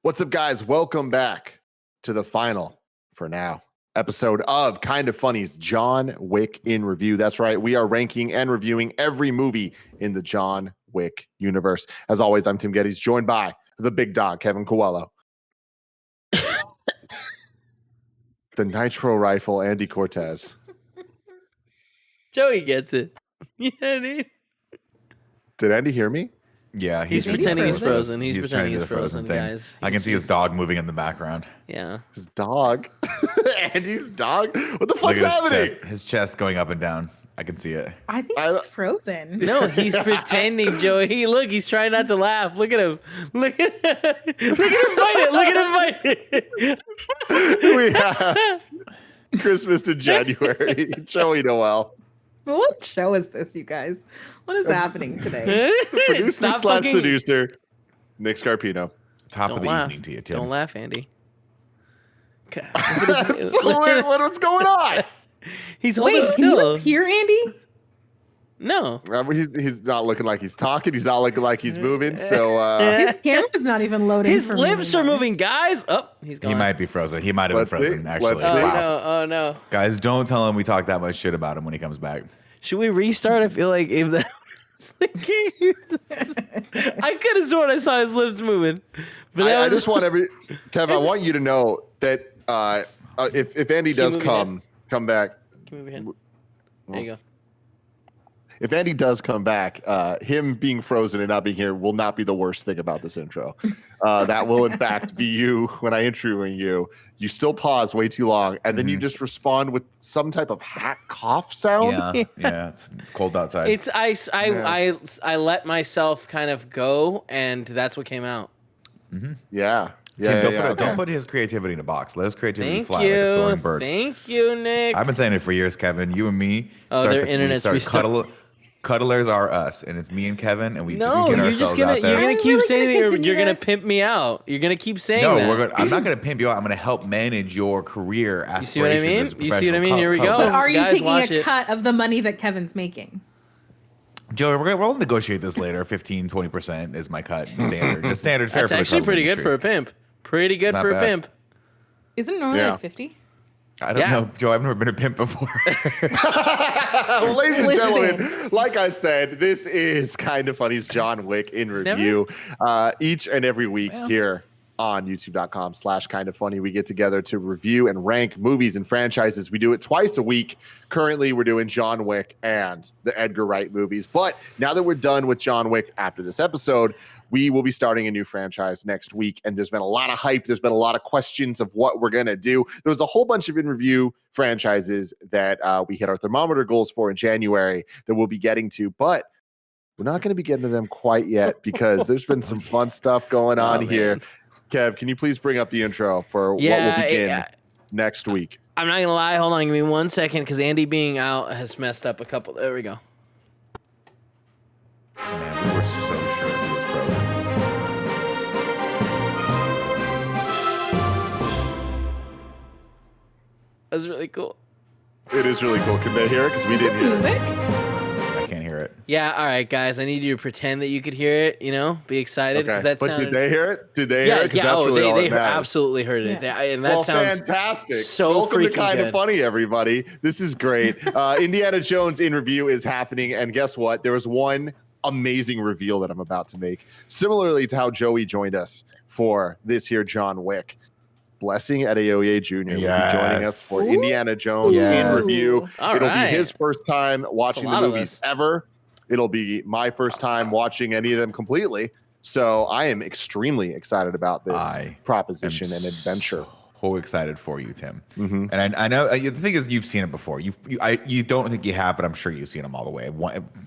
What's up, guys? Welcome back to the final, for now, episode of Kind of Funny's John Wick in Review. That's right. We are ranking and reviewing every movie in the John Wick universe. As always, I'm Tim Gettys, joined by the big dog, Kevin Coelho. The Nitro Rifle, Andy Cortez. Joey gets it. Yeah, dude. Did Andy hear me? Yeah, He's pretending he's frozen. He's pretending he's frozen, guys. I can see his dog moving in the background. Yeah. His dog? Andy's dog? What the fuck's happening? His chest going up and down. I can see it. I think he's frozen. No, he's pretending, Joey. Look, he's trying not to laugh. Look at him. Look at him. Look at him fight it. Look at him fight it. We have Christmas in January. Joey Noel. What show is this, you guys? What is happening today? Stop fucking. Producer, Nick Scarpino. Top Don't of the laugh. evening to you, Tim. Don't laugh, Andy. God. What's going on? He's holding Wait, can still. you hear Andy? No. He's not looking like he's talking. He's not looking like he's moving. So His camera's not even loading. His for lips me are moving, guys. Oh, he's gone. He might be frozen. He might have Let's been frozen, see. actually. Let's see. Wow. Oh no. Guys, don't tell him we talk that much shit about him when he comes back. Should we restart? I feel like if that was the case. I could have sworn I saw his lips moving. But I just want Kev, I want you to know that if Andy does come back. Can we move ahead? There you go. If Andy does come back, him being frozen and not being here will not be the worst thing about this intro. That will, in fact, be you when I interviewing you. You still pause way too long, and then you just respond with some type of hack cough sound. Yeah. It's cold outside. It's I let myself kind of go, and that's what came out. Yeah. Tim, Yeah. don't put his creativity in a box. Let his creativity Thank fly like a soaring you. bird. Thank you, Nick. I've been saying it for years, Kevin. You and me. Their internet's Cuddlers are us, and it's me and Kevin, and we just No, get you're ourselves just gonna out there. you're gonna I'm keep really saying gonna that continue you're gonna this. pimp me out. You're gonna keep saying No, that. I'm not going to pimp you out. I'm going to help manage your career You see what I mean? aspirations. You see what I mean? Here we go. But are you Guys, taking watch a it. cut of the money that Kevin's making? Joey, we'll negotiate this later. 15, 20% is my cut. Standard. The standard fare That's for the actually cuddle pretty good industry. for a pimp. Pretty good Not for bad. a pimp. Isn't it normally Yeah. like 50? I don't know, Joe. I've never been a pimp before. Well, ladies and Listen. gentlemen, like I said, this is Kind of Funny's John Wick in review. Each and every week here on youtube.com/kindoffunny, we get together to review and rank movies and franchises. We do it twice a week. Currently, we're doing John Wick and the Edgar Wright movies. But now that we're done with John Wick after this episode, we will be starting a new franchise next week, and there's been a lot of hype. There's been a lot of questions of what we're going to do. There was a whole bunch of in-review franchises that we hit our thermometer goals for in January that we'll be getting to, but we're not going to be getting to them quite yet because there's been some fun stuff going on here. Man. Kev, can you please bring up the intro for what will begin next week? I'm not gonna lie. Hold on, give me 1 second, because Andy being out has messed up a couple. There we go. Man, we were so sure he was frozen. That's really cool. It is really cool. Can they hear it? Because we didn't hear it. Music? I can't hear it. Yeah. All right, guys. I need you to pretend that you could hear it. You know, be excited because that But sounded. did they hear it? Did they hear it? 'Cause Yeah. that's really all They that matters. absolutely heard it. Yeah. And that Well, sounds fantastic. so Welcome to freaking Kind good. of Funny, everybody. This is great. Indiana Jones in review is happening. And guess what? There was one amazing reveal that I'm about to make. Similarly to how Joey joined us for this here John Wick. Blessing Adeoye Jr. will be joining us for Ooh. Indiana Jones in Yes. review. All It'll right. be his first time watching a the lot of movies us. ever. It'll be my first time watching any of them completely. So I am extremely excited about this proposition and adventure. So excited for you, Tim. Mhm. And I know the thing is, you've seen it before. You don't think you have, but I'm sure you've seen them all the way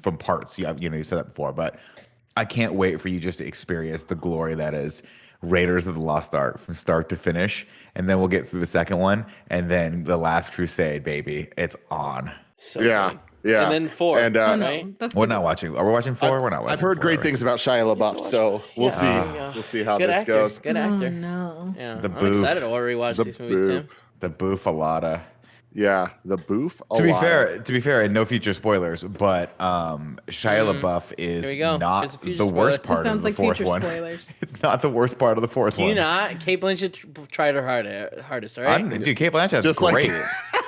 from parts. You said that before, but I can't wait for you just to experience the glory that is Raiders of the Lost Ark from start to finish, and then we'll get through the second one, and then the Last Crusade, baby, it's on. so Yeah. good. Yeah. And then 4. And, Oh, no. right? That's We're not watching. Are we watching 4? We're not watching. I've heard 4, great right? things about Shia LaBeouf, so we'll Yeah. see. There you go. We'll see how Good this actor. goes. Good Oh, actor. no. Yeah. The I'm boof. excited to rewatch The these movies, boof. Tim. The Boofalata. Yeah, the boof. To be fair, and no future spoilers, but Shia LaBeouf Here we is go. not Here's a future the worst spoiler. part It sounds of the like fourth future one. spoilers. It's not the worst part of the fourth Can you one. not? Kate Blanchett tried her hardest, all right? Dude, Kate Blanchett's Just like- great.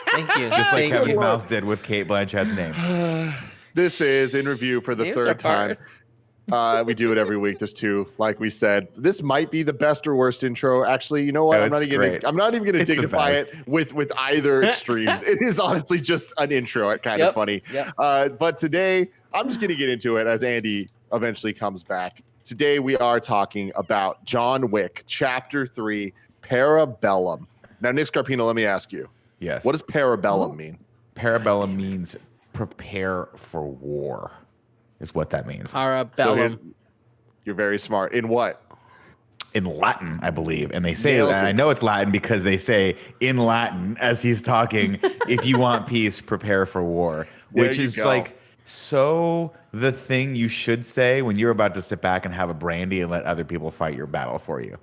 Thank you. Just like Thank Kevin's you. mouth did with Kate Blanchett's name. This is in review for the Names are third time. We do it every week. There's two, like we said. This might be the best or worst intro. Actually, you know what? No, I'm not it's even great. gonna It's the dignify it best. with either extremes. It is honestly just an intro. It's kind of funny. Yep. But today, I'm just gonna get into it as Andy eventually comes back. Today we are talking about John Wick Chapter 3, Parabellum. Now, Nick Scarpino, let me ask you. Yes. What does Parabellum mean? Parabellum means prepare for war, is what that means. Parabellum. You're very smart. In what? In Latin, I believe. And they say Nailed that. it. I know it's Latin because they say in Latin as he's talking, if you want peace, prepare for war, There which you is go. like so the thing you should say when you're about to sit back and have a brandy and let other people fight your battle for you.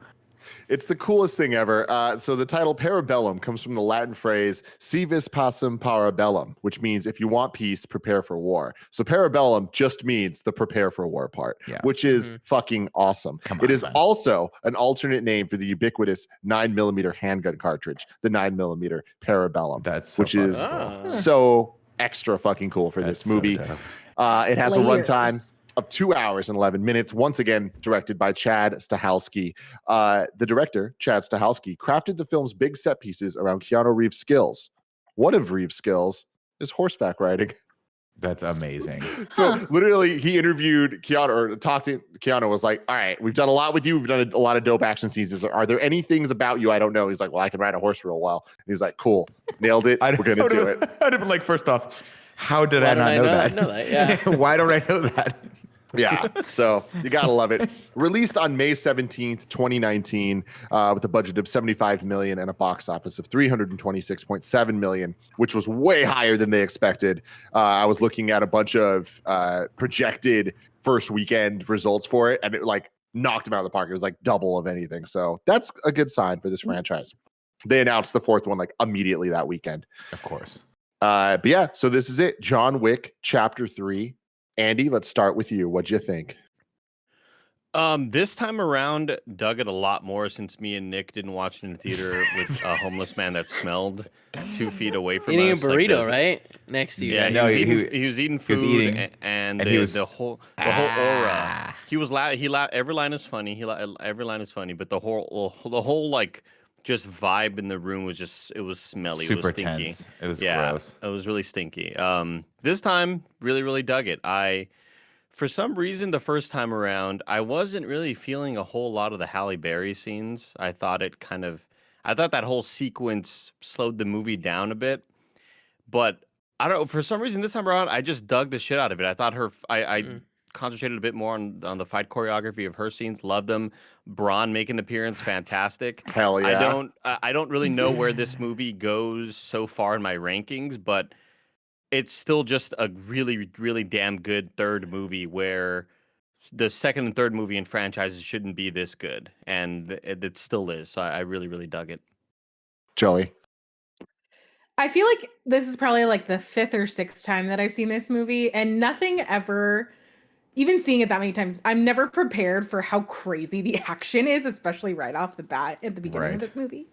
It's the coolest thing ever. So the title Parabellum comes from the Latin phrase "Si vis pacem parabellum," which means if you want peace, prepare for war. So Parabellum just means the prepare for war part, Yeah. which is fucking awesome. Come It on, is man. also an alternate name for the ubiquitous 9mm handgun cartridge, the 9mm Parabellum, That's so which fucking is cool. so extra fucking cool for That's this movie. so dope. It has a Layers. runtime of 2 hours and 11 minutes. Once again, directed by Chad Stahelski. The director, Chad Stahelski, crafted the film's big set pieces around Keanu Reeves' skills. One of Reeves' skills is horseback riding. That's amazing. So literally, he interviewed Keanu or talked to Keanu. Was like, "All right, we've done a lot with you. We've done a lot of dope action scenes. Are there any things about you I don't know?" He's like, "Well, I can ride a horse real well." And he's like, "Cool, nailed it. We're gonna do it." I'd have been like, first off, how did Why I don't not I know know- that? know that? Yeah. Why don't I know that? Yeah, so you gotta love it. Released on May 17th, 2019, with a budget of $75 million and a box office of $326.7 million, which was way higher than they expected. I was looking at a bunch of projected first weekend results for it, and it like knocked them out of the park. It was like double of anything. So that's a good sign for this franchise. They announced the fourth one like immediately that weekend. Of course. But yeah, so this is it. John Wick Chapter 3. Andy, let's start with you. What'd you think? This time around, dug it a lot more since me and Nick didn't watch it in the theater with a homeless man that smelled 2 feet away from Eating a us. like, burrito, does- right? Next to you. Yeah, guys. No, he was eating food, eating, and and the, he was- the whole aura. He was every line is funny. Every line is funny, but the whole like just vibe in the room was it was smelly. It Super was stinky. tense. It was Yeah, gross. it was really stinky. This time, really dug it. For some reason, the first time around, I wasn't really feeling a whole lot of the Halle Berry scenes. I thought that whole sequence slowed the movie down a bit. But I don't know, for some reason this time around, I just dug the shit out of it. I thought I concentrated a bit more on the fight choreography of her scenes. Loved them. Braun making an appearance, fantastic. Hell yeah. I don't really know where this movie goes so far in my rankings, but it's still just a really damn good third movie where the second and third movie in franchises shouldn't be this good, and it still is. So I really dug it. Joey. I feel like this is probably like the 5th or 6th time that I've seen this movie, and nothing ever, even seeing it that many times, I'm never prepared for how crazy the action is, especially right off the bat at the beginning Right. of this movie.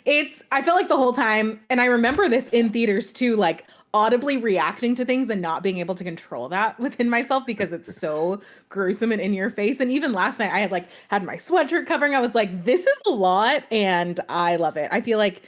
I felt like the whole time, and I remember this in theaters too, like audibly reacting to things and not being able to control that within myself because it's so gruesome and in your face. And even last night, I had my sweatshirt covering. I was like, this is a lot, and I love it. I feel like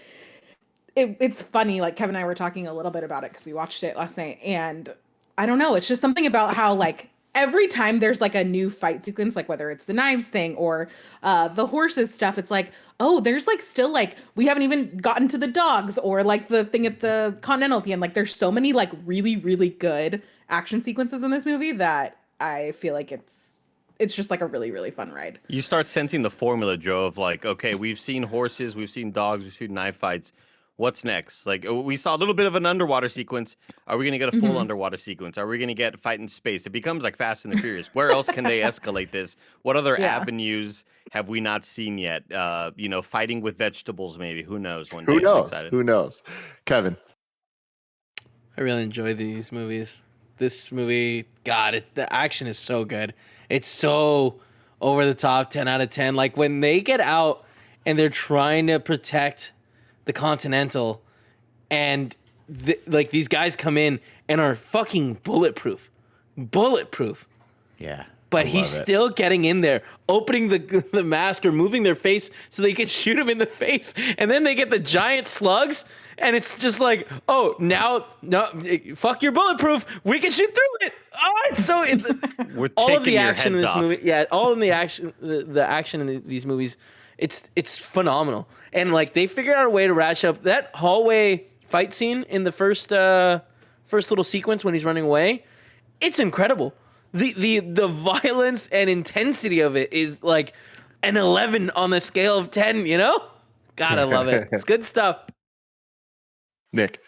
it's funny, like Kevin and I were talking a little bit about it because we watched it last night, and I don't know, it's just something about how like every time there's like a new fight sequence, like whether it's the knives thing or the horses stuff, it's like, oh, there's like still like we haven't even gotten to the dogs, or like the thing at the Continental at the end. Like there's so many like really good action sequences in this movie that I feel like it's just like a really fun ride. You start sensing the formula, Joe, of like, okay, we've seen horses, we've seen dogs, we've seen knife fights. What's next? Like, we saw a little bit of an underwater sequence. Are we going to get a full underwater sequence? Are we going to get fight in space? It becomes like Fast and the Furious. Where else can they escalate this? What other Yeah. avenues have we not seen yet? Fighting with vegetables, maybe. Who knows? One day. Who I'm knows? excited. Who knows? Kevin. I really enjoy these movies. This movie, God, the action is so good. It's so over the top, 10 out of 10. Like when they get out and they're trying to protect the Continental, and like these guys come in and are fucking bulletproof. Yeah. But he's still getting in there, opening the mask or moving their face so they can shoot him in the face. And then they get the giant slugs, and it's just like, oh, now, no, fuck your bulletproof. We can shoot through it. Oh, it's so... We're all of taking the your action in heads this off. movie, yeah, all in the action, the action in these movies, it's phenomenal. And like they figured out a way to ratchet up that hallway fight scene in the first little sequence when he's running away. It's incredible. The violence and intensity of it is like an 11 on the scale of 10, you know? God, I love it. It's good stuff. Nick.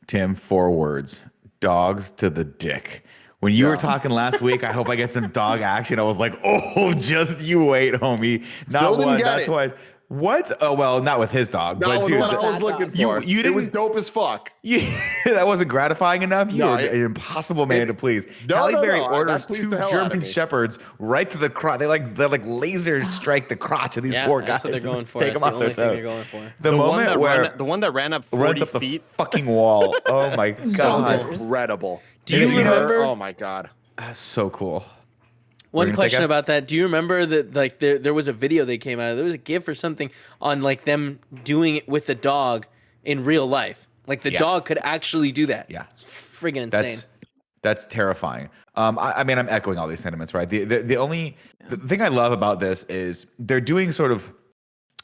Tim, 4 words. Dogs to the dick. When you were talking last week, I hope I get some dog action. I was like, oh, just you wait, homie. Still Not didn't once, get not it. twice. What? Oh, well, not with his dog. That but was dude, what I was looking for. It was didn't- dope as fuck. that wasn't gratifying enough. You No, are an impossible man to please. No, Halle no, Berry no, that orders pleased 2 the hell out of German me. shepherds right to the crotch. They like laser strike the crotch of these Yeah, poor guys. that's what they're going for. Take That's them the off their only thing toes. they're going for. The moment where the one that ran up runs 40 up the feet. fucking wall. Oh my god, cool. Incredible. Do you remember? Oh my god. that's so cool. One gonna say, question Kev? about that. Do you remember that like there was a video they came out of? There was a GIF or something on like them doing it with the dog in real life. Like the Yeah. dog could actually do that. Yeah. Friggin' insane. That's terrifying. I mean, I'm echoing all these sentiments, right? The thing I love about this is they're doing sort of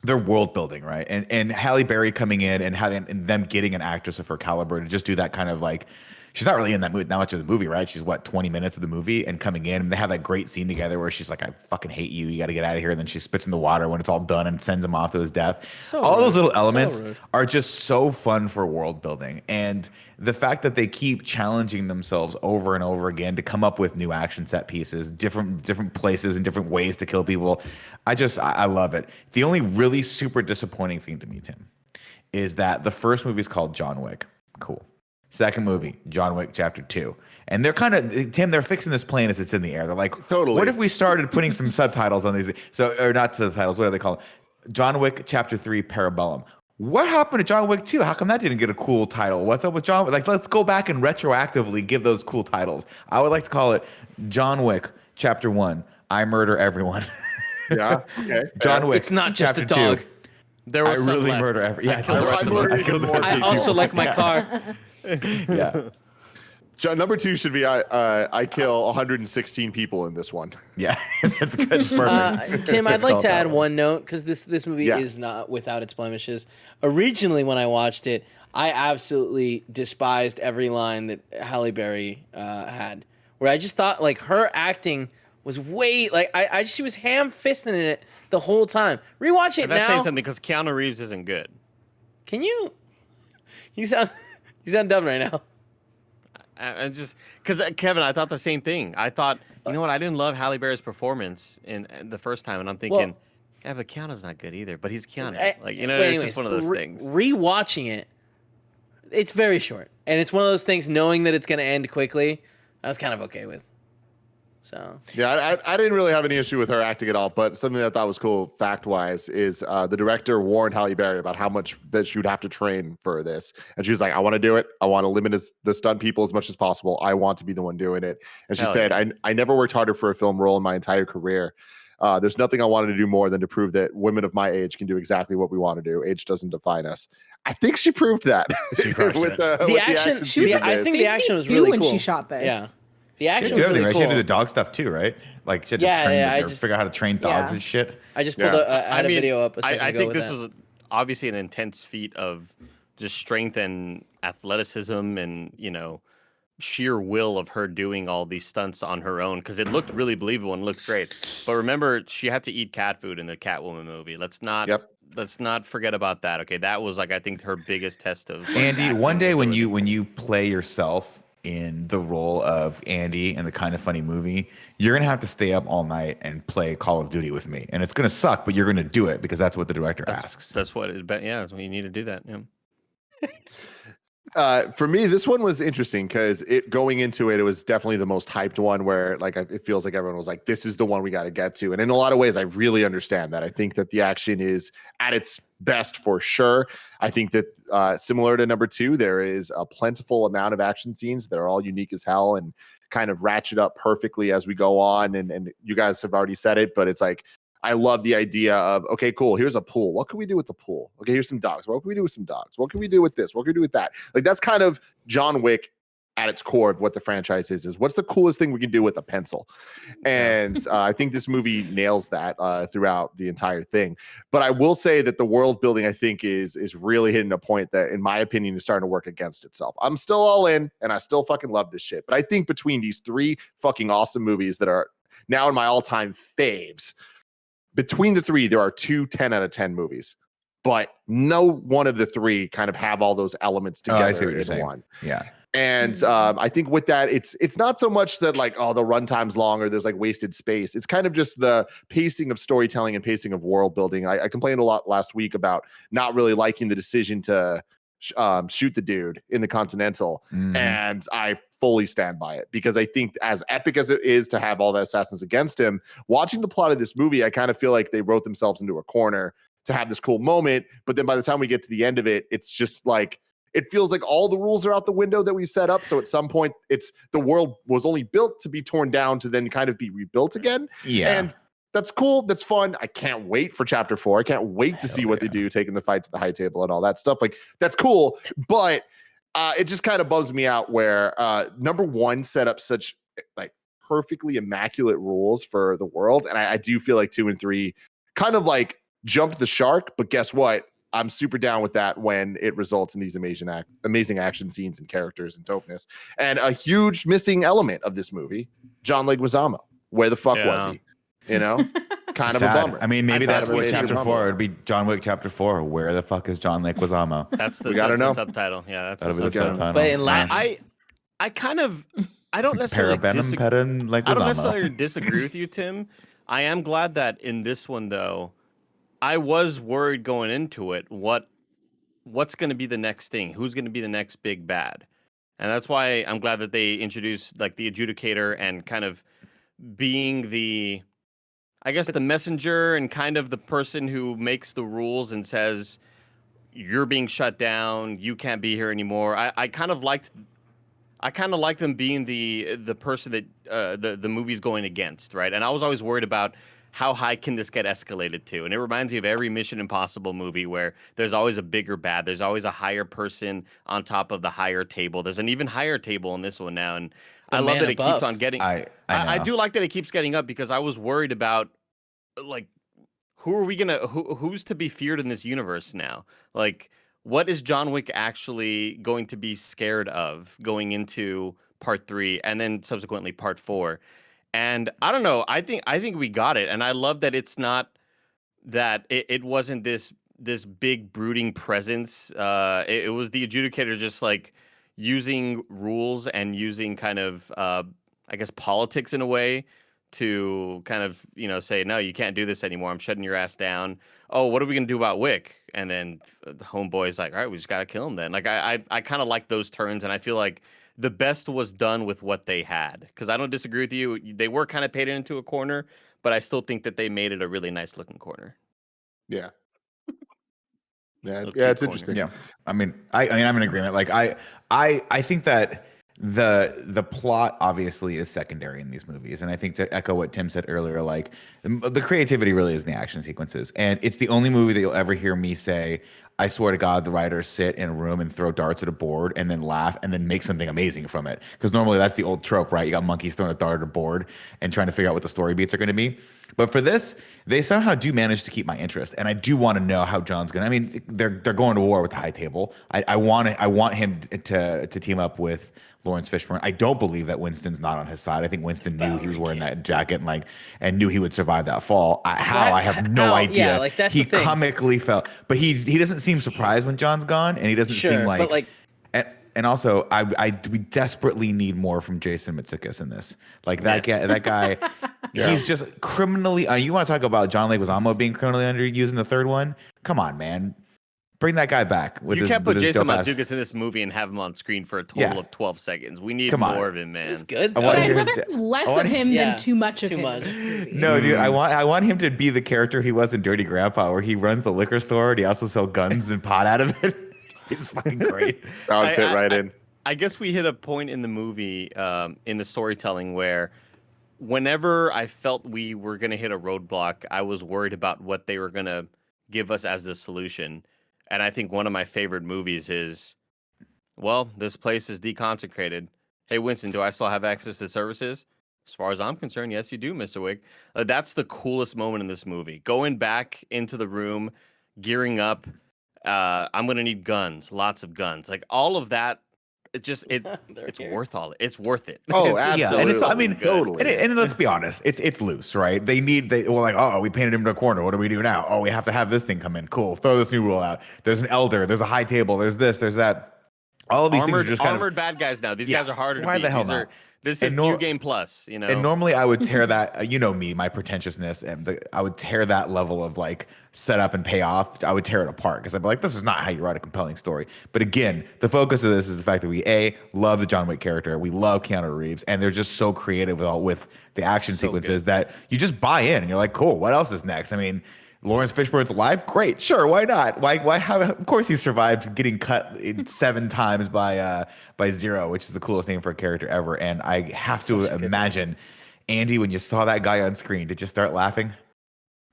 their world building, right? And Halle Berry coming in and them getting an actress of her caliber to just do that kind of like, she's not really in that much of the movie, right? She's 20 minutes of the movie, and coming in and they have that great scene together where she's like, I fucking hate you. You got to get out of here. And then she spits in the water when it's all done and sends him off to his death. So all those rude. little So elements rude. are just so fun for world building. And the fact that they keep challenging themselves over and over again to come up with new action set pieces, different places and different ways to kill people. I love it. The only really super disappointing thing to me, Tim, is that the first movie is called John Wick. Cool. Second movie, John Wick Chapter 2. And they're kind of, Tim, they're fixing this plane as it's in the air. They're like, Totally. what if we started putting some subtitles on these? So, or not subtitles, what do they call it? John Wick Chapter 3, Parabellum. What happened to John Wick 2? How come that didn't get a cool title? What's up with John Wick? Like, let's go back and retroactively give those cool titles. I would like to call it John Wick Chapter 1, I Murder Everyone. Yeah. Okay. John Wick It's not just Chapter a dog. 2, There I was some really left. murder everyone. Yeah, I killed the rest of them. I killed the rest I of also people. like my car. Yeah. Number 2 should be I kill 116 people in this one. Yeah. That's good. It's perfect. Tim, I'd It's like called to that add one. one note because this movie Yeah. is not without its blemishes. Originally, when I watched it, I absolutely despised every line that Halle Berry had. Where I just thought like her acting was way like she was ham-fisting in it the whole time. Rewatch it And that's now. saying something because Keanu Reeves isn't good. Can you? You sound dumb right now. I just because Kevin, I thought the same thing. I thought, you know what? I didn't love Halle Berry's performance in the first time, and I'm thinking, Well- yeah, but Keanu's not good either. But he's Keanu. Like But it's anyways, just one of those things. Rewatching it, it's very short, and it's one of those things. Knowing that it's going to end quickly, I was kind of okay with. So Yeah, I didn't really have any issue with her acting at all, but something that I thought was cool fact-wise is the director warned Halle Berry about how much that she would have to train for this. And she was like, I want to do it. I want to limit the stunt people as much as possible. I want to be the one doing it. And she Hell said, yeah. I never worked harder for a film role in my entire career. There's nothing I wanted to do more than to prove that women of my age can do exactly what we want to do. Age doesn't define us. I think she proved that. She crushed it. the action, she did. I think the action was 52 really when cool she shot this. Yeah, the She action had to was do everything, really right? cool. She had to do the dog stuff too, right? Like she had to Yeah, train yeah, or figure out how to train dogs Yeah. and shit. I just pulled Yeah. I had a video up a second I ago think with this that. was obviously an intense feat of just strength and athleticism and sheer will of her doing all these stunts on her own because it looked really believable and looked great. But remember, she had to eat cat food in the Catwoman movie. Let's not forget about that. Okay, that was like I think her biggest test of Andy, acting one day was when doing. you play yourself in the role of Andy in the Kind of Funny movie, you're gonna have to stay up all night and play Call of Duty with me, and it's gonna suck, but you're gonna do it because that's what the director asks. That's what it. Yeah, that's what you need to do that. Yeah. For me, this one was interesting because going into it, it was definitely the most hyped one where like it feels like everyone was like, this is the one we got to get to. And in a lot of ways, I really understand that. I think that the action is at its best for sure. I think that similar to number 2, there is a plentiful amount of action scenes that are all unique as hell and kind of ratchet up perfectly as we go on. And you guys have already said it, but it's like, I love the idea of, okay, cool, here's a pool. What can we do with the pool? Okay, here's some dogs. What can we do with some dogs? What can we do with this? What can we do with that? Like, that's kind of John Wick at its core of what the franchise is what's the coolest thing we can do with a pencil? And I think this movie nails that throughout the entire thing. But I will say that the world building, I think, is really hitting a point that, in my opinion, is starting to work against itself. I'm still all in, and I still fucking love this shit. But I think between these 3 fucking awesome movies that are now in my all-time faves, between the 3, there are 2 10 out of 10 movies, but no one of the 3 kind of have all those elements together I see what you're in saying. one. Yeah. And I think with that, it's not so much that like, oh, the runtime's long or there's like wasted space. It's kind of just the pacing of storytelling and pacing of world building. I complained a lot last week about not really liking the decision to shoot the dude in the Continental. And I fully stand by it because I think as epic as it is to have all the assassins against him, watching the plot of this movie, I kind of feel like they wrote themselves into a corner to have this cool moment. But then by the time we get to the end of it, it's just like, it feels like all the rules are out the window that we set up. So at some point, it's the world was only built to be torn down to then kind of be rebuilt again. Yeah. And that's cool. That's fun. I can't wait for chapter 4. I can't wait to see what they do, taking the fight to the high table and all that stuff. Like, that's cool. But it just kind of bums me out where number 1 set up such like perfectly immaculate rules for the world. And I do feel like 2 and 3 kind of like jumped the shark. But guess what? I'm super down with that when it results in these amazing action scenes and characters and dopeness. And a huge missing element of this movie, John Leguizamo. Where the fuck was he? You know, kind of a bummer. I mean, maybe that's what chapter bummer. 4 would be. John Wick Chapter 4. Where the fuck is John Leguizamo? That's the, We gotta know. the subtitle. Yeah, that's That'll the be the subtitle. subtitle. But in Latin, I kind of, I don't necessarily Parabellum pedin I don't necessarily Leguizamo. disagree with you, Tim. I am glad that in this one, though, I was worried going into it. What's going to be the next thing? Who's going to be the next big bad? And that's why I'm glad that they introduced like the adjudicator and kind of being the, I guess, the messenger and kind of the person who makes the rules and says, you're being shut down. You can't be here anymore. I kind of liked them being the person that the movie's going against, right? And I was always worried about how high can this get escalated to? And it reminds me of every Mission Impossible movie where there's always a bigger bad. There's always a higher person on top of the higher table. There's an even higher table in this one now. And I love that it keeps on getting... I do like that it keeps getting up because I was worried about, like, who's to be feared in this universe now? Like, what is John Wick actually going to be scared of going into part 3 and then subsequently part 4? And I don't know. I think we got it, and I love that it's not that it wasn't this big brooding presence. It was the adjudicator just like using rules and using kind of I guess politics in a way to kind of say, no, you can't do this anymore. I'm shutting your ass down. Oh, what are we gonna do about Wick? And then the homeboy's like, all right, we just gotta kill him then. Like I kind of like those turns, and I feel like the best was done with what they had. Because I don't disagree with you. They were kind of painted into a corner, but I still think that they made it a really nice looking corner. Yeah. Yeah, Little yeah, cute it's corner. interesting. Yeah, I mean, I'm in agreement. Like, I think that the plot obviously is secondary in these movies, and I think to echo what Tim said earlier, like the creativity really is in the action sequences, and it's the only movie that you'll ever hear me say, I swear to God, the writers sit in a room and throw darts at a board and then laugh and then make something amazing from it. Because normally that's the old trope, right? You got monkeys throwing a dart at a board and trying to figure out what the story beats are going to be. But for this, they somehow do manage to keep my interest, and I do want to know how John's going to. I mean, they're going to war with the High Table. I want him to team up with Lawrence Fishburne. I don't believe that Winston's not on his side. I think Winston knew he was wearing that jacket and knew he would survive that fall. I have no idea. Yeah, like that's he the thing. comically fell, but he doesn't seem surprised when John's gone, and he doesn't seem like. But like, and also, we desperately need more from Jason Matsukas in this. Like that guy, he's just criminally. You want to talk about John Leguizamo being criminally underused in the third one? Come on, man. bring that guy back. With You his, can't with put his Jason dope-ass- Mantzoukas in this movie and have him on screen for a total Yeah. of 12 seconds. We need Come on. more of him, man. It's good. I though. wanna But I'd hear rather him- have less I of wanna- him Yeah, than too much of too him much. in this movie. No, dude, I want him to be the character he was in Dirty Grandpa, where he runs the liquor store and he also sells guns and pot out of it. He's fucking great. That would fit right in. I guess we hit a point in the movie, in the storytelling, where whenever I felt we were going to hit a roadblock, I was worried about what they were going to give us as the solution. And I think one of my favorite movies is, well, this place is deconsecrated. Hey, Winston, do I still have access to services? As far as I'm concerned, yes, you do, Mr. Wick. That's the coolest moment in this movie. Going back into the room, gearing up. I'm going to need guns, lots of guns. Like all of that. It's here. worth all. It's worth it. Oh, It's absolutely. Yeah, and it's I mean, Totally. and let's be honest, it's loose, right? We're like, oh, we painted him to a corner. What do we do now? Oh, we have to have this thing come in. Cool. Throw this new rule out. There's an elder. There's a high table. There's this. There's that. All of these things are just kind of armored bad guys now. These Yeah, guys are harder to why beat. the hell These are- not? This And is nor- New Game Plus, you know. And normally I would tear that, you know me, my pretentiousness, and I would tear that level of like setup and payoff. I would tear it apart because I'd be like, this is not how you write a compelling story. But again, the focus of this is the fact that we love the John Wick character, we love Keanu Reeves, and they're just so creative with the action sequences that you just buy in, and you're like, cool, what else is next? I mean, Lawrence Fishburne's alive? Great, sure, why not? Why? How? Of course, he survived getting cut 7 times by Zero, which is the coolest name for a character ever. And I have to imagine, Andy, when you saw that guy on screen, did you start laughing?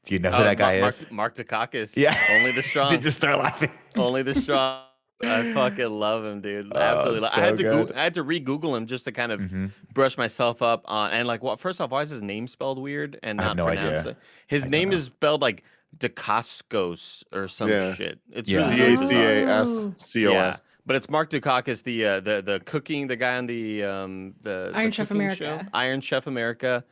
Do you know who that guy is? Mark Dukakis. Yeah, Only the strong. Did you start laughing? Only the strong. I fucking love him, dude. Absolutely. so I had to good. I had to re-Google him just to kind of brush myself up on, and like, well, first off, why is his name spelled weird and I have not no pronounced? idea. His name is spelled like Dacascos or some Yeah. shit. It's Yeah. really bizarre. DACASCOS. Yeah, but it's Mark Dukakis, the cooking, the guy on the Iron Chef cooking America. show, Iron Chef America.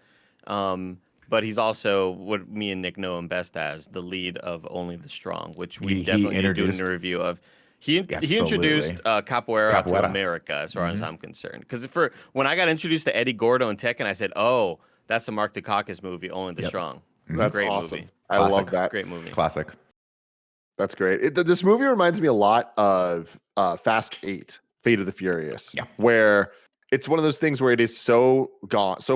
But he's also what me and Nick know him best as, the lead of Only the Strong, which we He definitely need to do introduced- in the review of. He Absolutely. introduced Capoeira to Capoeira. America, as far as I'm concerned. Because when I got introduced to Eddie Gordo and Tekken, I said, "Oh, that's a Mark Dukakis movie, Only the Strong." That's Great awesome. movie. I Classic. love that. Great movie. Classic. That's great. This movie reminds me a lot of Fast 8, Fate of the Furious, Yeah. where it's one of those things where it is so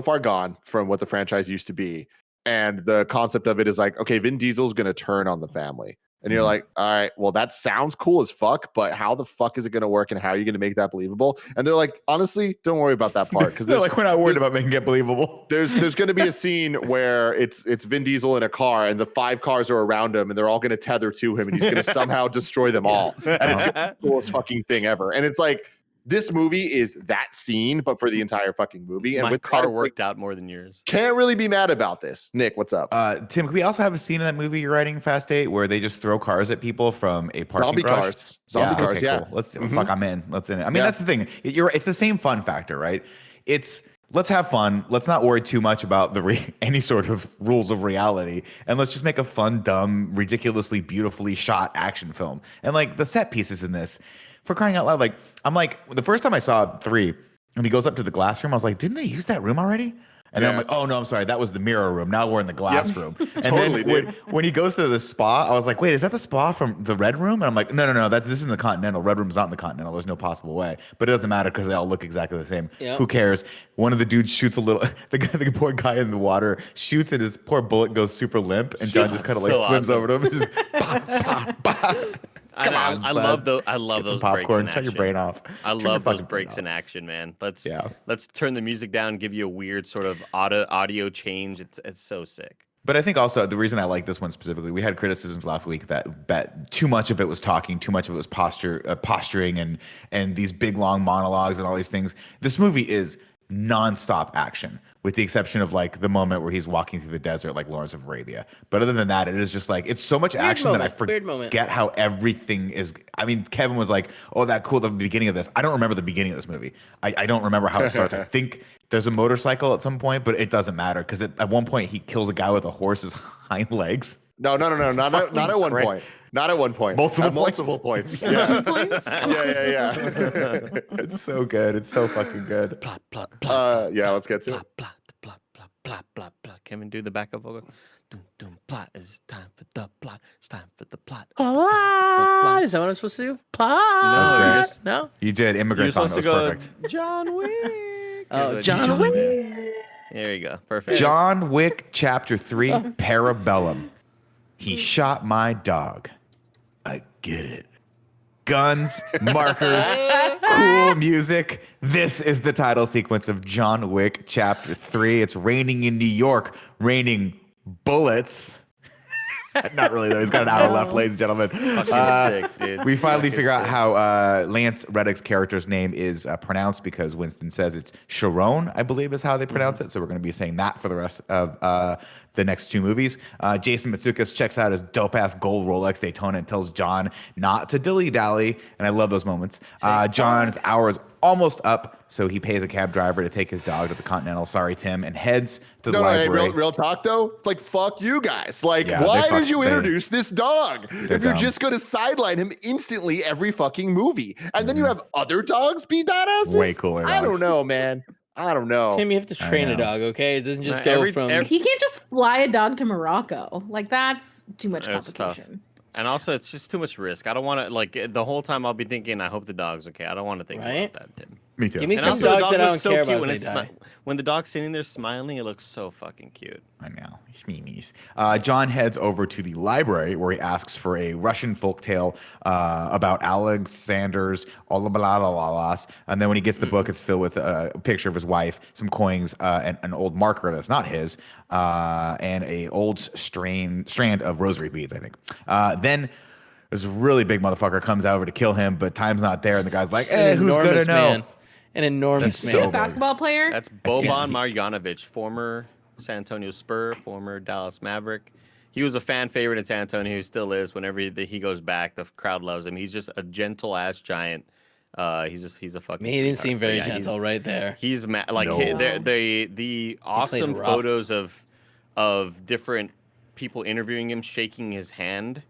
far gone from what the franchise used to be. And the concept of it is like, okay, Vin Diesel's going to turn on the family. And you're like, all right, well, that sounds cool as fuck, but how the fuck is it going to work and how are you going to make that believable? And they're like, honestly, don't worry about that part. Because They're like, we're not worried about making it believable. there's going to be a scene where it's Vin Diesel in a car and the 5 cars are around him and they're all going to tether to him and he's going to somehow destroy them all. And it's gonna be the coolest fucking thing ever. And it's like, this movie is that scene, but for the entire fucking movie. And My with car that, worked out more than yours. can't really be mad about this. Nick, what's up? Tim, can we also have a scene in that movie you're writing, Fast 8, where they just throw cars at people from a parking Zombie garage? cars. Zombie cars, okay, yeah. Cool. Let's Mhm. fuck. I'm in. Let's in it. I mean, Yeah. that's the thing. It's the same fun factor, right? Let's have fun. Let's not worry too much about any sort of rules of reality, and let's just make a fun, dumb, ridiculously beautifully shot action film. And like the set pieces in this, for crying out loud, like I'm like the first time I saw 3, and he goes up to the glass room, I was like, didn't they use that room already? And then I'm Yeah. like, oh no, I'm sorry, that was the mirror room. Now we're in the glass room. And Totally, then dude. when he goes to the spa, I was like, wait, is that the spa from the Red Room? And I'm like, no, this is in the Continental. Red Room's not in the Continental. There's no possible way. But it doesn't matter because they all look exactly the same. Yep. Who cares? One of the dudes shoots a little. The poor guy in the water shoots, and his poor bullet goes super limp, and John just kind of like So swims awesome. over to him and just bah, bah, bah. Come on, I son. love those. I love Get some those breaks popcorn. in Shut your action. brain off. I Turn your love those fucking breaks brain in off. action, man. Yeah. Let's turn the music down, give you a weird sort of audio change. It's so sick. But I think also the reason I like this one specifically, we had criticisms last week that too much of it was talking, too much of it was posturing, and these big long monologues and all these things. This movie is nonstop action, with the exception of like the moment where he's walking through the desert like Lawrence of Arabia. But other than that, it is just like it's so much action that I Weird moment. forget how everything is. I mean, Kevin was like, "Oh, that cool." The beginning of this, I don't remember the beginning of this movie. I don't remember how it starts. I think there's a motorcycle at some point, but it doesn't matter because at one point he kills a guy with a horse's hind legs. No, not at one great. point. Not at one point. Multiple At multiple points. points. Yeah. 2 points. yeah. It's so good. It's so fucking good. Plop, plop, plop, Yeah, let's get to it. plop, plop, plop, plop, plop, plop, plop. Kevin, do the backup vocal. Plot. It's time for the plot. It's time for the plot. Plot. Is that what I'm supposed to do? Plot. No, great. No. You did You're immigrant song. supposed That to was go, perfect. John Wick. Oh, Is John what- Wick. There you go. Perfect. John Wick Chapter 3, Parabellum. He shot my dog. I get it. Guns, markers, cool music. This is the title sequence of John Wick Chapter 3. It's raining in New York, raining bullets. Not really, though. He's got an hour left, ladies and gentlemen. Fucking sick, dude. We finally Fucking figure out sick. how Lance Reddick's character's name is pronounced because Winston says it's Sharon, I believe is how they pronounce it. So we're going to be saying that for the rest of the next two movies. Jason Matsukas checks out his dope-ass gold Rolex Daytona and tells John not to dilly-dally. And I love those moments. John's hour is almost up, so he pays a cab driver to take his dog to the Continental, sorry, Tim, and heads to the Hey, library. real talk though. It's like fuck you guys. Like, Yeah, why they did you they- introduce this dog if you're dumb. just going to sideline him instantly every fucking movie, and then you have other dogs be badasses? Way cooler I dogs. don't know, man. I don't know. Tim, you have to train a know. dog, okay? It doesn't just Nah, go every- from. every- He can't just fly a dog to Morocco. Like that's too much It's tough. complication. And also, it's just too much risk. I don't want to, like, the whole time I'll be thinking, I hope the dog's okay. I don't want to think Right? about that, Tim. Me too. Give me And some also, the dogs dog that I looks don't care about when if it's they die. when the dog's sitting there smiling, it looks so fucking cute. I know. Schmeemies. John heads over to the library where he asks for a Russian folktale about Alexander's Olabalalas. And then when he gets the book, it's filled with a picture of his wife, some coins, and an old marker that's not his, and a old strand of rosary beads, I think. Then this really big motherfucker comes over to kill him, but time's not there. And the guy's like, An who's going to enormous know? man. An enormous That's Is he man. so a basketball player? That's Boban Marjanovic, former San Antonio Spur, former Dallas Maverick. He was a fan favorite in San Antonio. He still is. Whenever he goes back, the crowd loves him. He's just a gentle ass giant. He's a fucking. He didn't sweetheart. seem But very yeah, gentle right there. He's like No. the awesome rough. photos of different people interviewing him, shaking his hand.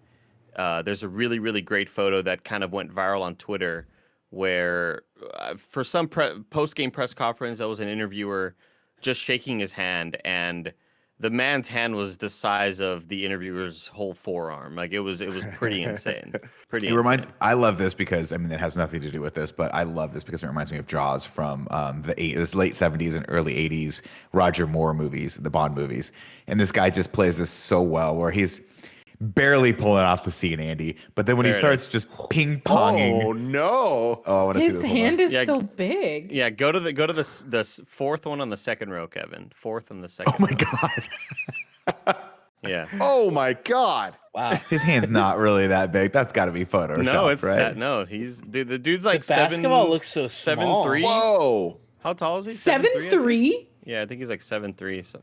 There's a really great photo that kind of went viral on Twitter, where for some post game press conference, there was an interviewer just shaking his hand, and the man's hand was the size of the interviewer's whole forearm. Like it was pretty insane. Pretty. It reminds. insane. I love this because I mean it has nothing to do with this, but I love this because it reminds me of Jaws from this late '70s and early '80s Roger Moore movies, the Bond movies, and this guy just plays this so well, where he's barely pulling off the scene, Andy, but then when There he it starts just ping ponging, Oh no! I wanna see His this. Hold hand on. is Yeah, so big. Yeah, go to the fourth one on the second row, Kevin. Fourth on the second. Oh my row. god, Yeah. Oh my god! Wow. his hand's not really that big. That's got to be photoshopped, No, it's right? that. No, the dude's like The basketball looks so small. 7'3". Whoa! How tall is he? 7'3"? Yeah, I think he's like 7'3". So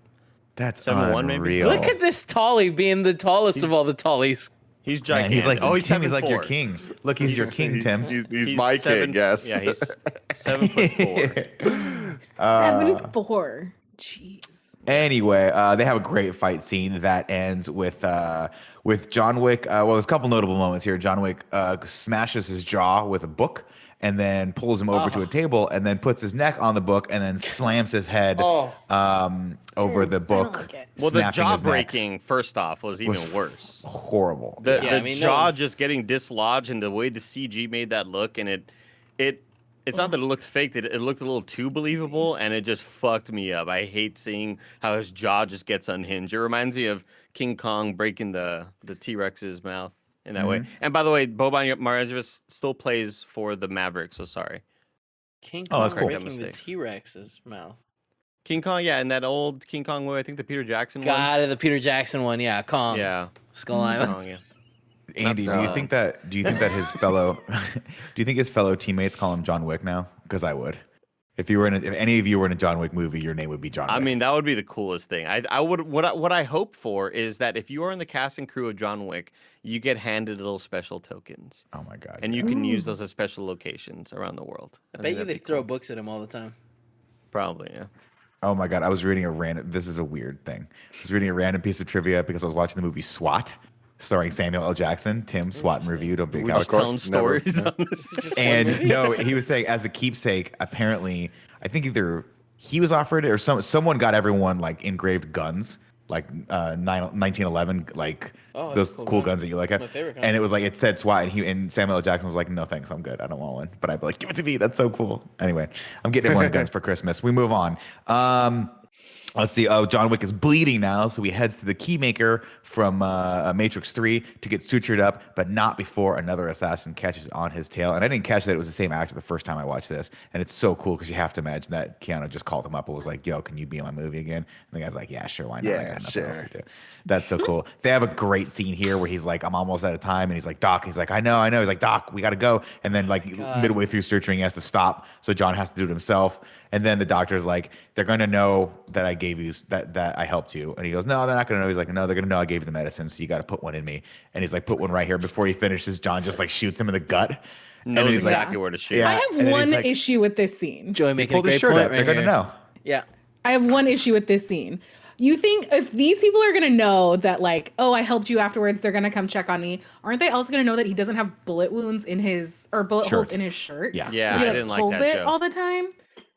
That's 7'1" maybe? unreal. Look at this Tolly being the tallest of all the Tollies. he's Man, gigantic. he's like oh, he's Tim. He's like your 7'4". king. Look, he's your king, Tim. He's my king. Yes. Yeah, he's 7'4". 7'4". Jeez. Anyway, they have a great fight scene that ends with John Wick. Well, there's a couple notable moments here. John Wick smashes his jaw with a book and then pulls him over to a table and then puts his neck on the book and then slams his head over the book. like it. Well, the snapping jaw his neck. breaking first off was even Was worse. Horrible. The, Yeah, the I mean, jaw no. just getting dislodged and the way the CG made that look, and it's not that it looked fake, it looked a little too believable, and it just fucked me up. I hate seeing how his jaw just gets unhinged. It reminds me of King Kong breaking the T-Rex's mouth in that way. And by the way, Boban Marjanovic still plays for the Mavericks, so sorry. King Oh, Kong that's cool. breaking the Mistake. T-Rex's mouth. King Kong, yeah, and that old King Kong movie, I think the Peter Jackson one. God, the Peter Jackson one, yeah, Kong. Yeah, Skull Island. Kong, yeah. Andy, do you think that his fellow teammates call him John Wick now? Because I would. If any of you were in a John Wick movie, your name would be John Wick. I mean, that would be the coolest thing. What I hope for is that if you are in the cast and crew of John Wick, you get handed little special tokens, oh my god. and you can use those at special locations around the world. I bet you they throw books at him all the time. Probably, yeah. Oh my god, I was reading this is a weird thing. I was reading a random piece of trivia because I was watching the movie SWAT, starring Samuel L. Jackson. Tim, SWAT and Review, don't be a We're coward. just telling Never. stories on this. Is it just one And movie? no, he was saying as a keepsake, apparently, I think either he was offered it or someone got everyone like engraved guns like 1911, like Oh, those that's a cool gun. guns that you like. My favorite gun. And it was like it said SWAT, and Samuel L. Jackson was like, "No thanks, I'm good. I don't want one." But I'd be like, "Give it to me. That's so cool." Anyway, I'm getting everyone guns for Christmas. We move on. Let's see. Oh, John Wick is bleeding now, so he heads to the keymaker from Matrix 3 to get sutured up, but not before another assassin catches on his tail. And I didn't catch that it was the same actor the first time I watched this. And it's so cool because you have to imagine that Keanu just called him up and was like, "Yo, can you be in my movie again?" And the guy's like, "Yeah, sure, why not? I got nothing else to do." That's so cool. They have a great scene here where he's like, "I'm almost out of time," and he's like, "Doc," he's like, I know. He's like, "Doc, we got to go." And then like midway through suturing, he has to stop, so John has to do it himself. And then the doctor's like, "They're going to know that I gave you that I helped you." And he goes, "No, they're not going to know." He's like, "No, they're going to know I gave you the medicine, so you got to put one in me." And he's like, "Put one right here." Before he finishes, John just like shoots him in the gut. Knows he's like, exactly where to shoot. Yeah. I and have then he's one like- issue with this scene. Joey making a Pull the great shirt point up. right They're going to here. know. Yeah. I have one issue with this scene. You think if these people are going to know that, like, oh, I helped you afterwards, they're going to come check on me, aren't they also going to know that he doesn't have bullet wounds in his, or bullet holes Shirt. in his shirt? Yeah. Yeah, He, I didn't like pulls that it joke. all the time.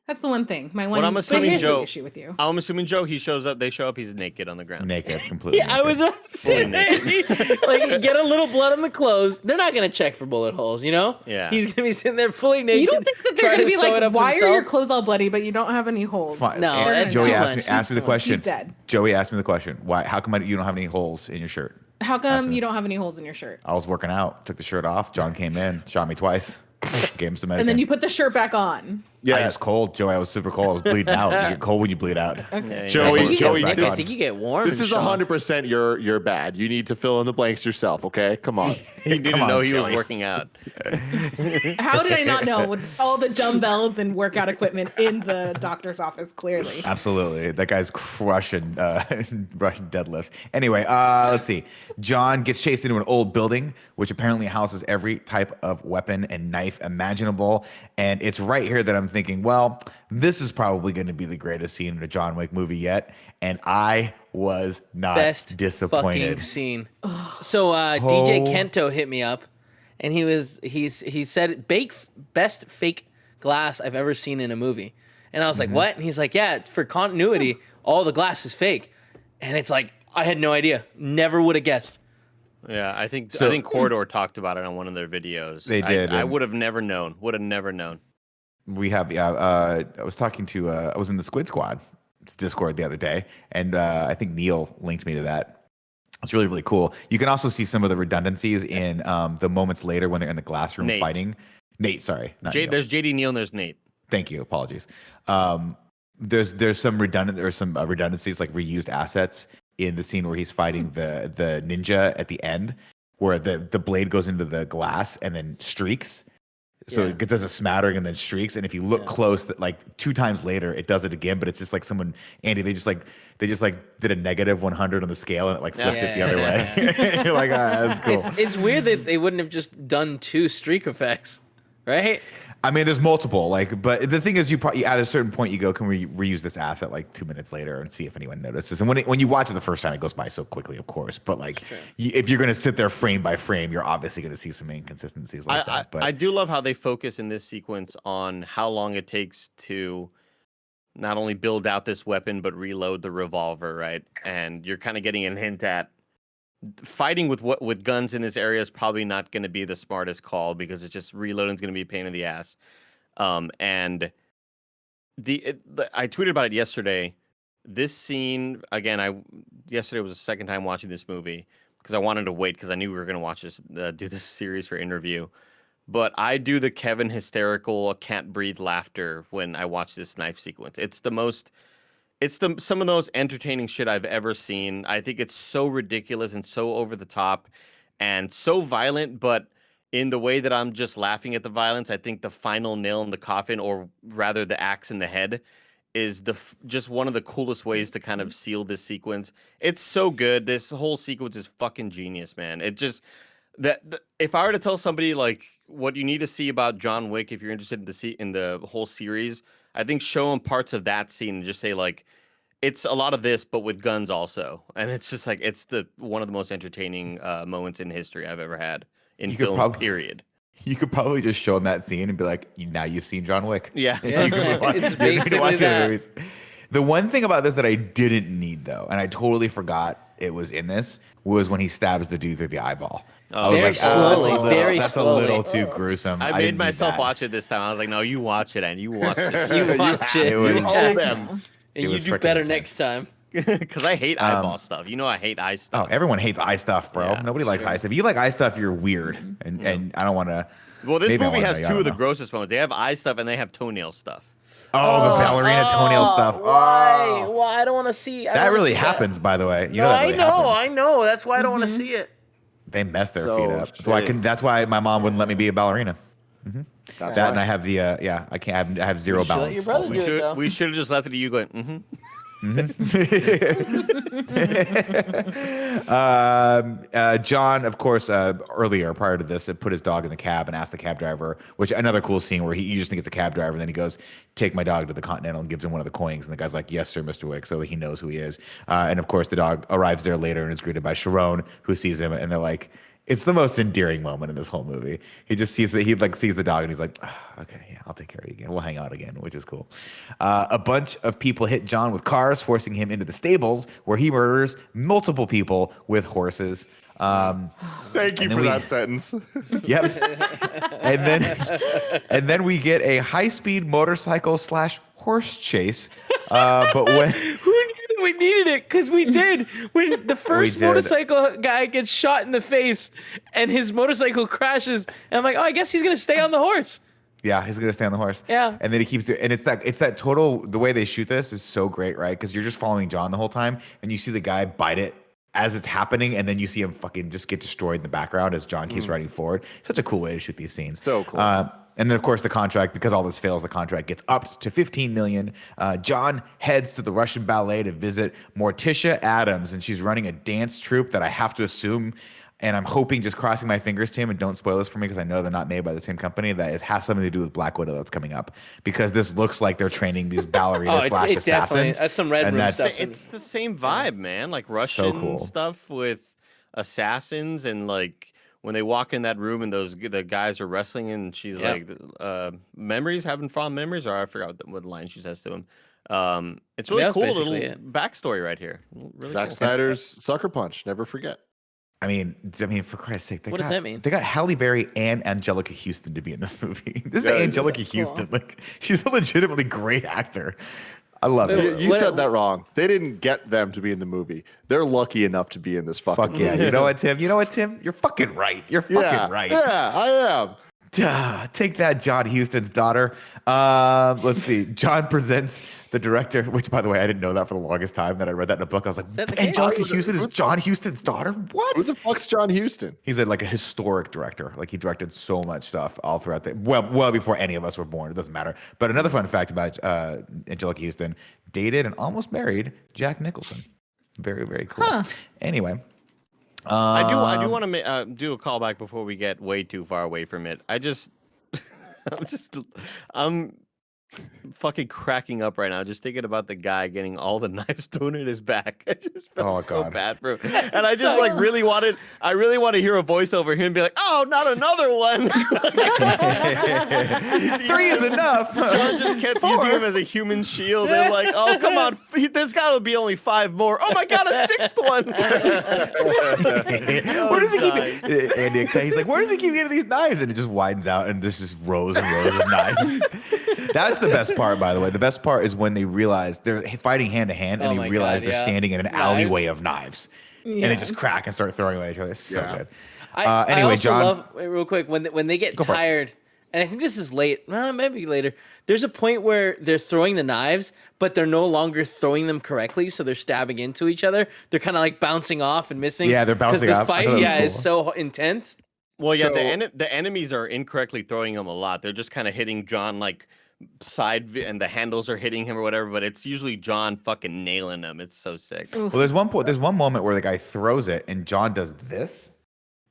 That's the one thing. My one I'm assuming, big Joe- issue with you. I'm assuming Joe, he shows up, they show up, he's naked on the ground. Naked, completely. Yeah, I was about to say that. Like, you get a little blood on the clothes. They're not gonna check for bullet holes, you know? Yeah. He's gonna be sitting there fully naked. You don't think that they're trying going to be sew it like, up why are himself? your clothes all bloody, but you don't have any holes? Fine. No, And that's Joey too asked much. me, asked me the He's question. dead. Joey asked me the question. Why? How come you don't have any holes in your shirt? How come you don't have any holes in your shirt? I was working out, took the shirt off. John came in, shot me twice, gave him some medicine. And then you put the shirt back on. Yeah, I was cold, Joey. I was super cold. I was bleeding out. You get cold when you bleed out. Okay. Joey, I think Joey, you get, this- I think you get warm. This and is shit. 100% your bad. You need to fill in the blanks yourself, okay? Come on. He didn't Come know on, he was Joey. working out. How did I not know with all the dumbbells and workout equipment in the doctor's office? Clearly. Absolutely. That guy's crushing Russian deadlifts. Anyway, let's see. John gets chased into an old building, which apparently houses every type of weapon and knife imaginable. And it's right here that I'm thinking, well, this is probably going to be the greatest scene in a John Wick movie yet. And I was not Best disappointed. fucking scene. So DJ Kento hit me up, and he said best fake glass I've ever seen in a movie. And I was like, what? And he's like, yeah, for continuity, all the glass is fake. And it's like, I had no idea. Never would have guessed. Yeah, I think Corridor talked about it on one of their videos. They did, I and- would have never known. Would have never known. We have, I was talking to, I was in the Squid Squad Discord the other day, and I think Neil linked me to that. It's really, really cool. You can also see some of the redundancies in the moments later when they're in the glass room Nate. fighting. Nate, sorry. Not Neil. There's JD Neal and there's Nate. Thank you. Apologies. There's some redundancies, like reused assets in the scene where he's fighting the ninja at the end, where the blade goes into the glass and then streaks. So Yeah. it does a smattering and then streaks. And if you look close, that like 2 times later, it does it again. But it's just like someone, Andy, they just did a negative 100 on the scale and it like flipped it the other way. You're like, that's cool. It's weird that they wouldn't have just done 2 streak effects, right? I mean, there's multiple, but the thing is, you probably at a certain point you go, can we reuse this asset like 2 minutes later and see if anyone notices? And when you watch it the first time, it goes by so quickly, of course. But like, if you're gonna sit there frame by frame, you're obviously gonna see some inconsistencies like that. But I do love how they focus in this sequence on how long it takes to not only build out this weapon but reload the revolver, right? And you're kind of getting a hint at fighting with guns in this area is probably not going to be the smartest call because it's just reloading is going to be a pain in the ass. And I tweeted about it yesterday. This scene again, yesterday was the second time watching this movie because I wanted to wait because I knew we were going to watch this, do this series for interview. But I do the Kevin hysterical can't breathe laughter when I watch this knife sequence. It's some of the most entertaining shit I've ever seen. I think it's so ridiculous and so over the top and so violent, but in the way that I'm just laughing at the violence, I think the final nail in the coffin, or rather the axe in the head, is just one of the coolest ways to kind of seal this sequence. It's so good. This whole sequence is fucking genius, man. It just if I were to tell somebody like what you need to see about John Wick, if you're interested in the whole series, I think show them parts of that scene and just say like, it's a lot of this, but with guns also. And it's just like, it's one of the most entertaining moments in history I've ever had in films, period. You could probably just show them that scene and be like, now you've seen John Wick. Yeah. You can watch- It's you don't need to watch basically the other that. movies. The one thing about this that I didn't need though, and I totally forgot it was in this, was when he stabs the dude through the eyeball. I was Very slowly, very that's slowly. a little too gruesome. I didn't made need myself that. watch it this time. I was like, no, you watch it, and you watch it. You watch it. It was- You owe them. And It you was do freaking better intense. next time. Because I hate eyeball stuff. You know I hate eye Oh, stuff. everyone hates eye stuff, bro. Yeah, Nobody it's likes true. eye stuff. If you like eye stuff, you're weird, and I don't want to. Well, this maybe I movie wanna has know, I two don't of the know. grossest moments. They have eye stuff and they have toenail stuff. Oh, the ballerina toenail stuff. Why? Oh. Why? I don't want to see. I don't That wanna really see happens, by the way. You No, know that I really know. happens. I know. That's why I don't want to see it. They mess their So feet up. That's why I shit. couldn't. That's why my mom wouldn't let me be a ballerina. That's That and why. I have the I can't. I have zero You should let your balance. brother also. do it, though. We should have just left it to you going, mm-hmm. John, of course, earlier prior to this, put his dog in the cab and asked the cab driver, which another cool scene where you just think it's a cab driver, and then he goes, "Take my dog to the Continental," and gives him one of the coins, and the guy's like, "Yes, sir, Mr. Wick," so he knows who he is. And of course, the dog arrives there later and is greeted by Sharon, who sees him, and they're like. It's the most endearing moment in this whole movie. He just sees sees the dog and he's like, "Ah, okay, yeah, I'll take care of you again. We'll hang out again," which is cool. A bunch of people hit John with cars, forcing him into the stables where he murders multiple people with horses. Thank you and for then that sentence. Yep. and then we get a high-speed motorcycle / horse chase. But when Who knew that we needed it? Because we did. When the first did. motorcycle guy gets shot in the face and his motorcycle crashes, and I'm like, oh, I guess he's gonna stay on the horse. Yeah, he's gonna stay on the horse. Yeah. And then he keeps doing, and it's that total. The way they shoot this is so great, right? Because you're just following John the whole time, and you see the guy bite it as it's happening, and then you see him fucking just get destroyed in the background as John keeps riding forward. Such a cool way to shoot these scenes. So cool. And then, of course, the contract, because all this fails, the contract gets upped to $15 million. John heads to the Russian ballet to visit Morticia Adams, and she's running a dance troupe that I have to assume, and I'm hoping, just crossing my fingers, Tim, and don't spoil this for me because I know they're not made by the same company, that it has something to do with Black Widow that's coming up, because this looks like they're training these ballerinas / it definitely. assassins. That's some Red and Room that's- stuff. It's the same vibe, man. Like Russian cool. stuff with assassins, and like when they walk in that room and the guys are wrestling, and she's Yep. like, memories, having fond memories, or I forgot what line she says to him. It's really That's cool basically little it. backstory right here. Really Zack cool. Snyder's Sucker Punch. Never forget. I mean, for Christ's sake, What does that mean? They got Halle Berry and Angelica Houston to be in this movie. This Yeah, is it's Angelica Houston. Like, she's a legitimately great actor. I love Wait, it. You What- said that wrong. They didn't get them to be in the movie. They're lucky enough to be in this fucking Fuck yeah. movie. You know what, Tim? You're fucking right. You're fucking Yeah, right. Yeah, I am. Take that, John Huston's daughter. Let's see. John presents the director, which, by the way, I didn't know that for the longest time. That I read that in a book. I was like, that the case? Angelica Houston is John Huston's daughter? What? Who the fuck's John Huston? He's like a historic director. Like, he directed so much stuff all throughout well before any of us were born. It doesn't matter. But another fun fact about Angelica Houston: dated and almost married Jack Nicholson. Very, very cool. Huh. Anyway, I do want to do a callback before we get way too far away from it. I'm fucking cracking up right now just thinking about the guy getting all the knives thrown in his back. I just felt so God. bad for him, and I just really want to hear a voiceover him be like, "Oh, not another one." 3 is enough. John just kept using him as a human shield. They're like, "Oh, come on, there's got to be only 5 more. Oh my god, a 6th one." Where does he keep? Andy, he's like, where does he keep getting these knives? And it just widens out, and there's just rows and rows of knives. That's the best part, by the way. The best part is when they realize they're fighting hand to hand, and Oh they my realize God, they're yeah. standing in an Knives. alleyway of knives, and Yeah. they just crack and start throwing them at each other. It's so Yeah. good. I Anyway, also John. love, wait, real quick, when they get Go for it. tired, and I think this is late, maybe later. There's a point where they're throwing the knives, but they're no longer throwing them correctly, so they're stabbing into each other. They're kind of like bouncing off and missing. Yeah, they're bouncing 'cause off. the I fight, thought that was yeah, is cool. so intense. Well, yeah, So- the enemies are incorrectly throwing him a lot. They're just kind of hitting John like and the handles are hitting him or whatever, but it's usually John fucking nailing him. It's so sick. Well, there's one moment where the guy throws it, and John does this,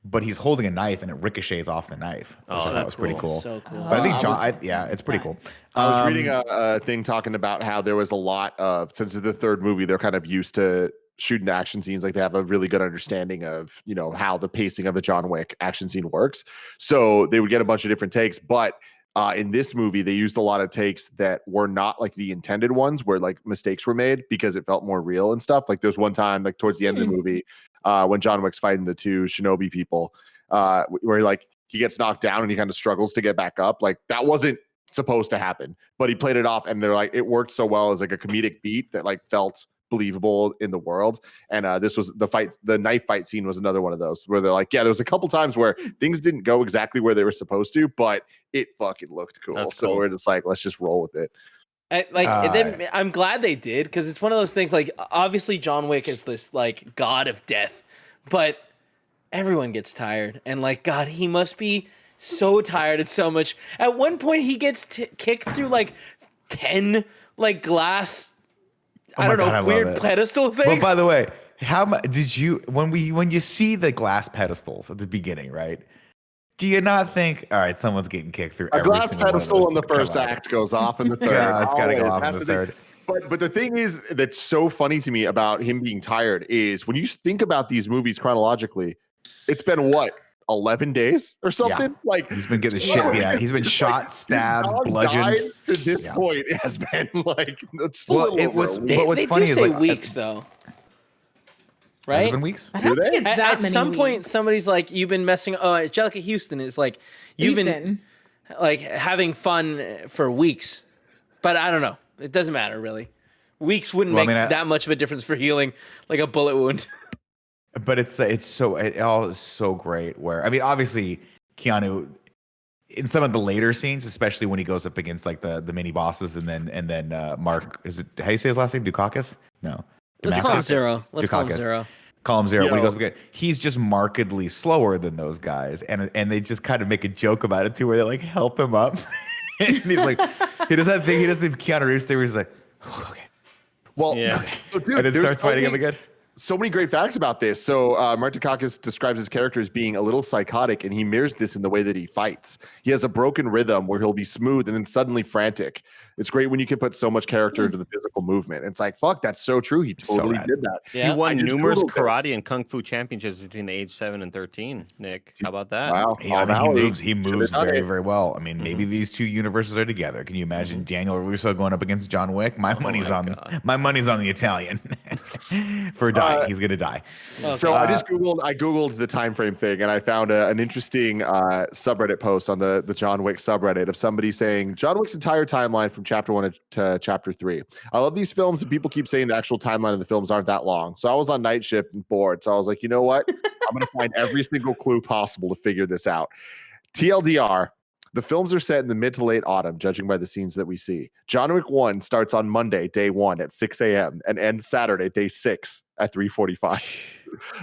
but he's holding a knife, and it ricochets off the knife. Oh, that that's was pretty cool. So cool. But I think I John, it's pretty cool. I was reading a thing talking about how there was a lot of, since it's the third movie, they're kind of used to shooting action scenes. Like, they have a really good understanding of, how the pacing of a John Wick action scene works. So they would get a bunch of different takes, but In this movie, they used a lot of takes that were not like the intended ones, where like mistakes were made because it felt more real and stuff. Like there's one time, like towards the end of the movie, when John Wick's fighting the two shinobi people, where like he gets knocked down and he kind of struggles to get back up. Like that wasn't supposed to happen, but he played it off, and they're like, it worked so well as like a comedic beat that like felt believable in the world. And this was the knife fight scene was another one of those where they're like, yeah, there was a couple times where things didn't go exactly where they were supposed to, but it fucking looked cool. That's so cool. We're just like, let's just roll with it. Then I'm glad they did, because it's one of those things, like obviously John Wick is this like god of death, but everyone gets tired, and like God, he must be so tired and so much. At one point he gets kicked through like 10 like glass weird pedestal things. Well, by the way, how much did you when you see the glass pedestals at the beginning, right? Do you not think, all right, someone's getting kicked through A every glass single one of pedestal those in the that come first out? act goes off in the third. Yeah, it's got to go Always. off in the third. But the thing is that's so funny to me about him being tired is when you think about these movies chronologically, it's been what, 11 days or something? Yeah. Like He's been getting shit. Yeah, he's been shot, stabbed, bludgeoned. To this point, it has been like just a little over a week. They, what's they funny do is say like weeks though, Has right? it been weeks? I don't Do think they? it's that At many some point, weeks. somebody's like, "You've been messing." Oh, Angelica Houston is like, "You've been Houston. like having fun for weeks," but I don't know. It doesn't matter really. Weeks wouldn't Well, make I mean, that much of a difference for healing like a bullet wound. But it all is so great. Where I mean, obviously Keanu in some of the later scenes, especially when he goes up against like the mini bosses, and then Mark, is it how you say his last name? Dukakis? No, Let's call him Damascus? Zero. Let's call him Dukakis. Zero. Call him Zero. When he Yo. goes up against, he's just markedly slower than those guys, and they just kind of make a joke about it too, where they like help him up, and he's like, he does that thing. He does the Keanu Reeves thing where he's like, okay, Well, Yeah. so dude, and then there's starts fighting him again. So many great facts about this. So Mark Dukakis describes his character as being a little psychotic, and he mirrors this in the way that he fights. He has a broken rhythm where he'll be smooth and then suddenly frantic. It's great when you can put so much character into the physical movement. It's like, fuck, that's so true. He totally rad. did that. Yeah. He won I just numerous Googled this. karate and kung fu championships between the age 7 and 13. Nick, how about that? Wow. Yeah, I mean, he moves done very, it. very well. I mean, maybe these two universes are together. Can you imagine Daniel Russo going up against John Wick? My money's on the Italian. For dying, he's gonna die. So I googled the time frame thing, and I found an interesting subreddit post on the John Wick subreddit of somebody saying John Wick's entire timeline from chapter 1 to chapter 3. I love these films, and people keep saying the actual timeline of the films aren't that long. So I was on night shift and bored. So I was like, you know what? I'm gonna find every single clue possible to figure this out. TLDR. The films are set in the mid to late autumn, judging by the scenes that we see. John Wick 1 starts on Monday, day 1 at 6 a.m. and ends Saturday, day 6 at 3:45.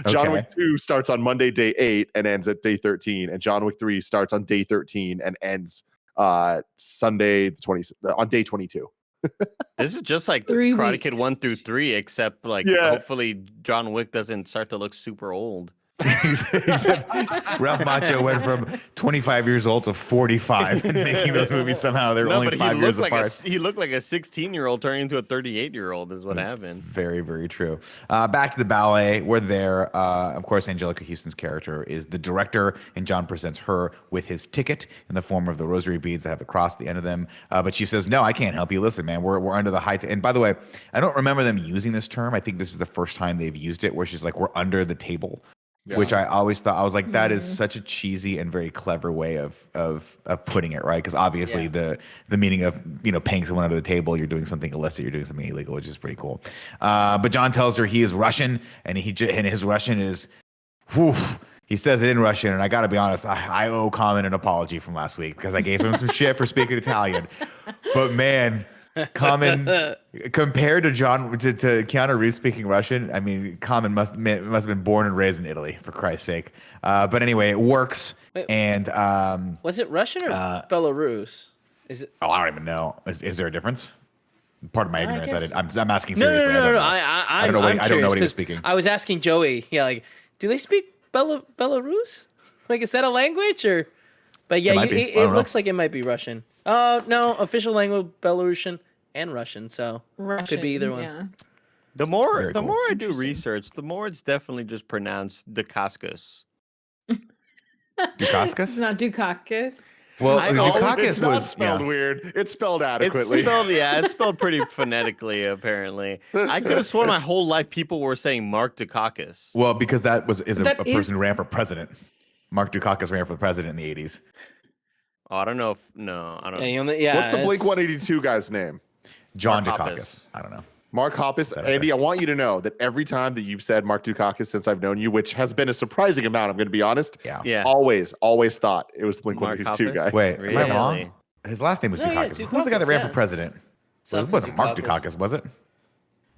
John Okay. Wick 2 starts on Monday, day 8 and ends at day 13. And John Wick 3 starts on day 13 and ends Sunday the 20 on day 22. This is just like 3 Karate Kid weeks. 1 through 3, except like Yeah. hopefully John Wick doesn't start to look super old. Except Ralph Macchio went from 25 years old to 45 and making those movies somehow. They're only 5 years apart. He looked like a 16-year-old turning into a 38-year-old is what happened. Very, very true. Back to the ballet. We're there. Of course, Angelica Houston's character is the director, and John presents her with his ticket in the form of the rosary beads that have the cross at the end of them. But she says, no, I can't help you. Listen, man, we're under the high. And by the way, I don't remember them using this term. I think this is the first time they've used it, where she's like, we're under the table. Yeah. Which I always thought, I was like, that is such a cheesy and very clever way of putting it, right? Because obviously the meaning of paying someone under the table, you're doing something illicit, you're doing something illegal, which is pretty cool. But John tells her he is Russian, and his Russian is, whew, he says it in Russian, and I got to be honest, I owe Common an apology from last week because I gave him some shit for speaking Italian. But man, Common compared to Keanu Reeves speaking Russian, I mean, Common must have been born and raised in Italy, for Christ's sake. But anyway, it works. Wait. And Was it Russian or Belarus? Is it? I don't even know. Is there a difference? Part of my ignorance. guess- I'm asking No, seriously. no. I don't know what he was curious, speaking. 'cause I was asking Joey. Yeah, like, do they speak Belarus? Like, is that a language or? But yeah, It might be. I it don't know. looks like it might be Russian. Oh no, official language Belarusian and Russian. So could be either one. Yeah. The more Very cool. I do research, the more it's definitely just pronounced Dukakis. Dukakis? It's not Dukakis. Well, I- Dukakis It's not was spelled yeah. weird. It's spelled adequately. It's spelled pretty phonetically, apparently. I could have sworn my whole life people were saying Mark Dukakis. Well, because that is a That person who is- ran for president. Mark Dukakis ran for the president in the 80s. Oh, I don't know if I don't. What's the Blink it's- 182 guy's name? John Mark Dukakis. Hoppus. I don't know. Mark Hoppus. Better. Andy, I want you to know that every time that you've said Mark Dukakis since I've known you, which has been a surprising amount, I'm going to be honest. Yeah. Always thought it was the Blink Mark 182 Hoppus? guy. Wait, am I wrong? Really? His last name was No, yeah, Dukakis. Who was the guy that Dukakis, ran yeah. for president? Well, it Something wasn't Mark Dukakis. Dukakis, was it?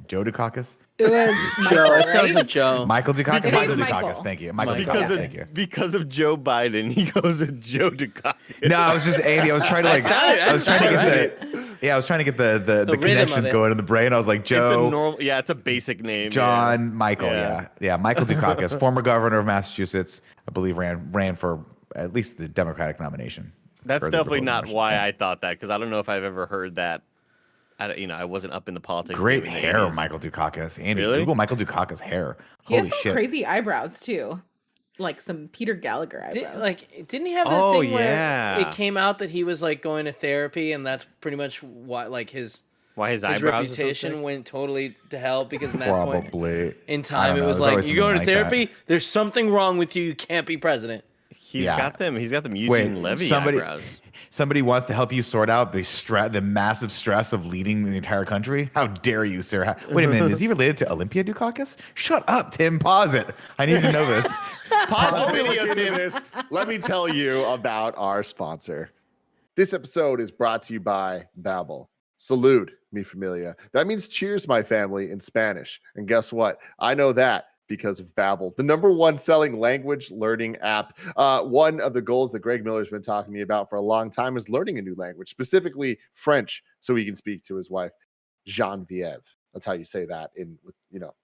Joe Dukakis? It was Joe. Michael, It sounds right? like Joe. Michael Dukakis? It is Michael Michael. Dukakis. Thank you. Michael Michael. Dukakis. Thank you. Because of Joe Biden, he goes with Joe Dukakis. No, I was just Andy. I was trying to like. That I was trying to sounded get the. Yeah, I was trying to get the rhythm connections of it. going in the brain. I was like It's a Joe, normal. Yeah, it's a basic name. John, Michael. Yeah. Yeah. Michael Dukakis, former governor of Massachusetts. I believe ran for at least the Democratic nomination. That's Or the definitely Republican not nomination. why Yeah. I thought that, because I don't know if I've ever heard that. I wasn't up in the politics. Great game in the hair, 80s. Michael Dukakis. Andy, Really? Google Michael Dukakis hair. He has Holy some shit. crazy eyebrows too, like some Peter Gallagher eyebrows. Didn't he have that Oh, thing yeah. where it came out that he was like going to therapy, and that's pretty much why like his Why his eyebrows? are so reputation thick? went totally to hell because in that point Probably. in I time don't it know, was there's always like you something going to like therapy. that. There's something wrong with you. You can't be president. He's Yeah. got them. He's got them Eugene Wait, Levy somebody, eyebrows. somebody wants to help you sort out the massive stress of leading the entire country? How dare you, sir? Wait a minute, is he related to Olympia Dukakis? Shut up, Tim. Pause it. I need to know this. Pause While the we video, look into Tim. this, let me tell you about our sponsor. This episode is brought to you by Babbel. Salud, mi familia. That means cheers, my family, in Spanish. And guess what? I know that because of Babbel, the #1 selling language learning app. One of the goals that Greg Miller's been talking to me about for a long time is learning a new language, specifically French, so he can speak to his wife, Genevieve. That's how you say that in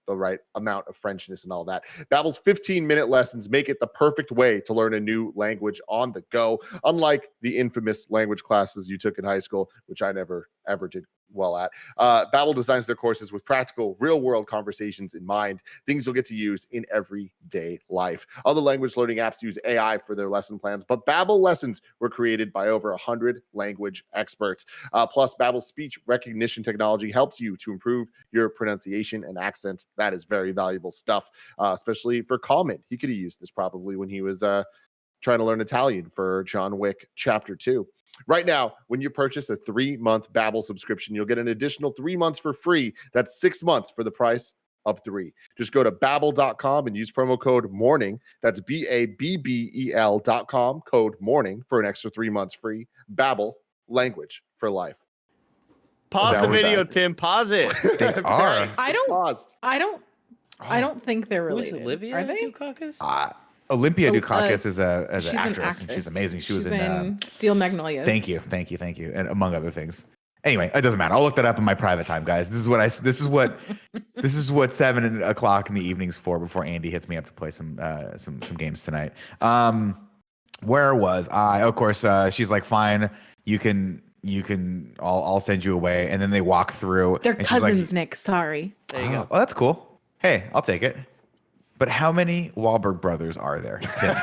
the right amount of Frenchness and all that. Babbel's 15-minute lessons make it the perfect way to learn a new language on the go, unlike the infamous language classes you took in high school, which I never ever did well at. Babbel designs their courses with practical, real-world conversations in mind, things you'll get to use in everyday life. Other language learning apps use AI for their lesson plans, but Babbel lessons were created by over 100 language experts. Plus, Babbel's speech recognition technology helps you to improve your pronunciation and accent. That is very valuable stuff, especially for Common. He could have used this probably when he was trying to learn Italian for John Wick Chapter 2. Right now, when you purchase a 3-month Babbel subscription, you'll get an additional 3 months for free. That's 6 months for the price of 3. Just go to Babbel.com and use promo code MORNING. That's BABBEL.com, code MORNING for an extra 3 months free. Babbel, language for life. Pause Now the we're video, back. Tim. Pause it. They are. I don't. Paused. I don't think they're Who's related. Olivia Are they? Dukakis? Olympia Oh, Dukakis is an She's an actress, and she's actress. amazing. She was She's in Steel Magnolias. Thank you, and among other things. Anyway, it doesn't matter. I'll look that up in my private time, guys. This is what 7 o'clock in the evenings for before Andy hits me up to play some games tonight. Where was I? Of course, she's like, fine, you can. I'll send you away, and then they walk through. They're and she's like, cousins, Nick. Sorry. There you go. Oh, that's cool. Hey, I'll take it. But how many Wahlberg brothers are there? Tim?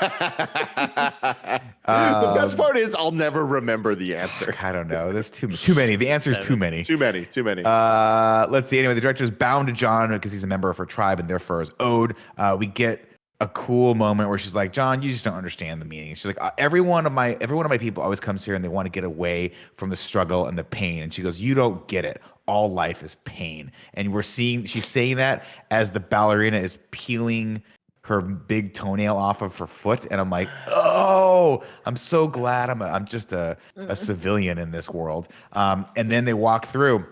The best part is I'll never remember the answer. I don't know. There's too many. The answer is too many. Too many. Let's see. Anyway, the director is bound to John because he's a member of her tribe and therefore is owed. We get a cool moment where she's like, John, you just don't understand the meaning. She's like, every one of my people always comes here and they want to get away from the struggle and the pain. And she goes, you don't get it. All life is pain. And she's saying that as the ballerina is peeling her big toenail off of her foot. And I'm like, oh, I'm so glad I'm just a civilian in this world. And then they walk through.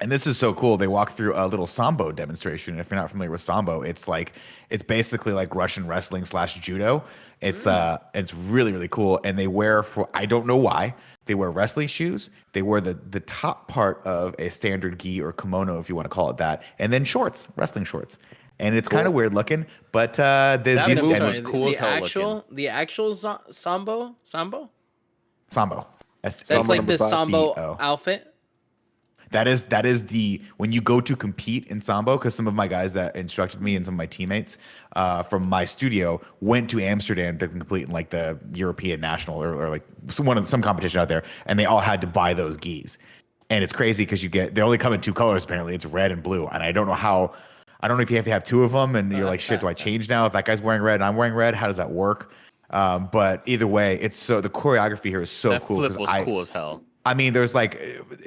And this is so cool. They walk through a little Sambo demonstration. And if you're not familiar with Sambo, it's basically like Russian wrestling / judo. It's really, really cool. And they wear, I don't know why, they wear wrestling shoes. They wear the top part of a standard gi or kimono, if you want to call it that, and then shorts, wrestling shorts. And it's kind of weird looking, but That move and- was cool as hell the actual Sambo. Sambo. That's Sambo like number the 5. Sambo B-O. outfit. That is the when you go to compete in Sambo, because some of my guys that instructed me and some of my teammates from my studio went to Amsterdam to compete in like the European national or like some competition out there, and they all had to buy those gis. And it's crazy because they only come in 2 colors apparently. It's red and blue, and I don't know if you have to have 2 of them, and you're like, shit, do I change now if that guy's wearing red and I'm wearing red? How does that work? But either way, the choreography here is so That cool. flip was cool as hell. I mean, there's like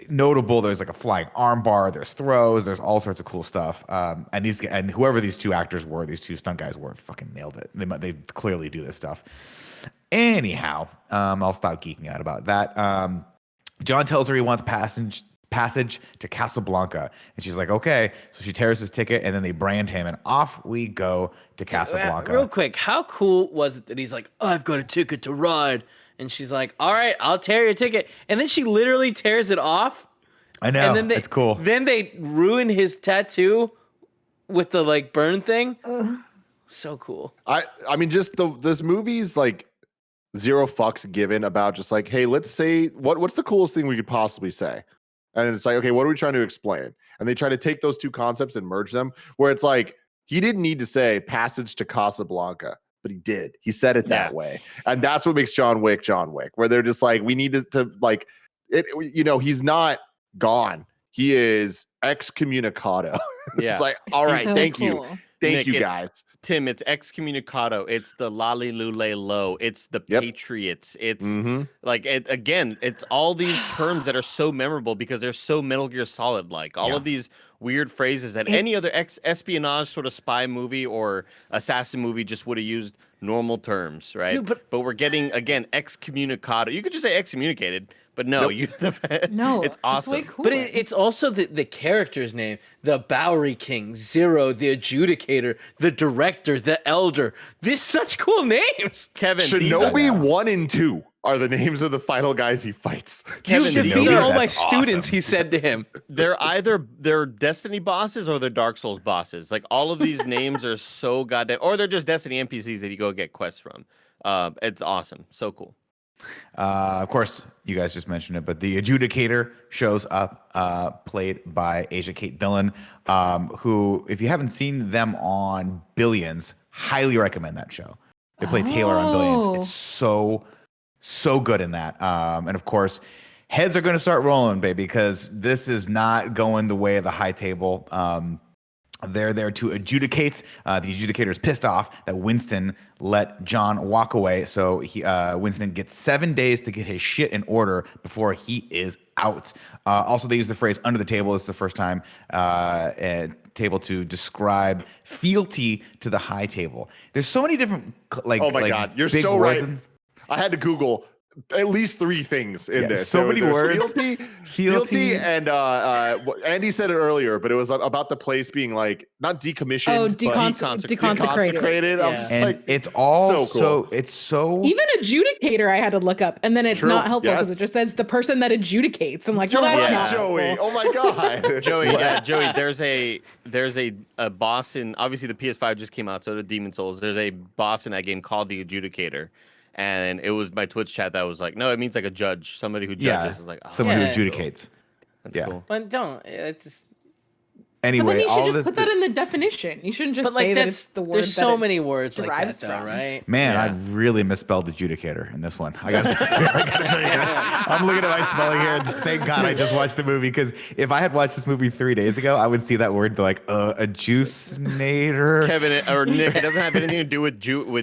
there's like a flying arm bar, there's throws, there's all sorts of cool stuff. And whoever these 2 actors were, these 2 stunt guys were, fucking nailed it. They clearly do this stuff. Anyhow, I'll stop geeking out about that. John tells her he wants passage to Casablanca, and she's like, okay. So she tears his ticket, and then they brand him, and off we go to Casablanca. Real quick, how cool was it that he's like, I've got a ticket to ride, and she's like, all right, I'll tear your ticket, and then she literally tears it off. I know, and then it's cool. Then they ruin his tattoo with the like burn thing. So cool. I mean, just this movie's like zero fucks given about just like, hey, let's say what's the coolest thing we could possibly say. And it's like, okay, what are we trying to explain? And they try to take those 2 concepts and merge them, where it's like, he didn't need to say passage to Casablanca, but he did. He said it that way. And that's what makes John Wick, where they're just like, we need to like, it. He's not gone. He is excommunicado. Yeah. It's like, all right, So thank cool. you. Thank Nick, you, guys. Tim, it's excommunicado. It's the Lali Lule Lo. It's the Patriots. It's like it's all these terms that are so memorable because they're so Metal Gear Solid like. All of these weird phrases that any other espionage sort of spy movie or assassin movie just would have used normal terms, right? Dude, but we're getting again excommunicado. You could just say excommunicated. But no, No, it's awesome. way cooler. But it's also the character's name, the Bowery King, Zero, the Adjudicator, the Director, the Elder. These such cool names. Kevin, Shinobi 1 and 2 are the names of the final guys he fights. Kevin, You these defeated are- all my That's awesome. students, he said to him. they're Destiny bosses or they're Dark Souls bosses. Like all of these names are so goddamn, or they're just Destiny NPCs that you go get quests from. It's awesome, so cool. Of course, you guys just mentioned it, but the Adjudicator shows up, played by Asia Kate Dillon, who, if you haven't seen them on Billions, highly recommend that show. They play Taylor on Billions. It's so good in that. And of course, heads are going to start rolling, baby, because this is not going the way of the high table. They're there to adjudicate. The adjudicator is pissed off that Winston let John walk away. So Winston gets 7 days to get his shit in order before he is out. Also, they use the phrase under the table. It's the first time table to describe fealty to the high table. There's so many different Oh my God, you're big so words right. I had to Google at least 3 things in this. So many words. Fealty, and Andy said it earlier, but it was about the place being like not decommissioned, Oh, but deconsecrated. I'm just And like, it's all so cool. it's so Even adjudicator, I had to look up, and then it's True. not helpful because Yes. it just says the person that adjudicates. I'm like, you're well, that's right, not Joey. helpful. Oh my God, Joey, there's a boss in, obviously the PS5 just came out, so the Demon Souls. There's a boss in that game called the Adjudicator. And it was my Twitch chat that was like, no, it means like a judge, somebody who judges. It's like, oh, someone who Yeah. adjudicates. that's Yeah. cool. But don't. It's just, But then Anyway, you all should of just this. put that in the definition. You shouldn't just but like say that that's it's the word. there's that so it many words like that, derives though, from. right? Man, Yeah. I really misspelled adjudicator in this one. I gotta tell you this. I'm looking at my spelling here, and thank God I just watched the movie, because if I had watched this movie 3 days ago, I would see that word and be like, a juicinator. Kevin or Nick, it doesn't have anything to do with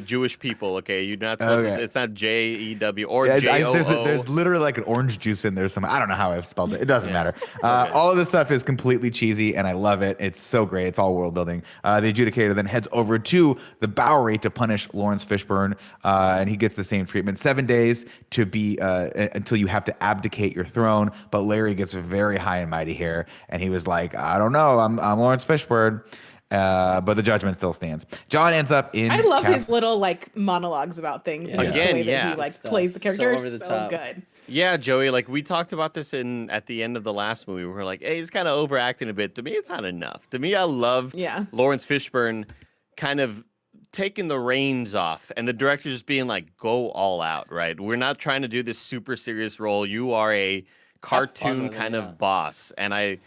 Jewish people. Okay, you're not supposed Okay. to. It's not JEW or Yeah, JOO. there's literally like an orange juice in there somewhere. I don't know how I've spelled it. It doesn't Yeah. matter. Okay. All of this stuff is completely cheesy, and I love it. It's so great. It's all world building. The adjudicator then heads over to the Bowery to punish Lawrence Fishburne, and he gets the same treatment. 7 days to be until you have to abdicate your throne. But Larry gets very high and mighty here, and he was like, I don't know, I'm Lawrence Fishburne. But the judgment still stands. John ends up in. I love his little like monologues about things. And just the Again, way that yeah. he like Stuff. plays the So character. over the So top. good. Yeah, Joey, like we talked about this at the end of the last movie. We were like, hey, he's kind of overacting a bit. To me, it's not enough. To me, I love Lawrence Fishburne kind of taking the reins off and the director just being like, go all out, right? We're not trying to do this super serious role. You are a cartoon with kind it, of boss, and I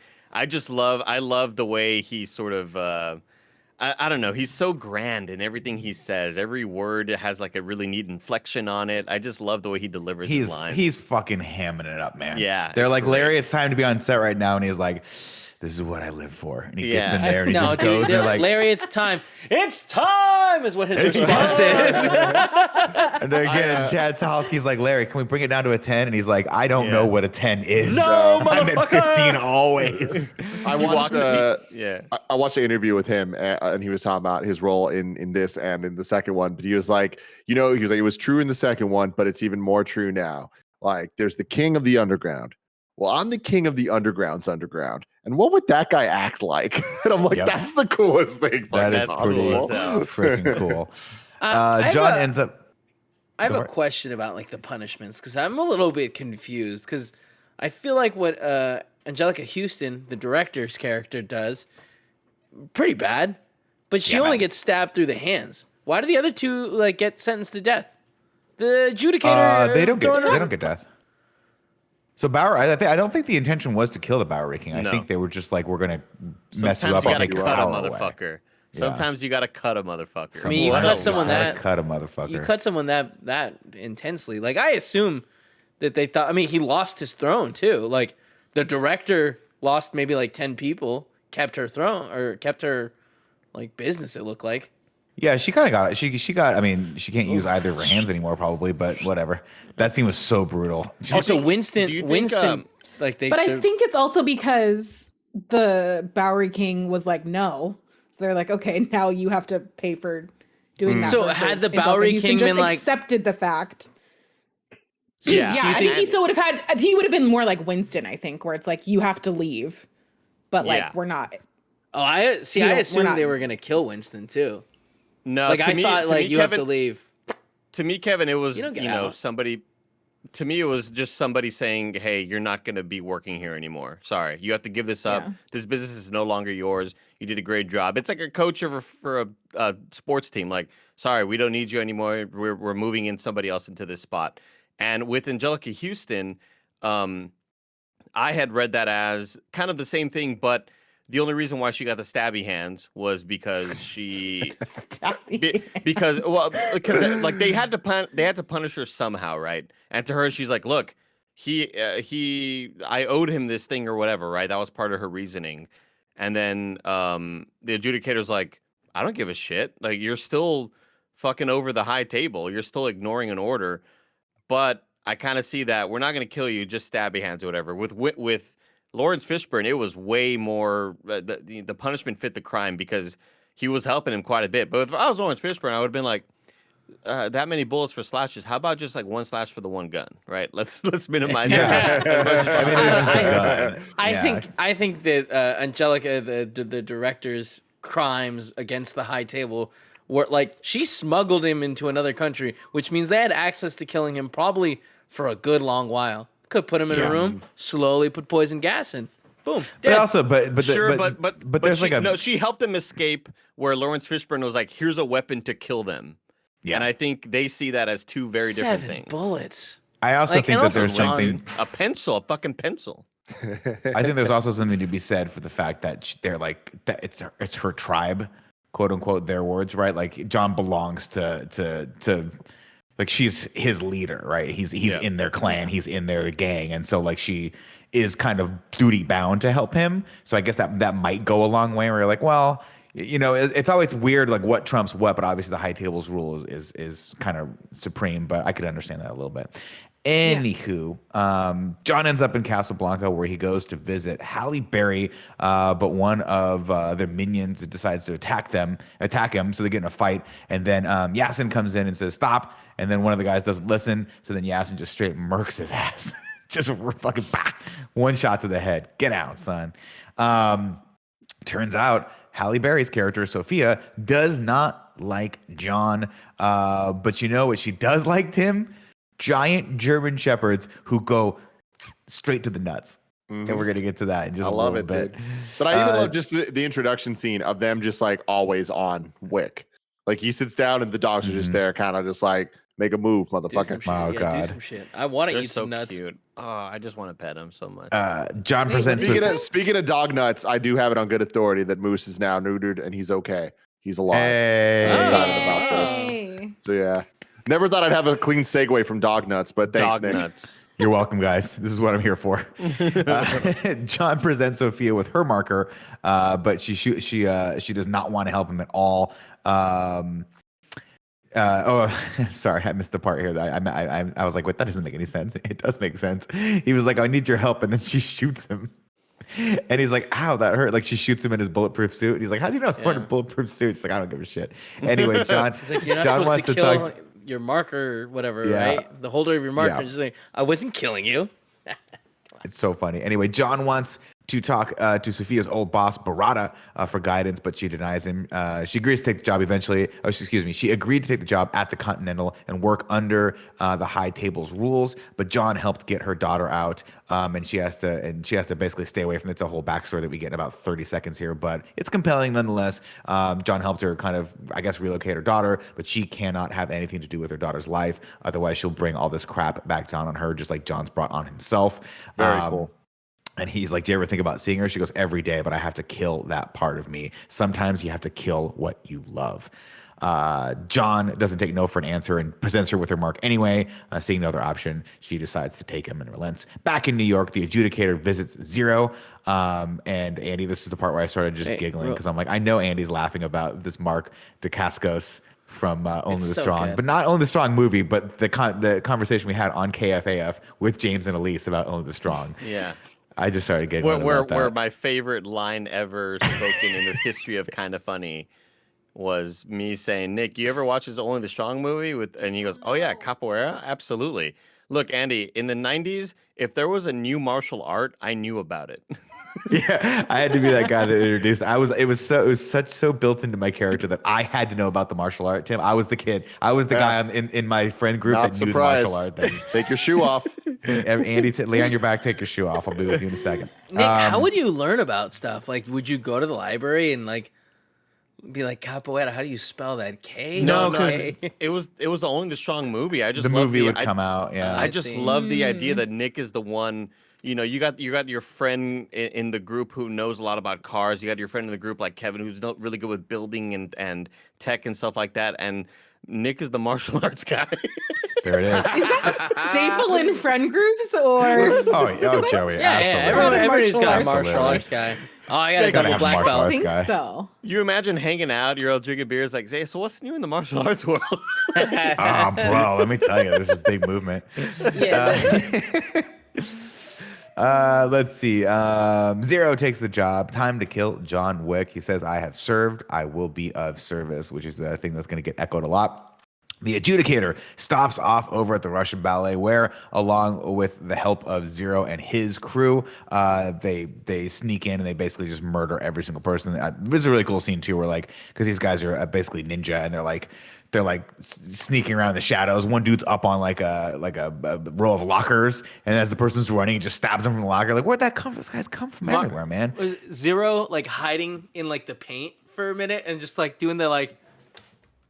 love the way he sort of I don't know, he's so grand in everything he says. Every word has like a really neat inflection on it. I just love the way he delivers his lines. He's fucking hamming it up, man. Yeah, they're it's like, great. Larry, it's time to be on set right now, and he's like, this is what I live for, and he gets in there and he No, just goes dude, and like, Larry, it's time. It's time is what his response is. and then again, Chad Stahelski's like, Larry, can we bring it down to a 10? And he's like, I don't know what a 10 is. No, I'm at motherfucker. 15 always. I watched yeah. I watched the interview with him, and he was talking about his role in this and in the second one. But he was like, he was like, it was true in the second one, but it's even more true now. Like, there's the king of the underground. Well, I'm the king of the underground's underground. And what would that guy act like? And I'm like, that's the coolest thing. That is pretty freaking cool. John ends up. I have a question about like the punishments because I'm a little bit confused because I feel like what Angelica Houston, the director's character, does pretty bad, but she only gets stabbed through the hands. Why do the other two like get sentenced to death? The adjudicator, they don't get death. So Bower, I don't think the intention was to kill the Bowery King. I think they were just like, we're gonna mess you up. Sometimes I'll you take your gotta cut a power motherfucker. away. Sometimes you gotta cut a motherfucker. I mean, you cut someone cut a motherfucker. You cut someone that intensely. Like I assume that they thought. I mean, he lost his throne too. Like the director lost maybe like 10 people, kept her throne or kept her like business. It looked like. Yeah, she kind of got it. She got. I mean, she can't use either of her hands anymore, probably. But whatever. That scene was so brutal. Also, Winston. Like but I think it's also because the Bowery King was like, no. So they're like, okay, now you have to pay for doing that. So had the Bowery King been like accepted the fact. Yeah, I think he still would have had. He would have been more like Winston, I think, where it's like you have to leave, but like we're not. Oh, I assumed they were gonna kill Winston too. No, like I thought, like you Kevin, have to leave. To me, Kevin, it was out. somebody. To me, it was just somebody saying, "Hey, you're not going to be working here anymore. Sorry, you have to give this up. This business is no longer yours. You did a great job." It's like a coach for a sports team. Like, sorry, we don't need you anymore. We're moving in somebody else into this spot. And with Angelica Houston, I had read that as kind of the same thing, but the only reason why she got the stabby hands was because she because like they had to punish her somehow, right? And to her, she's like, "Look, I owed him this thing or whatever, right? That was part of her reasoning." And then the adjudicator's like, "I don't give a shit. Like you're still fucking over the high table. You're still ignoring an order, but I kind of see that we're not going to kill you, just stabby hands or whatever." With Lawrence Fishburne, it was way more, the punishment fit the crime because he was helping him quite a bit. But if I was Lawrence Fishburne, I would have been like, that many bullets for slashes. How about just like one slash for the one gun, right? Let's minimize that. I mean, it was just a gun. I think that Angelica, the director's crimes against the high table were like she smuggled him into another country, which means they had access to killing him probably for a good long while. Could put him in a room, slowly put poison gas in, boom. Dead. But also, but there's she helped him escape. Where Lawrence Fishburne was like, "Here's a weapon to kill them." Yeah, and I think they see that as two very different things. 7 bullets. I also think that there's something a fucking pencil. I think there's also something to be said for the fact that they're like that it's her tribe, quote unquote, their words, right? Like John belongs to like she's his leader, right? He's in their clan, he's in their gang, and so like she is kind of duty bound to help him. So I guess that might go a long way. Where you're like, well, you know, it's always weird, like what trumps what, but obviously the high tables rule is kind of supreme. But I could understand that a little bit. Anywho, John ends up in Casablanca where he goes to visit Halle Berry, but one of their minions decides to attack him, so they get in a fight, and then Yasin comes in and says, "Stop," and then one of the guys doesn't listen, so then Yasin just straight murks his ass. Just fucking one shot to the head. Get out, son. Turns out Halle Berry's character, Sophia, does not like John, but you know what she does like, Tim? Giant German shepherds who go straight to the nuts. And we're going to get to that in just a little bit. Dude. But I even love just the introduction scene of them just like always on Wick. Like he sits down and the dogs are just there kind of just like Make a move, Do some motherfucker. shit. Oh, Do God. some shit. I want to They're eat so some nuts. cute. Oh, I just want to pet him so much. John Wait, presents what did you with say? Speaking of dog nuts, I do have it on good authority that Moose is now neutered and he's okay. He's alive. Hey. excited about this. Yay. So yeah, never thought I'd have a clean segue from dog nuts, but thanks, Dog Nick. nuts. You're welcome, guys. This is what I'm here for. John presents Sophia with her marker, but she does not want to help him at all. Sorry, I missed the part here. I was like, "What? That doesn't make any sense." It does make sense. He was like, "I need your help," and then she shoots him, and he's like, "Ow, that hurt!" Like she shoots him in his bulletproof suit. And he's like, "How do you know I was wearing a bulletproof suit?" She's like, "I don't give a shit." Anyway, John. He's like, you're not John supposed wants to to kill talk. your marker or whatever, Yeah. right? The holder of your marker. Yeah. Just like, I wasn't killing you. It's so funny. Anyway, John wants to talk to Sophia's old boss, Barada, for guidance, but she denies him. She agrees to take the job eventually. Oh, excuse me. She agreed to take the job at the Continental and work under the high table's rules. But John helped get her daughter out, and she has to basically stay away from it. It's a whole backstory that we get in about 30 seconds here, but it's compelling nonetheless. John helps her kind of, I guess, relocate her daughter, but she cannot have anything to do with her daughter's life. Otherwise, she'll bring all this crap back down on her, just like John's brought on himself. Very cool. And he's like, "Do you ever think about seeing her?" She goes, "Every day, but I have to kill that part of me. Sometimes you have to kill what you love." John doesn't take no for an answer and presents her with her mark anyway. Seeing no other option, she decides to take him and relents. Back in New York, the adjudicator visits Zero. And Andy, this is the part where I started just giggling because I'm like, I know Andy's laughing about this Mark DeCascos from Only the so Strong, good. but not Only the Strong movie, but the conversation we had on KFAF with James and Elise about Only the Strong. Yeah. I just started giggling about that. Where my favorite line ever spoken in the history of Kind of Funny was me saying, "Nick, you ever watch this Only the Strong movie?" And he goes, "Oh yeah, capoeira, absolutely." Look, Andy, in the '90s, if there was a new martial art, I knew about it. Yeah, I had to be that guy that introduced. It was so built into my character that I had to know about the martial art. Tim, I was the kid. I was the guy in my friend group Not that knew the martial surprised. art things. Take your shoe off. Andy, lay on your back, take your shoe off. I'll be with you in a second. Nick, how would you learn about stuff? Like, would you go to the library and like be like capoeira? How do you spell that? K? No, K? It was the Only the Strong movie. I just The love movie would come out. Yeah, I just see. love the idea that Nick is the one. You know, you got your friend in the group who knows a lot about cars. You got your friend in the group like Kevin, who's not really good with building and tech and stuff like that. And Nick is the martial arts guy. there it is. Is that staple in friend groups or? Oh, Joey, Yeah, absolutely. everybody's got a Martial martial arts. arts guy. Oh, I got a Gotta couple have a black martial I belts. arts think guy. so. You imagine hanging out, you're all drinking beers, like, "Hey, so what's new in the martial arts world?" Oh, bro, let me tell you, this is a big movement. Let's see. Zero takes the job. Time to kill John Wick. He says, "I have served. I will be of service," which is a thing that's going to get echoed a lot. The adjudicator stops off over at the Russian Ballet, where, along with the help of Zero and his crew, they sneak in and they basically just murder every single person. This is a really cool scene too, where because these guys are basically ninja and they're sneaking around in the shadows. One dude's up on like a row of lockers, and as the person's running, he just stabs him from the locker. Like, where'd that come from? This guy's come from everywhere, man. Was Zero like hiding in like the paint for a minute and just like doing the like?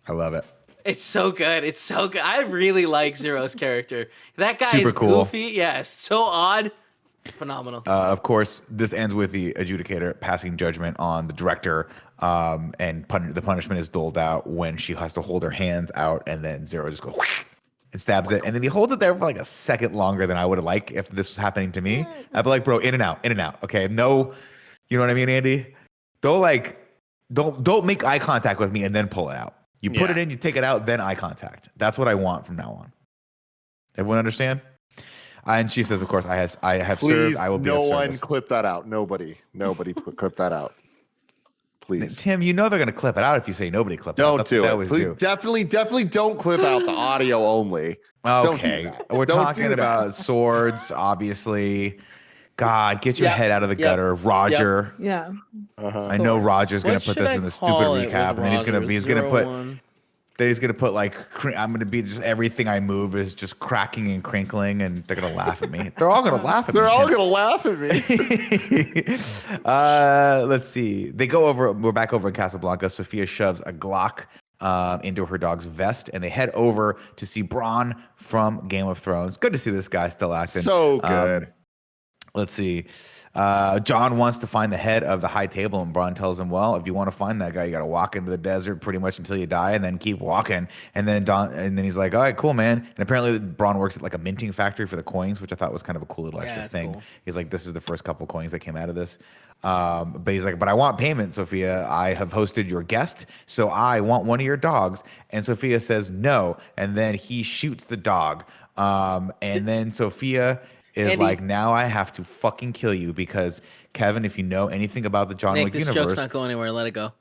I love it. It's so good. It's so good. I really like Zero's character. That guy Super is cool. goofy. Yeah, it's so odd. Phenomenal. Of course, this ends with the adjudicator passing judgment on the director, and the punishment is doled out when she has to hold her hands out, and then Zero just goes whack and stabs it, and then he holds it there for like a second longer than I would have liked if this was happening to me. I'd be like, "Bro, in and out, in and out." Okay, no, you know what I mean, Andy? Don't make eye contact with me and then pull it out. You put it in, you take it out, then eye contact. That's what I want from now on. Everyone understand? And she says, "Of course, I have Please, served. I will be no of one service." clip that out. Nobody clip that out. Please. Tim, you know they're going to clip it out if you say nobody clip it out. Don't That's do what they it. always Please, do. definitely don't clip out the audio only. Don't do Okay. that. We're Don't talking do that. about swords, obviously. God, get your Yep. head out of the Yep. gutter. Roger. Yeah. I know Roger's going What to put should this I in the stupid call it recap, with and then he's going to put 01? then he's going to put I'm going to be just everything I move is just cracking and crinkling, and they're going to laugh at me. They're all going to laugh at me. They're all Tim. gonna laugh at me. Let's see. We're back over in Casablanca. Sophia shoves a Glock into her dog's vest, and they head over to see Bronn from Game of Thrones. Good to see this guy still acting. So good. Let's see. John wants to find the head of the high table, and Bronn tells him, well, if you want to find that guy, you got to walk into the desert pretty much until you die, and then keep walking. And then he's like, all right, cool, man. And apparently Bronn works at like a minting factory for the coins, which I thought was kind of a cool little extra thing. Cool. He's like, this is the first couple coins that came out of this. But he's like, but I want payment, Sophia. I have hosted your guest, so I want one of your dogs. And Sophia says no, and then he shoots the dog. And then Sophia is Andy, like, now I have to fucking kill you because, Kevin, if you know anything about the John Wick universe, this joke's not going anywhere. Let it go.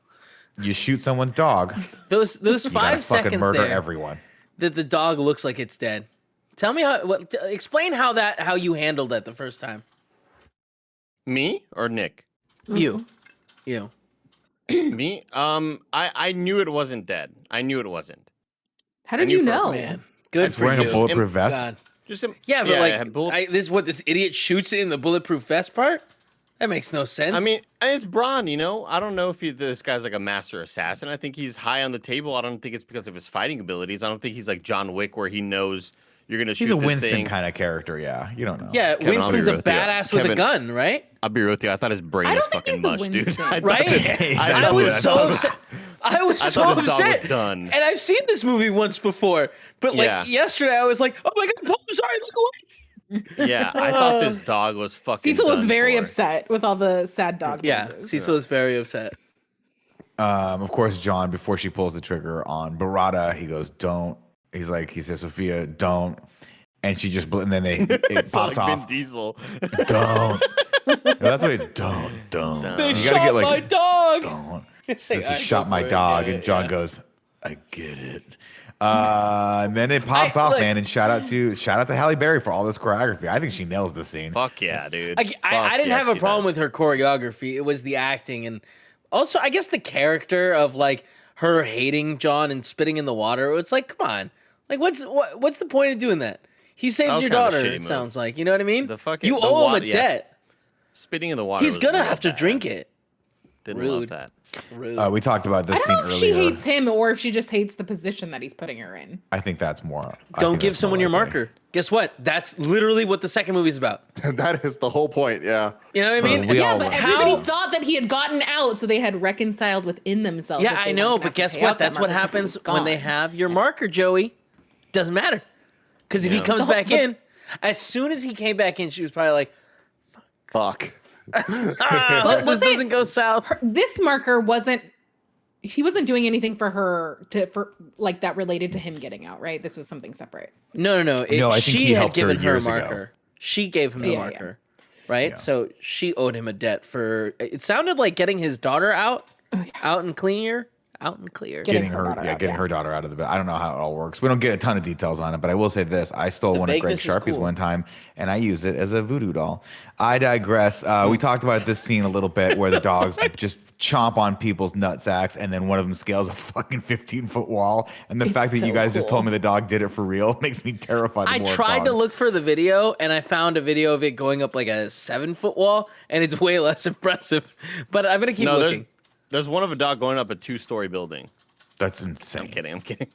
You shoot someone's dog. Those 5 seconds murder there everyone. That the dog looks like it's dead. Tell me explain how you handled that the first time. Me or Nick? You. Me? I knew it wasn't dead. I knew it wasn't. How did you know? Man, good for wearing you. A bulletproof vest. God. Yeah, but this is what this idiot shoots it in the bulletproof vest part? That makes no sense. I mean, it's Bronn, you know? I don't know if this guy's like a master assassin. I think he's high on the table. I don't think it's because of his fighting abilities. I don't think he's like John Wick where he knows you're going to shoot this thing. He's a Winston kind of character, yeah. You don't know. Yeah, Kevin, Winston's a badass with a gun, right? I'll be real with you. I thought his brain was fucking mush, dude. Right? I was so upset. I was so upset. Done. And I've seen this movie once before. But like yesterday, I was like, oh my God, I'm sorry, look away. Yeah, I thought this dog was fucking Cecil was very upset with all the sad dog noises. Cecil was very upset. Of course, John, before she pulls the trigger on Barada, he goes, don't. He says, Sophia, don't. And she just, and then it pops like off. Vin Diesel. Don't. That's what he's, don't. They shot my dog. Don't. She says, he shot my dog. And John goes, I get it. And then it pops off, man. And shout out to Halle Berry for all this choreography. I think she nails the scene. Fuck yeah, dude. I didn't have a problem with her choreography. It was the acting, and also I guess the character of like her hating John and spitting in the water. It's like, come on, like what's the point of doing that? He saved your daughter. It sounds like, you know what I mean. You owe him a debt. Spitting in the water. He's gonna have to drink it. Didn't love that. We talked about this scene earlier. I don't know if she hates him or if she just hates the position that he's putting her in. I think that's more. Don't give someone your marker. Guess what? That's literally what the second movie's about. That is the whole point, yeah. You know what I mean? But everybody thought that he had gotten out, so they had reconciled within themselves. Yeah, I know, but guess what? That's what happens when they have your marker, Joey. Doesn't matter. Because if he comes back in, as soon as he came back in, she was probably like, fuck. This doesn't go south. This marker he wasn't doing anything for her for like that related to him getting out, right? This was something separate. No. I think she had given her a ago. marker. She gave him the marker, right? Yeah. So she owed him a debt for. It sounded like getting his daughter out and clear. Getting her daughter out of the bed. I don't know how it all works. We don't get a ton of details on it, but I will say this. I stole one of Greg Sharpie's one time, and I used it as a voodoo doll. I digress. We talked about this scene a little bit where the dogs just chomp on people's nutsacks, and then one of them scales a fucking 15-foot wall. And the fact that you guys just told me the dog did it for real makes me terrified. I tried to look for the video, and I found a video of it going up like a 7-foot wall, and it's way less impressive. But I'm going to keep looking. There's one of a dog going up a 2-story building. That's insane. I'm kidding.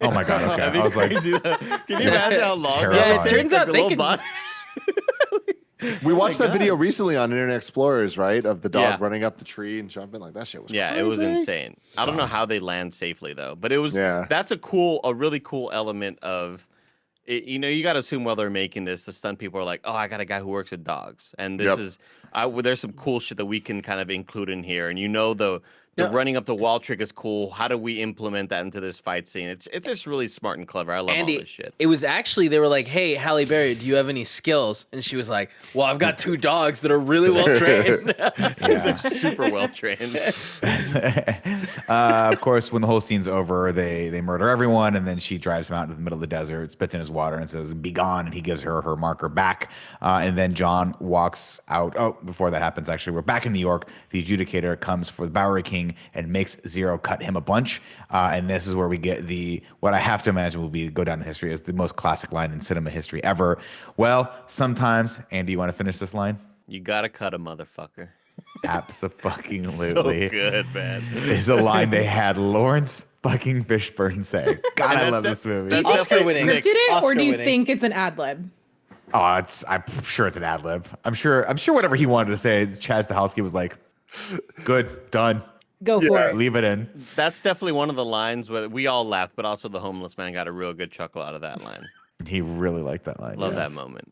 Oh my God. Okay. I was like, can you imagine how long? Yeah, it turns out they can. We watched that video recently on Internet Explorers, right? Of the dog running up the tree and jumping. Like, that shit was crazy. It was insane. I don't know how they land safely though, but it was. That's a really cool element of. You know, you got to assume while they're making this, the stunt people are like, "Oh, I got a guy who works with dogs," and this is. There's some cool shit that we can kind of include in here, and you know the running up the wall trick is cool. How do we implement that into this fight scene? It's just really smart and clever. I love all this shit. It was actually, they were like, "Hey, Halle Berry, do you have any skills?" And she was like, "Well, I've got 2 dogs that are really well trained." They're super well trained. Of course, when the whole scene's over, they murder everyone, and then she drives him out into the middle of the desert, spits in his water, and says, "Be gone!" And he gives her marker back. And then John walks out. Oh, before that happens, actually, we're back in New York. The adjudicator comes for the Bowery King and makes Zero cut him a bunch. And this is where we get what I have to imagine will go down in history as the most classic line in cinema history ever. Well, sometimes, Andy, you want to finish this line? You gotta cut a motherfucker. Abso-fucking-lutely. So good, man. Is a line they had Lawrence fucking Fishburne say? God, I love this movie. Do you That's think they definitely scripted Nick. it, or Oscar do you winning. think it's an ad lib? Oh, I'm sure it's an ad lib. I'm sure whatever he wanted to say, Chad Stahelski was like, good, done. Go for it. Leave it in. That's definitely one of the lines where we all laughed, but also the homeless man got a real good chuckle out of that line. He really liked that line. Love yeah. that moment.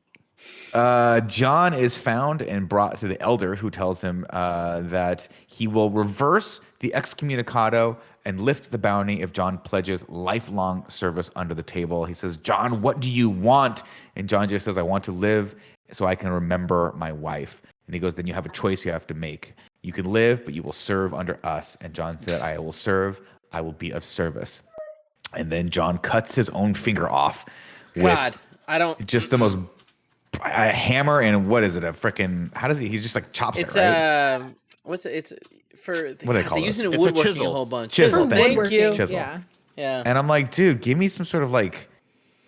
John is found and brought to the elder, who tells him that he will reverse the excommunicado and lift the bounty if John pledges lifelong service under the table. He says, John, what do you want? And John just says, I want to live so I can remember my wife. And he goes, then you have a choice you have to make. You can live, but you will serve under us. And John said, I will serve. I will be of service. And then John cuts his own finger off with God, I don't. just the most a hammer and what is it? A freaking how does he just like chops It's it, right? what's it? It's for. What do they call They use it in It's a woodworking a chisel. whole bunch. Chisel, For thank you. woodworking, you. Chisel. yeah. Yeah. And I'm like, dude, give me some sort of like,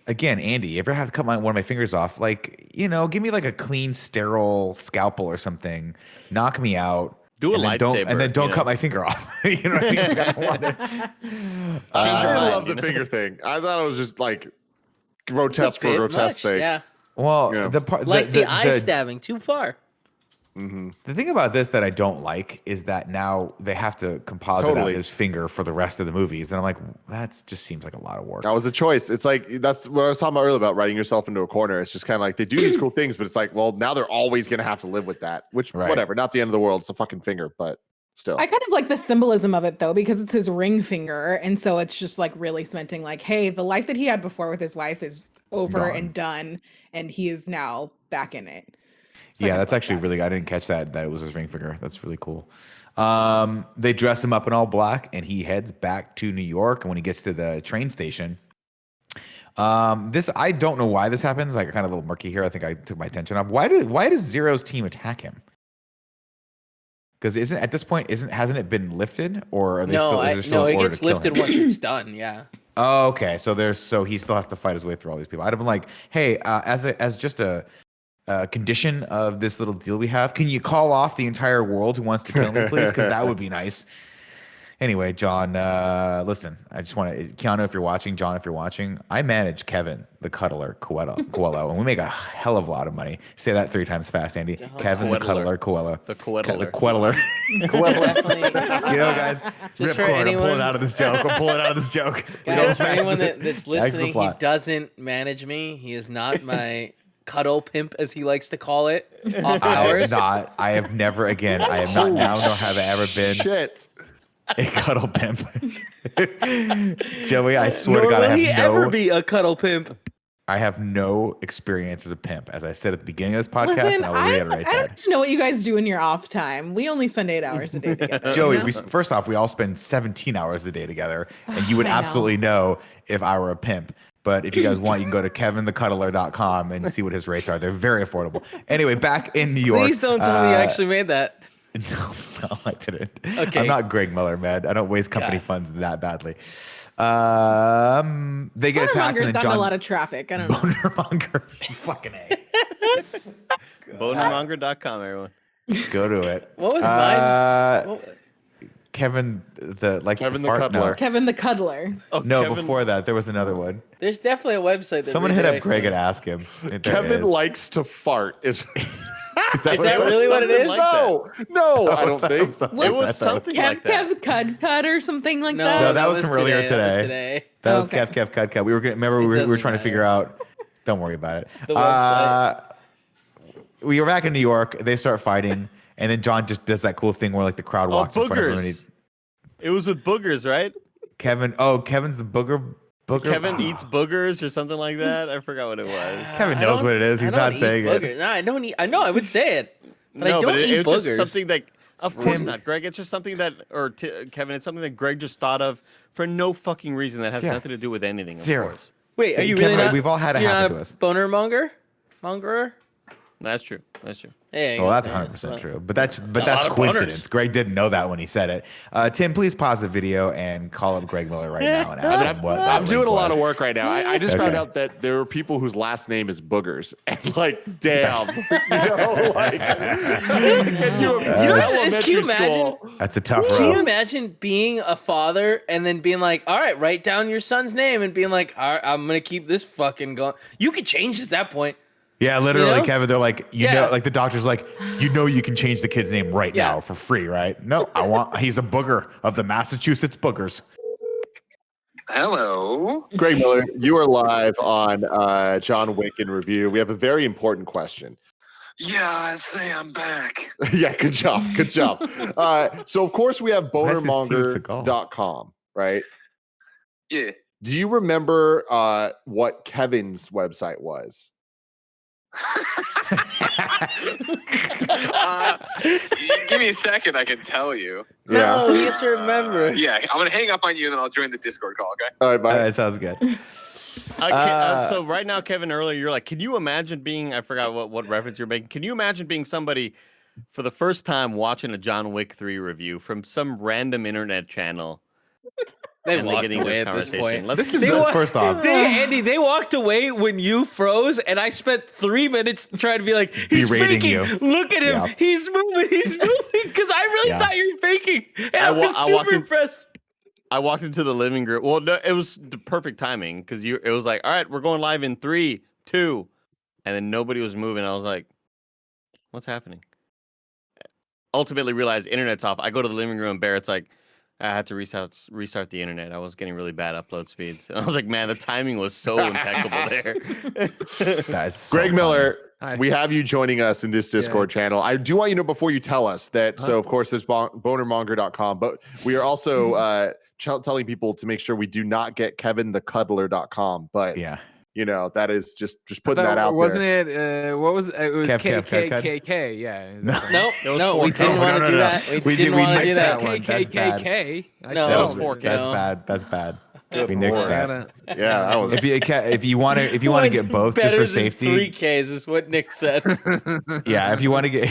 again, Andy, you ever have to cut one of my fingers off? Like, give me like a clean, sterile scalpel or something. Knock me out. Do a and then lightsaber, and then don't you cut know? my finger off. You know what I mean? Like, I don't want it. I love mind, the you know? finger thing. I thought it was just like It's a grotesque for bit grotesque much, sake. Yeah. Well, Yeah. the part, Like the eye the, stabbing too far. the thing about this that I don't like is that now they have to composite Totally. out his finger for the rest of the movies, and I'm like, that just seems like a lot of work. That was a choice. It's like that's what I was talking about earlier about writing yourself into a corner. It's just kind of like they do these cool things, but it's like, well, now they're always gonna have to live with that. Which Right. whatever, not the end of the world. It's a fucking finger, but still. I kind of like the symbolism of it though, because it's his ring finger. And so it's just like really cementing like, hey, the life that he had before with his wife is over Gone. and done. And he is now back in it. So I Yeah, kinda that's like actually that. really. I didn't catch that it was his ring finger. That's really cool. They dress him up in all black, and he heads back to New York. And when he gets to the train station, this I don't know why this happens. Like kind of a little murky here. I think I took my attention off. Why does Zero's team attack him? Because hasn't it been lifted, or are they No, still? Is there still no, an it order gets to kill lifted him? once it's done. Yeah. Oh, okay. So he still has to fight his way through all these people. I'd have been like, hey, as just a condition of this little deal we have, can you call off the entire world who wants to kill me, please? Because that would be nice. Anyway, John, listen, I just want to, Keanu, if you're watching, John, if you're watching, I manage Kevin, the cuddler, Coelho, and we make a hell of a lot of money. Say that 3 times fast, Andy. Kevin, the cuddler, Coelho. The Coelho. The Coelho. Definitely. Guys, Just for ripcord, I'm anyone- pulling out of this joke. Guys, for anyone that's the listening, he plot. doesn't manage me. He is not my cuddle pimp, as he likes to call it, off hours. I have never again. I am not now, nor have I ever been Shit. a cuddle pimp. Joey, I swear Nor to God, will I he have ever no. be a cuddle pimp. I have no experience as a pimp, as I said at the beginning of this podcast, Listen, and I'll I reiterate don't that. know what you guys do in your off time. We only spend 8 hours a day together. Joey, you know? first off, we all spend 17 hours a day together, and you would I know. absolutely know if I were a pimp. But if you guys want, you can go to kevinthecuddler.com and see what his rates are. They're very affordable. Anyway, back in New York. Please don't tell me you actually made that. No, I didn't. Okay. I'm not Greg Miller, man. I don't waste company God. funds that badly. They get attacked, Bonermonger's and then gotten John a lot of traffic. I don't know. Bonermonger. Fucking A. Bonermonger.com, everyone. Go to it. What was Uh, mine? What- Kevin likes Kevin to the fart. Cuddler. Kevin the Cuddler. Oh, No, Kevin- before that, there was another one. There's definitely a website. That Someone hit up redirects Greg them. and asked him. There Kevin is. likes to fart. Is Is that really what it something is? like no, I don't think. It was something like that. Kev Cud Cud or something like No, that. No, that was from earlier today. That was today. today. That was Okay. Kev, Cut. We were remember we were doesn't trying to matter. figure out. Don't worry about it. The website. We were back in New York. They start fighting, and then John just does that cool thing where like the crowd Oh, walks in front of him. And boogers. It was with boogers, right? Kevin's the booger. Kevin eats boogers or something like that. I forgot what it was. Kevin knows what it is. He's not saying it. No, I don't eat. I know. I would say it, but I No, don't but eat it was boogers. just something that, of course Tim- not, Greg. It's just something that, Kevin, it's something that Greg just thought of for no fucking reason that has Yeah. nothing to do with anything. Of Zero. course. Wait, are you Kevin, really not? we've all had it you're happen not to us. Boner monger? Mongerer? That's true. That's true. Hey, Well, that's 100% true. But that's lot of coincidence. boners. Greg didn't know that when he said it. Tim, please pause the video and call up Greg Miller right now and ask him what that I'm doing link a lot was. of work right now. I just found Okay. out that there are people whose last name is Boogers, and like, damn, like, can you can you imagine? That's a tough Can you row. imagine being a father and then being like, all right, write down your son's name and being like, all right, I'm going to keep this fucking going. You could change it at that point. Yeah, literally, You know? Kevin. They're like, you Yeah. know, like the doctor's like, you know, you can change the kid's name right Yeah. now for free, right? No, he's a booger of the Massachusetts Boogers. Hello. Greg Miller, you are live on John Wick in Review. We have a very important question. Yeah, I say I'm back. Yeah, good job. Good job. So, of course, we have Why is this Steve Seagal? bonermonger.com, right? Yeah. Do you remember what Kevin's website was? Give me a second, I can tell you. No, he has to remember. Yeah, I'm gonna hang up on you and then I'll join the Discord call, okay? All right, bye. That sounds good. So right now, Kevin, earlier you're like, can you imagine being? I forgot what reference you're making. Can you imagine being somebody for the first time watching a John Wick 3 review from some random internet channel? They and walked getting away this at this conversation? point. Let's This is first off. Andy, they walked away when you froze, and I spent 3 minutes trying to be like, he's Berating faking. you. Look at him. Yeah. He's moving. He's moving. Because I really Yeah. thought you were faking. And I I was walked super in- impressed. I walked into the living room. Well, no, it was the perfect timing because it was like, all right, we're going live in 3, 2, and then nobody was moving. I was like, what's happening? Ultimately realized internet's off. I go to the living room. Barrett's like, I had to restart the internet. I was getting really bad upload speeds. And I was like, man, the timing was so impeccable there. That's so Greg funny. Miller, Hi. we have you joining us in this Discord channel. I do want you to know before you tell us that, so of course there's bonermonger.com, but we are also telling people to make sure we do not get kevinthecuddler.com. But, Yeah. you know, that is just putting that out wasn't there. it? What was it? It was Kev, Kev, Kev. KKKK. Yeah. Is No. that right? Nope. It was No, we 4K. didn't want to No, do no, no. that. We We did- didn't we want to do mixed that. that one. That's bad. KKKK. No. That was No. 4K. That's bad. That's bad. Good We nixed lord. that. Yeah, that was. If you want to get both just for safety, 3Ks is what Nick said. yeah. If you want to get,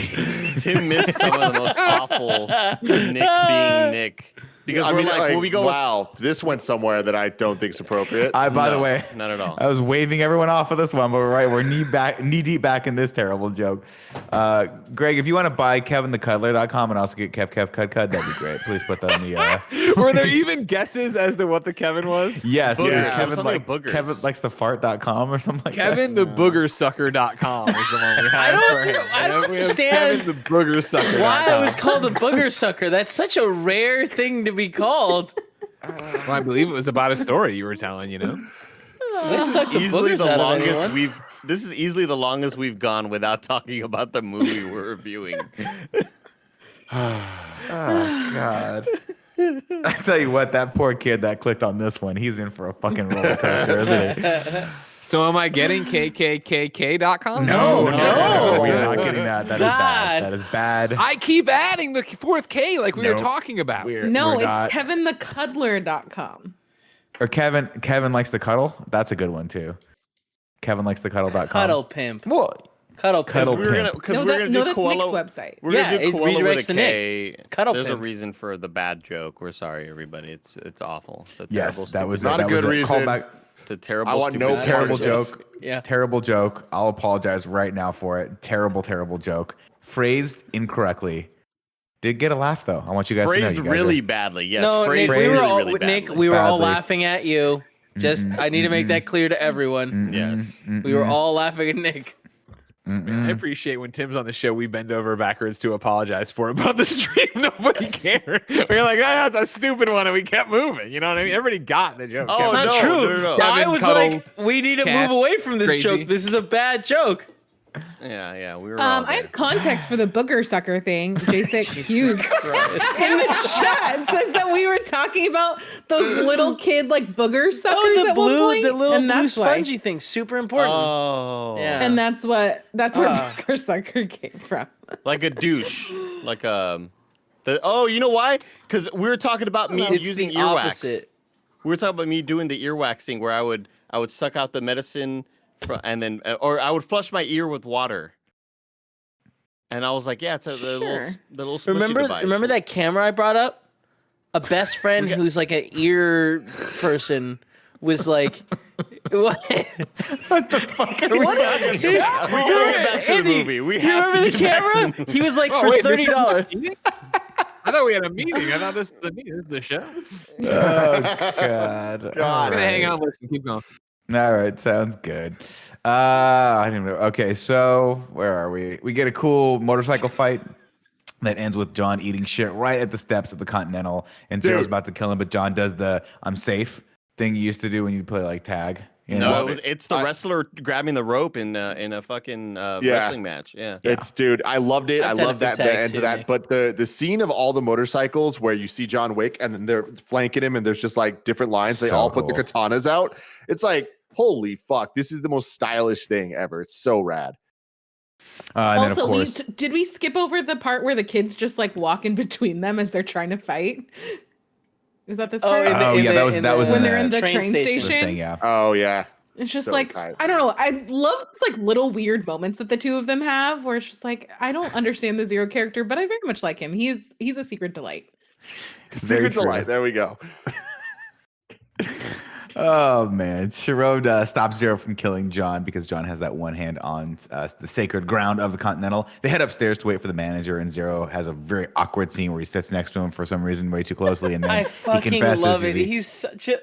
Tim missed some of the most awful Nick being Nick. Because I we're mean, like, when we go wow, this went somewhere that I don't think is appropriate. by the No, way, not at all. I was waving everyone off of this one, but we're knee deep back in this terrible joke. Greg, if you want to buy kevinthecuddler.com and also get Cud, that'd be great. Please put that in the. Were there even guesses as to what the Kevin was? Yes, Boogers. it was Yeah, Kevin something like boogers. Kevin likes the fart.com or something like that. Kevin the boogersucker.com is the one we have. I don't We have understand Kevin the boogersucker. why it was called a booger sucker. That's such a rare thing to be called. Well, I believe it was about a story you were telling. You know. Let's suck the Easily boogers the out of longest anyone. This is easily the longest we've gone without talking about the movie we're reviewing. Oh God. I tell you what, that poor kid that clicked on this one, he's in for a fucking roller coaster, isn't he? So am I getting KKKK.com? No. We are not getting that. That is God. bad. That is bad. I keep adding the fourth K like we were Nope. talking about. No, We're it's not. kevinthecuddler.com. Or Kevin likes to cuddle. That's a good one too. Kevin likes to cuddle.com. Cuddle pimp. Well, Cuddle Cuddle pimp. We were pimp. gonna because No, we were gonna do that's koala. Nick's website. We're Yeah, gonna do it koala with redirects a to K. Cuddle There's a pimp. reason for the bad joke. We're sorry, everybody. It's awful. It's a yes, terrible, that was Not that a good was reason. Callback. It's a terrible. I want no stupid Terrible Gorgeous. joke. Yeah. Terrible joke. I'll apologize right now for it. Terrible joke. Phrased incorrectly. Did get a laugh though. I want you guys Phrased to know. You guys really are- badly. Yes, No, Nick, phrased we were really, all really Nick, badly. we were all Badly. laughing at you. Just I need to make that clear to everyone. Yes. We were all laughing at Nick. I appreciate when Tim's on the show, we bend over backwards to apologize for about the stream. Nobody cared. We were like, oh, that's a stupid one, and we kept moving. You know what I mean? Everybody got the joke. Oh, It's not no, true. no, no. I Kevin was Cuddle, like, we need to Cat, move away from this Crazy. joke. This is a bad joke. Yeah. We were. all I there. have context for the booger sucker thing. J6 Hughes in the chat says that we were talking about those little kid like booger suckers Oh, the at one blue, point, the little and blue that's why. spongy thing, super important. Oh. Yeah. And that's where booger sucker came from. Like a douche. Like you know why? Because we were talking about me It's using the earwax. opposite. We were talking about me doing the earwax thing where I would suck out the medicine and then or I would flush my ear with water And I was like, yeah, it's the little smushy Remember device. that camera I brought up? A best friend who's like an ear person was like, what? What the fuck are we talking about? We gotta get back to the movie. We You have remember to the get back to camera? the movie. He was like Oh, for wait, this is $30. I thought we had a meeting. I thought this is the meeting. This is the show. Oh God. God. All I'm gonna hang right. out and listen. Keep going. All right, sounds good. I don't know. Okay, so where are we? We get a cool motorcycle fight that ends with John eating shit right at the steps of the Continental, and Zero's Dude. about to kill him, but John does the "I'm safe" thing you used to do when you play like tag. You No, know? it's the wrestler grabbing the rope in a fucking wrestling match. Yeah. It's dude, I loved it. I I've done love a that good the tag end too, of that. Nick. But the scene of all the motorcycles where you see John Wick and then they're flanking him and there's just like different lines. They So all put the cool. katanas out. It's like, holy fuck, this is the most stylish thing ever. It's so rad. And then of Also, course, did we skip over the part where the kids just like walk in between them as they're trying to fight? Is that this part? that was when in they're the in the train the station. thing, yeah. Oh yeah. It's just So like tight. I don't know. I love these like little weird moments that the two of them have, where it's just like I don't understand the Zero character, but I very much like him. He's a secret delight. Very Secret true. delight. There we go. Oh man, Sharon stops Zero from killing John because John has that one hand on the sacred ground of the Continental. They head upstairs to wait for the manager, and Zero has a very awkward scene where he sits next to him for some reason way too closely, and then I he fucking confesses love it. he's He's such a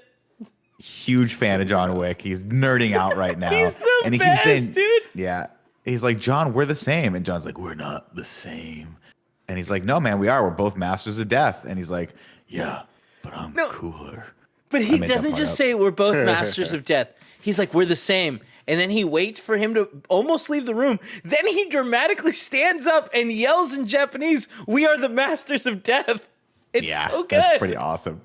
a huge fan of John Wick. He's nerding out right now. he's the and he best, keeps saying, dude. "Yeah." He's like, "John, we're the same," and John's like, "We're not the same." And he's like, "No, man, we are. We're both masters of death." And he's like, "Yeah, but I'm No. cooler." But he made that doesn't part just up. say we're both masters of death. He's like, we're the same. And then he waits for him to almost leave the room. Then he dramatically stands up and yells in Japanese, "We are the masters of death." It's so good. That's pretty awesome.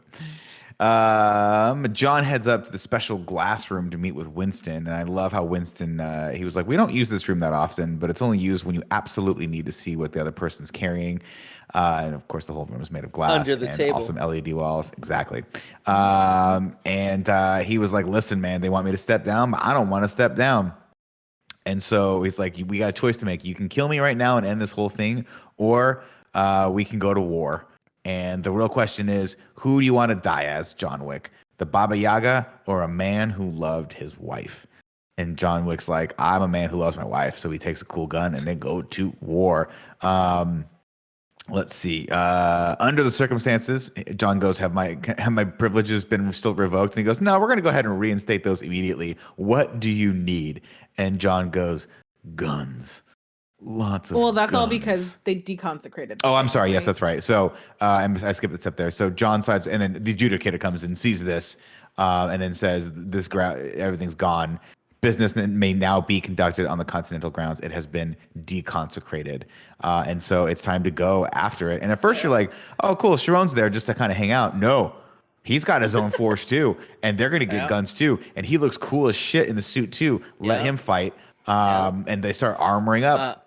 John heads up to the special glass room to meet with Winston, and I love how Winston he was like, "We don't use this room that often, but it's only used when you absolutely need to see what the other person's carrying." And of course, the whole room is made of glass Under the and table. awesome LED walls. Exactly. And he was like, "Listen, man, they want me to step down, but I don't want to step down." And so he's like, "We got a choice to make. You can kill me right now and end this whole thing, or we can go to war." And the real question is, who do you want to die as, John Wick? The Baba Yaga or a man who loved his wife? And John Wick's like, "I'm a man who loves my wife." So he takes a cool gun and they go to war. Let's see. Under the circumstances, John goes, have my privileges been still revoked? And he goes, "No, we're going to go ahead and reinstate those immediately. What do you need?" And John goes, "Guns. Lots of Well, that's all guns." because they deconsecrated. Oh, I'm sorry. Yes, right? that's right. So I skipped the step there. So John sides, and then the adjudicator comes and sees this, and then says, "This everything's gone. Business may now be conducted on the Continental grounds. It has been deconsecrated, and so it's time to go after it." And at first, you're like, "Oh, cool. Sharon's there just to kind of hang out." No. He's got his own force too, and they're gonna get guns too. And he looks cool as shit in the suit too. Let him fight. And they start armoring up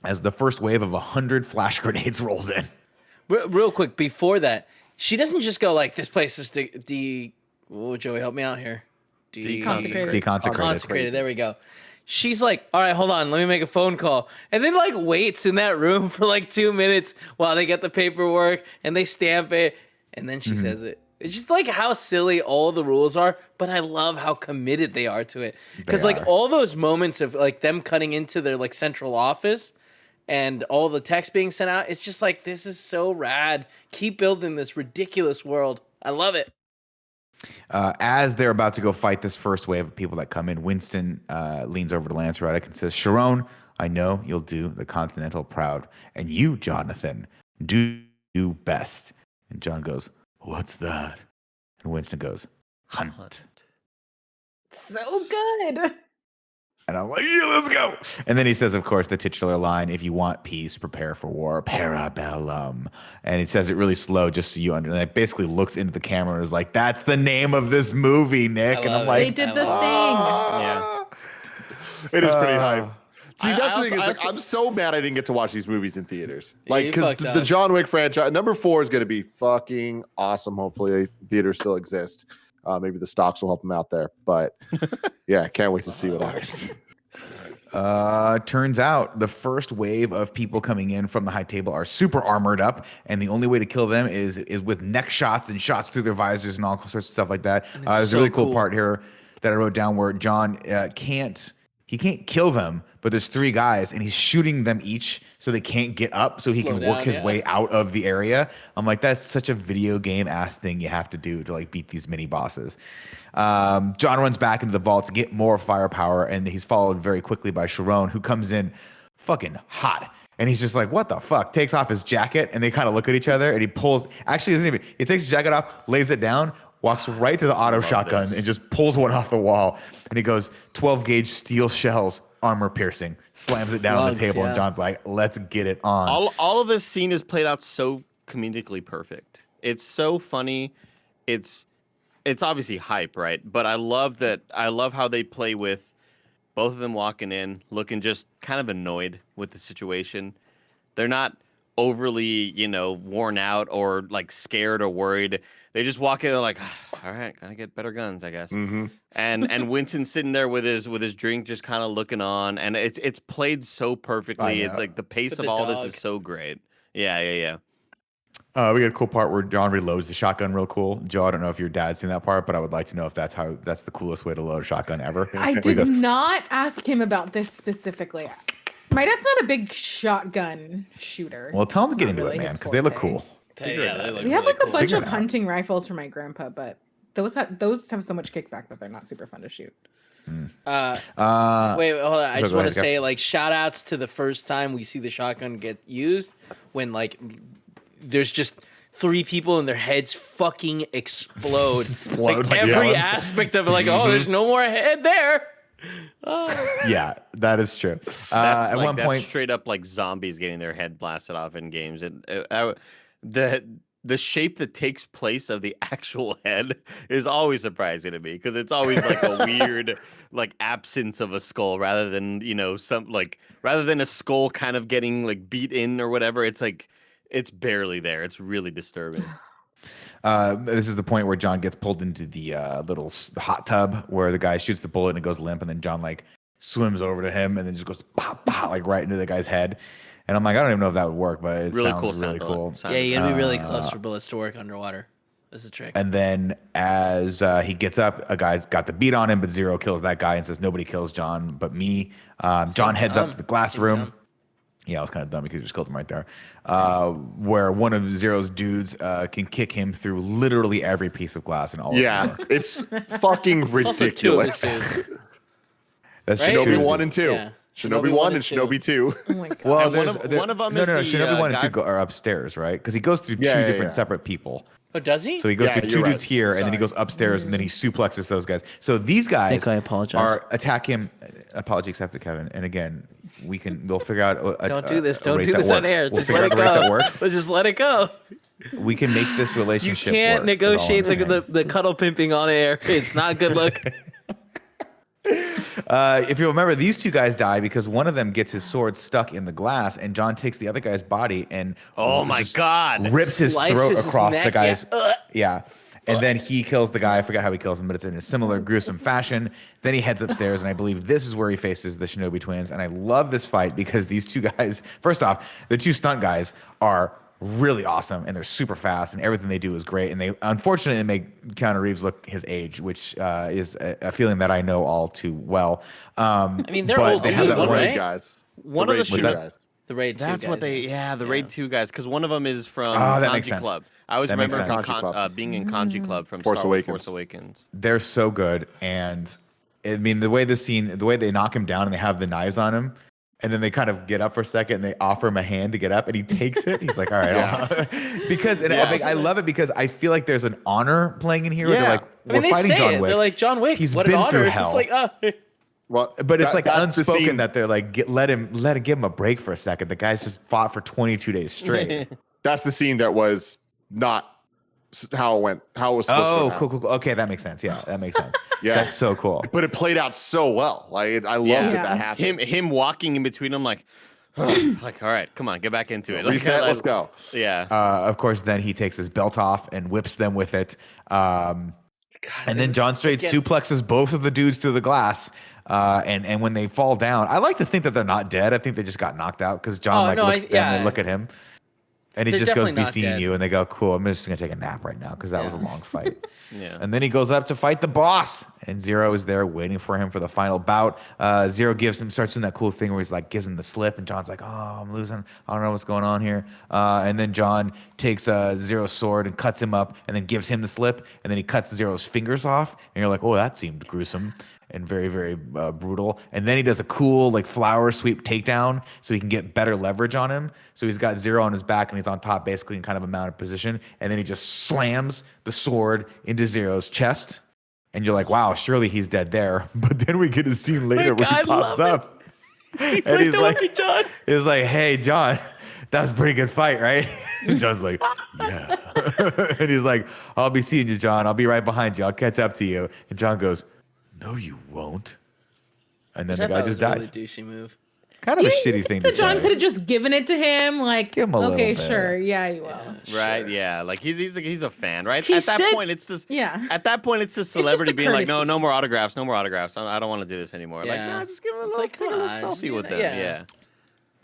as the first wave of 100 flash grenades rolls in. Real quick, before that, she doesn't just go like, "This place is oh, Joey, help me out here." Deconsecrated. Consecrated. There we go. She's like, "All right, hold on. Let me make a phone call." And then like waits in that room for like 2 minutes while they get the paperwork and they stamp it. And then she says it. It's just like how silly all the rules are, but I love how committed they are to it. Because like all those moments of like them cutting into their like central office and all the text being sent out, it's just like, this is so rad. Keep building this ridiculous world. I love it. As they're about to go fight this first wave of people that come in, Winston leans over to Lance Reddick and says, "Sharon, I know you'll do the Continental proud. And you, Jonathan, do best." And John goes, "What's that?" And Winston goes, "Hunt." So good. And I'm like, "Yeah, let's go." And then he says, of course, the titular line, "If you want peace, prepare for war. Parabellum." And he says it really slow, just so you understand. And it basically looks into the camera and is like, "That's the name of this movie, Nick." And I'm love it. They like, did the thing. Yeah. It is pretty hype. See, I that's the thing is, also- like, I'm so mad I didn't get to watch these movies in theaters. Yeah, Like, you because fucked the up. John Wick franchise, number 4 is going to be fucking awesome. Hopefully, theaters still exist. Maybe the stocks will help them out there. But yeah, can't wait to see what happens. Turns out the first wave of people coming in from the high table are super armored up, and the only way to kill them is with neck shots and shots through their visors and all sorts of stuff like that. There's a really cool part here that I wrote down where John can't kill them, but there's 3 guys and he's shooting them each so they can't get up so he can work his way out of the area. I'm like, that's such a video game ass thing you have to do to like beat these mini bosses. John runs back into the vault to get more firepower, and he's followed very quickly by Sharon, who comes in fucking hot. And he's just like, what the fuck? Takes off his jacket, and they kind of look at each other, and he takes his jacket off, lays it down, walks right to the auto shotgun and just pulls one off the wall. And he goes, 12 gauge steel shells, armor piercing, slams it down on the table. And John's like, let's get it on. All of this scene is played out so comedically perfect. It's so funny. It's obviously hype, right? But I love how they play with both of them walking in, looking just kind of annoyed with the situation. They're not overly, worn out or like scared or worried. They just walk in, they're like, all right, gotta get better guns, I guess. Mm-hmm. And Winston's sitting there with his drink, just kind of looking on, and it's played so perfectly. Like the pace of all this is so great. Yeah. We got a cool part where John reloads the shotgun real cool. Joe, I don't know if your dad's seen that part, but I would like to know if that's the coolest way to load a shotgun ever. I did not ask him about this specifically. My dad's not a big shotgun shooter. Well, tell him to get into it, man, because they look cool. We have like a bunch of hunting rifles for my grandpa, but those have so much kickback that they're not super fun to shoot. Wait, hold on. I just want to say, like, shout outs to the first time we see the shotgun get used when, like, there's just 3 people and their heads fucking explode. Like, every aspect of it, like, oh, there's no more head there. Yeah, that is true. At one point, straight up like zombies getting their head blasted off in games. The shape that takes place of the actual head is always surprising to me, because it's always like a weird like absence of a skull rather than rather than a skull kind of getting like beat in or whatever. It's like it's barely there. It's really disturbing. This is the point where John gets pulled into the little hot tub where the guy shoots the bullet and it goes limp, and then John like swims over to him and then just goes pop, pop, like right into the guy's head. And I'm like, I don't even know if that would work, but it sounds really cool. Yeah, you gotta be really close for bullets to work underwater. That's a trick. And then as he gets up, a guy's got the beat on him, but Zero kills that guy and says, nobody kills John but me. John heads up to the glass room. Yeah, I was kind of dumb because you just killed him right there. Where one of Zero's dudes can kick him through literally every piece of glass in all of New York. It's fucking ridiculous. That's right? Shinobi 1 and 2. Yeah. Shinobi 1 and Shinobi 2. Oh my God. Well, one of them is Shinobi 1 and 2 are upstairs, right? Because he goes through two different separate people. Oh, does he? So he goes through 2 dudes here, and then he goes upstairs, and then he suplexes those guys. So these guys Nick, I apologize. are attack him. Apology accepted, Kevin. And again, we'll figure out. Don't do this on air. Just let it go. Let's just let it go. We can make this relationship. You can't work, negotiate the cuddle pimping on air. It's not a good look. If you remember, these 2 guys die because one of them gets his sword stuck in the glass, and John takes the other guy's body and rips his throat across the guy's. Yeah. And then he kills the guy. I forgot how he kills him, but it's in a similar gruesome fashion. Then he heads upstairs, and I believe this is where he faces the Shinobi twins. And I love this fight because these 2 guys, first off, the 2 stunt guys are really awesome, and they're super fast, and everything they do is great. And they unfortunately make Keanu Reeves look his age, which is a feeling that I know all too well. I mean, they're old they have that Raid guys. One of the guys. The Raid 2 That's guys. what the Raid 2 guys, because one of them is from that makes Kanji sense. Club. I always remember being in Kanji Club from Force Star Wars Awakens. Force Awakens. They're so good, and I mean the way they knock him down and they have the knives on him, and then they kind of get up for a second and they offer him a hand to get up, and he takes it. He's like, all right, because I love it because I feel like there's an honor playing in here. Where they're like, we're fighting John Wick. They're like, John Wick. He's what been an honor. through hell. It's like, well, but it's like unspoken that they're like, let him give him a break for a second. The guy's just fought for 22 days straight. That's the scene that was not how it went, how it was supposed to go. Cool. Okay, that makes sense. Yeah, that makes sense. Yeah, that's so cool. But it played out so well. Like I love that happened. Him walking in between them, like, like, all right, come on, get back into it. Reset, let's go. Yeah. Of course, then he takes his belt off and whips them with it. And then John straight suplexes both of the dudes through the glass. And when they fall down, I like to think that they're not dead. I think they just got knocked out because John looks at them and look at him. And he just goes, be seeing you. And they go, cool, I'm just going to take a nap right now because that was a long fight. And then he goes up to fight the boss. And Zero is there waiting for him for the final bout. Zero starts doing that cool thing where he's like, gives him the slip. And John's like, oh, I'm losing. I don't know what's going on here. And then John takes Zero's sword and cuts him up and then gives him the slip. And then he cuts Zero's fingers off. And you're like, oh, that seemed gruesome and very, very brutal. And then he does a cool like flower sweep takedown so he can get better leverage on him. So he's got Zero on his back and he's on top basically in kind of a mounted position. And then he just slams the sword into Zero's chest. And you're like, wow, surely he's dead there. But then we get a scene later where he pops up. And he's like, hey, John, that was a pretty good fight, right? And John's like, yeah. And he's like, I'll be seeing you, John. I'll be right behind you. I'll catch up to you. And John goes, no, you won't. And then the guy just dies. Really douchey move. Kind of a shitty thing to say. John could have just given it to him. Like, give him a okay, little bit. sure, yeah, you will. Right? Yeah. Like he's a fan, right? He at that said- point, it's this. Yeah. At that point, it's the celebrity a being like, courtesy. no more autographs, no more autographs. I don't want to do this anymore. Like, Yeah. nah, just give him a It's little, like, take a little come on, selfie with them. yeah.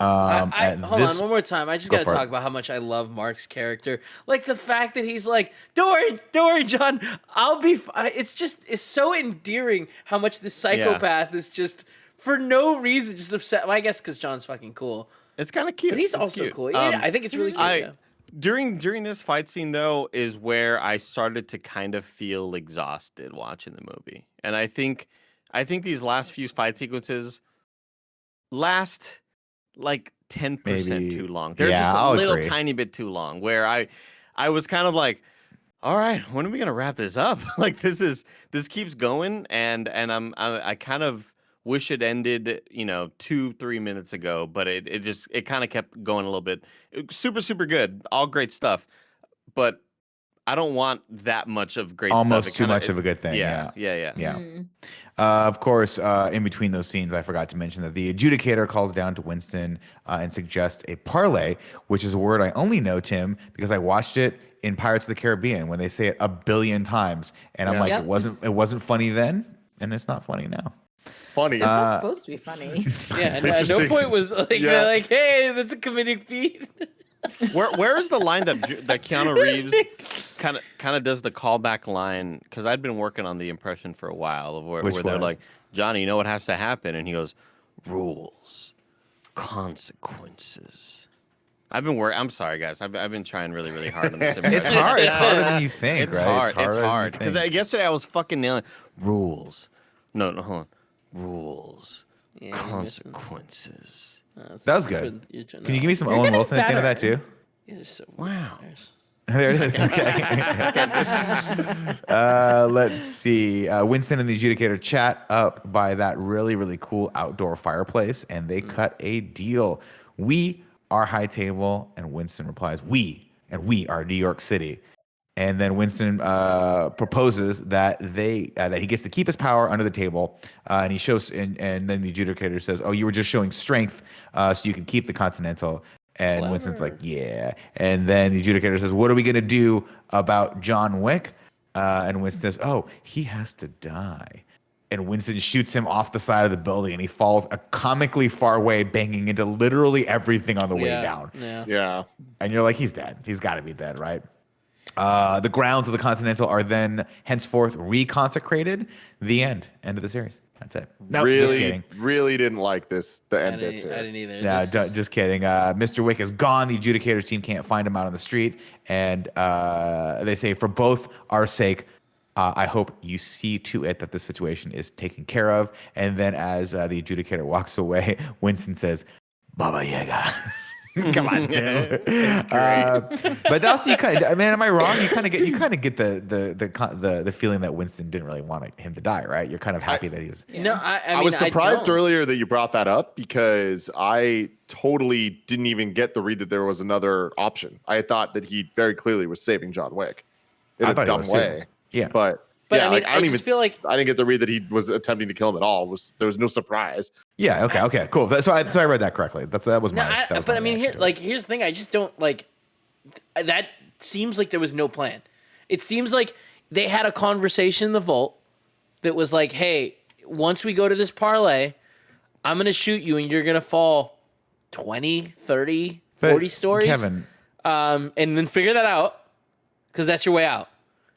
Yeah. Hold on one more time. I just Go gotta for talk it. about how much I love Mark's character. Like the fact that he's like, don't worry, John. I'll be. It's so endearing how much this psychopath is just for no reason just upset. Well, I guess because John's fucking cool, It's kind of cute. but he's It's also cute. cool. Yeah, I think it's really cute. During this fight scene though is where I started to kind of feel exhausted watching the movie, and I think these last few fight sequences last like 10% Maybe. too long. They're Yeah, just a I'll little agree. tiny bit too long. Where I was kind of like, all right, when are we gonna wrap this up? Like this keeps going, and I kind of wish it ended, 2-3 minutes ago, but it kind of kept going a little bit. Super, super good, all great stuff, but I don't want that much of great stuff. Almost too much of a good thing. Yeah. Mm. Of course, in between those scenes, I forgot to mention that the adjudicator calls down to Winston and suggests a parlay, which is a word I only know, Tim, because I watched it in Pirates of the Caribbean when they say it 1 billion times, and I'm like, Yep. it wasn't funny then, and it's not funny now. Funny. It's not supposed to be funny. Yeah, at no Interesting. point was like, Yeah. they're like, hey, that's a comedic beat. Where is the line that Keanu Reeves kind of does the callback line? Because I'd been working on the impression for a while of where Which they're one? like, Johnny, you know what has to happen, and he goes, rules, consequences. I'm sorry, guys. I've been trying really, really hard on this. It's hard. It's harder than you think, It's right? hard. It's harder than you hard. Because think. yesterday I was fucking nailing rules. No, hold on. Rules, Yeah, you're missing. consequences. That was good. Can you give me some You're Owen getting Wilson at the end of that better. too? These are so Wow. There it is. Okay. Let's see. Winston and the adjudicator chat up by that really, really cool outdoor fireplace, and they cut a deal. We are High Table, and Winston replies, we are New York City. And then Winston proposes that that he gets to keep his power under the table, and he shows, and then the adjudicator says, "Oh, you were just showing strength, so you can keep the Continental." And Clever. Winston's like, "Yeah." And then the adjudicator says, "What are we gonna do about John Wick?" And Winston says, "Oh, he has to die." And Winston shoots him off the side of the building, and he falls a comically far way, banging into literally everything on the way down. Yeah. Yeah. And you're like, he's dead. He's got to be dead, right? The grounds of the Continental are then henceforth reconsecrated. The end of the series. That's it. No, just kidding. Really didn't like the I end bit didn't, too. I didn't either. Yeah, just kidding. Mr. Wick is gone. The adjudicator's team can't find him out on the street. And they say, for both our sake, I hope you see to it that this situation is taken care of. And then as the adjudicator walks away, Winston says, Baba Yaga. Come on, Tim. But also, you kind of, I mean, am I wrong? You kind of get the feeling that Winston didn't really want him to die, right? You're kind of happy that he's. No, I mean, was surprised don't. earlier that you brought that up because I totally didn't even get the read that there was another option. I thought that he very clearly was saving John Wick in I a thought he dumb was too. way. Yeah. But But yeah, I mean, like, I just feel like I didn't get the read that he was attempting to kill him at all. There was no surprise. Yeah. Okay. Cool. So I read that correctly. That was my. that was but my I mean, reaction here's the thing. I just don't like that. Seems like there was no plan. It seems like they had a conversation in the vault that was like, hey, once we go to this parlay, I'm going to shoot you and you're going to fall 20, 30, 40 stories. Kevin, And then figure that out because that's your way out.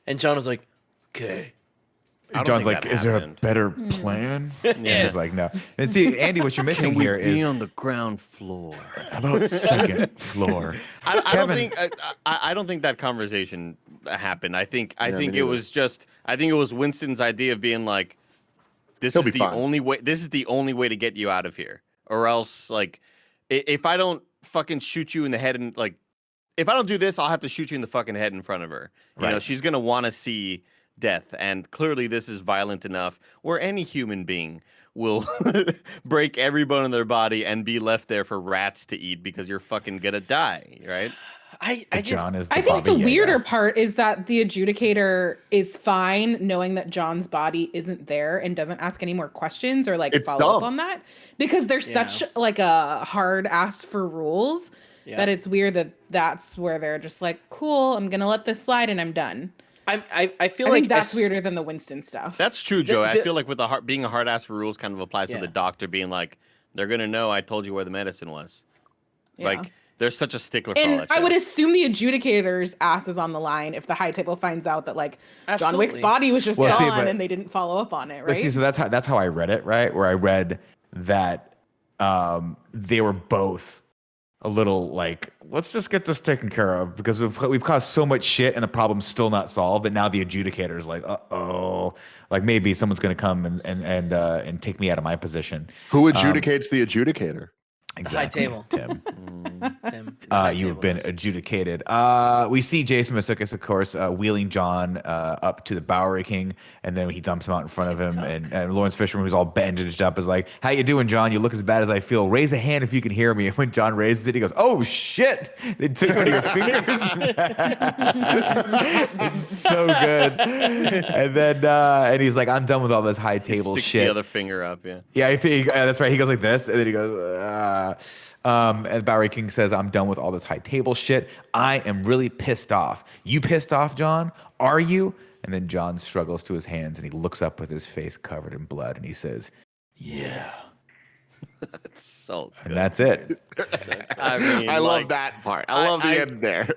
And John was like, okay. I don't John's think like, that is there a happened. better plan? And he's like, no. And see, Andy, what you're missing here is on the ground floor. about second floor. I don't think that conversation happened. I think it was Winston's idea of being like, this is the only way. This is the only way to get you out of here, or else like, if I don't fucking shoot you in the head and like, if I don't do this, I'll have to shoot you in the fucking head in front of her. You know, she's gonna want to see death, and clearly this is violent enough where any human being will break every bone in their body and be left there for rats to eat because you're fucking gonna die, right? I think the weirder part is that the adjudicator is fine knowing that John's body isn't there and doesn't ask any more questions or like follow up on that, because there's such like a hard ask for rules that it's weird that that's where they're just like, cool, I'm gonna let this slide and I'm done. I feel I like think that's weirder than the Winston stuff. That's true, Joe. I feel like with the being a hard ass for rules kind of applies to the doctor being like, they're gonna know I told you where the medicine was. Like, there's such a stickler for all that I shit. would assume the adjudicator's ass is on the line if the high table finds out that like John Wick's body was just gone and they didn't follow up on it, right? But see, so that's how I read it, right? Where I read that they were both a little like, let's just get this taken care of because we've caused so much shit and the problem's still not solved. That now the adjudicator's like, like maybe someone's gonna come and take me out of my position. Who adjudicates the adjudicator? Exactly, high table. Tim. Tim, You have been adjudicated. We see Jason Masukis, of course, wheeling John up to the Bowery King, and then he dumps him out in front of him. And Lawrence Fishburne, who's all bandaged up, is like, "How you doing, John? You look as bad as I feel. Raise a hand if you can hear me." And when John raises it, he goes, "Oh shit! They took one of your fingers." It's so good. And then and he's like, "I'm done with all this high table shit." The other finger up, Yeah, that's right. He goes like this, and then he goes, and Bowery King says, "I'm done with all this high table shit. I am really pissed off. You pissed off, John? Are you?" And then John struggles to his hands, and he looks up with his face covered in blood, and he says, "Yeah." That's so good. And that's it. I mean, I love that part. I love the end there.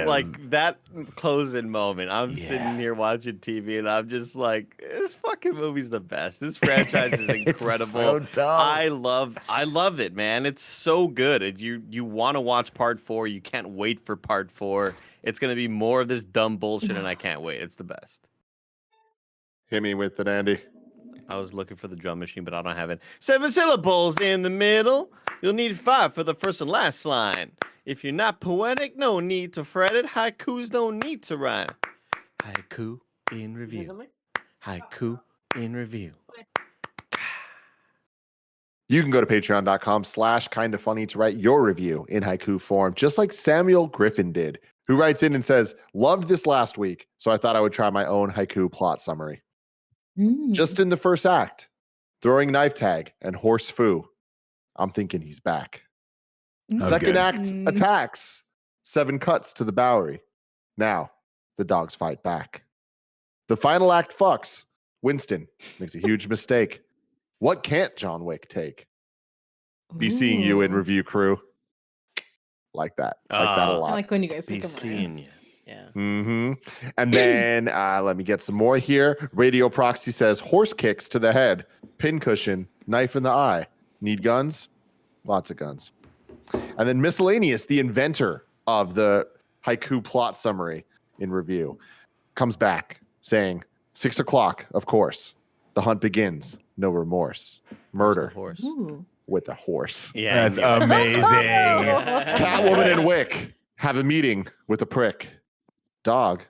Like that closing moment. I'm sitting here watching TV and I'm just like, this fucking movie's the best. This franchise is incredible. So dumb. I love it, man. It's so good. And you want to watch part 4. You can't wait for part 4. It's gonna be more of this dumb bullshit, and I can't wait. It's the best. Hit me with it, Andy. I was looking for the drum machine, but I don't have it. 7 syllables in the middle. You'll need 5 for the first and last line. If you're not poetic, no need to fret it. Haikus don't need to rhyme. Haiku in review. Haiku in review. You can go to patreon.com/kindafunny to write your review in haiku form, just like Samuel Griffin did, who writes in and says, "Loved this last week, so I thought I would try my own haiku plot summary. Just in the first act, throwing knife tag and horse foo. I'm thinking he's back. Second act, attacks. 7 cuts to the Bowery. Now, the dogs fight back. The final act fucks. Winston makes a huge mistake. What can't John Wick take? Be seeing you in review, crew." Like that. Like that a lot. I like when you guys Be pick them. seeing you. Yeah. And then let me get some more here. Radio Proxy says horse kicks to the head, pincushion, knife in the eye. Need guns? Lots of guns. And then Miscellaneous, the inventor of the haiku plot summary in review, comes back saying 6 o'clock, of course. The hunt begins. No remorse. Murder Horse. with a horse. Yeah, That's amazing. Catwoman and Wick have a meeting with a prick. Dog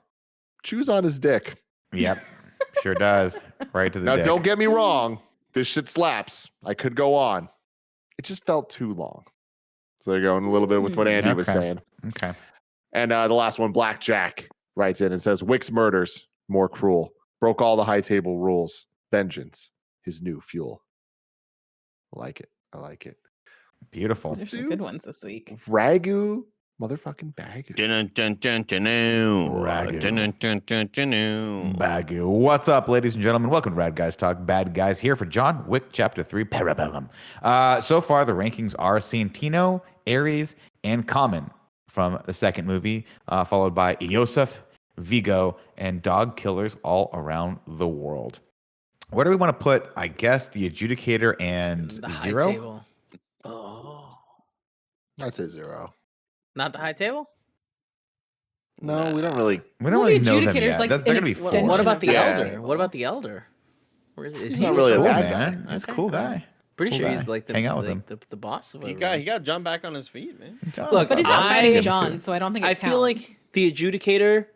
chews on his dick. Yep, sure does. Right to the Now, dick. don't get me wrong. This shit slaps. I could go on. It just felt too long. So they're going a little bit with what Andy was saying. Okay. And the last one, Blackjack, writes in and says, Wick's murders, more cruel. Broke all the high table rules. Vengeance, his new fuel. I like it. I like it. Beautiful. There's some good ones this week. Ragu Motherfucking bag. Bagu. What's up, ladies and gentlemen? Welcome to Rad Guys Talk Bad Guys, here for John Wick Chapter 3 Parabellum. So far, the rankings are Santino, Ares, and Common from the second movie, followed by Iosef, Vigo, and Dog Killers all around the world. Where do we want to put, I guess, the Adjudicator and The high Zero? table. Oh, I'd say 0. not the high table. No, we don't really. We don't Well, really the know them Adjudicator's yet. like They're an going to be extension four. What about of the the Yeah. elder? What about the elder? Where is He's he? not really a Cool, bad man. guy. He's a Okay, cool all guy. right. Pretty Cool sure guy. he's like Hang out with him. the boss of He everyone. got John back on his feet, man. John's Look, But he's up not there. fighting I- John, so I don't think it I feel like counts. the Adjudicator,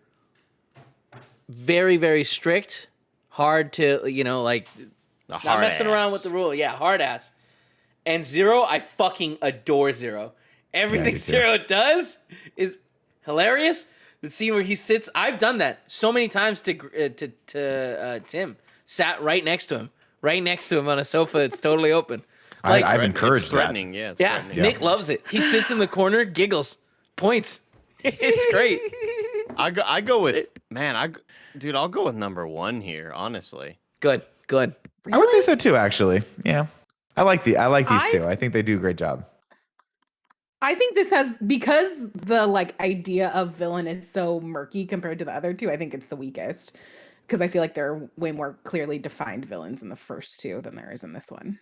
very, very strict, hard to, like, A not hard messing around ass. with the rule. Yeah, hard ass. And Zero, I fucking adore Zero. Everything me too. Zero does is hilarious. The scene where he sits, I've done that so many times to Tim. Sat right next to him on a sofa that's totally open. Like, I've It's encouraged that. threatening, yeah. It's yeah, threatening. Nick loves it. He sits in the corner, giggles, points. It's great. I go with dude. I'll go with number 1 here, honestly. Good. I would say so too, actually. Yeah, I like these I- two. I think they do a great job. I think this has, because the like idea of villain is so murky compared to the other two, I think it's the weakest. Because I feel like there are way more clearly defined villains in the first two than there is in this one.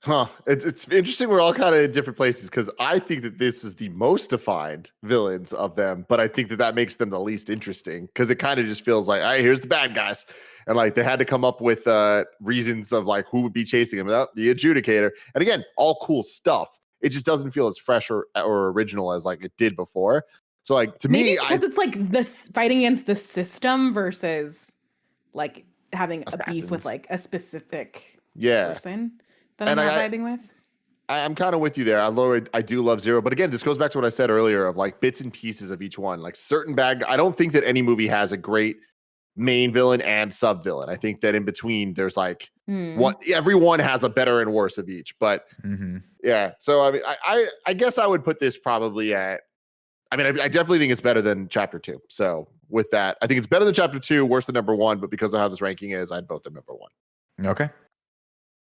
Huh. It's interesting. We're all kind of in different places because I think that this is the most defined villains of them, but I think that makes them the least interesting because it kind of just feels like, all right, here's the bad guys. And like they had to come up with reasons of like who would be chasing him. Oh, the Adjudicator. And again, all cool stuff. It just doesn't feel as fresh or original as like it did before. So like to Maybe me, because it's like this fighting against the system versus like having a beef with Assassins. like a specific yeah. person that And I'm not I- vibing with. I'm kind of with you there. I do love Zero, but again, this goes back to what I said earlier of like bits and pieces of each one. Like certain I don't think that any movie has a great main villain and sub villain. I think that in between there's like what everyone has a better and worse of each. But yeah, so I mean, I guess I would put this probably at. I mean, I definitely think it's better than Chapter 2. So with that, I think it's better than Chapter 2, worse than number 1. But because of how this ranking is, I'd vote them number 1. Okay.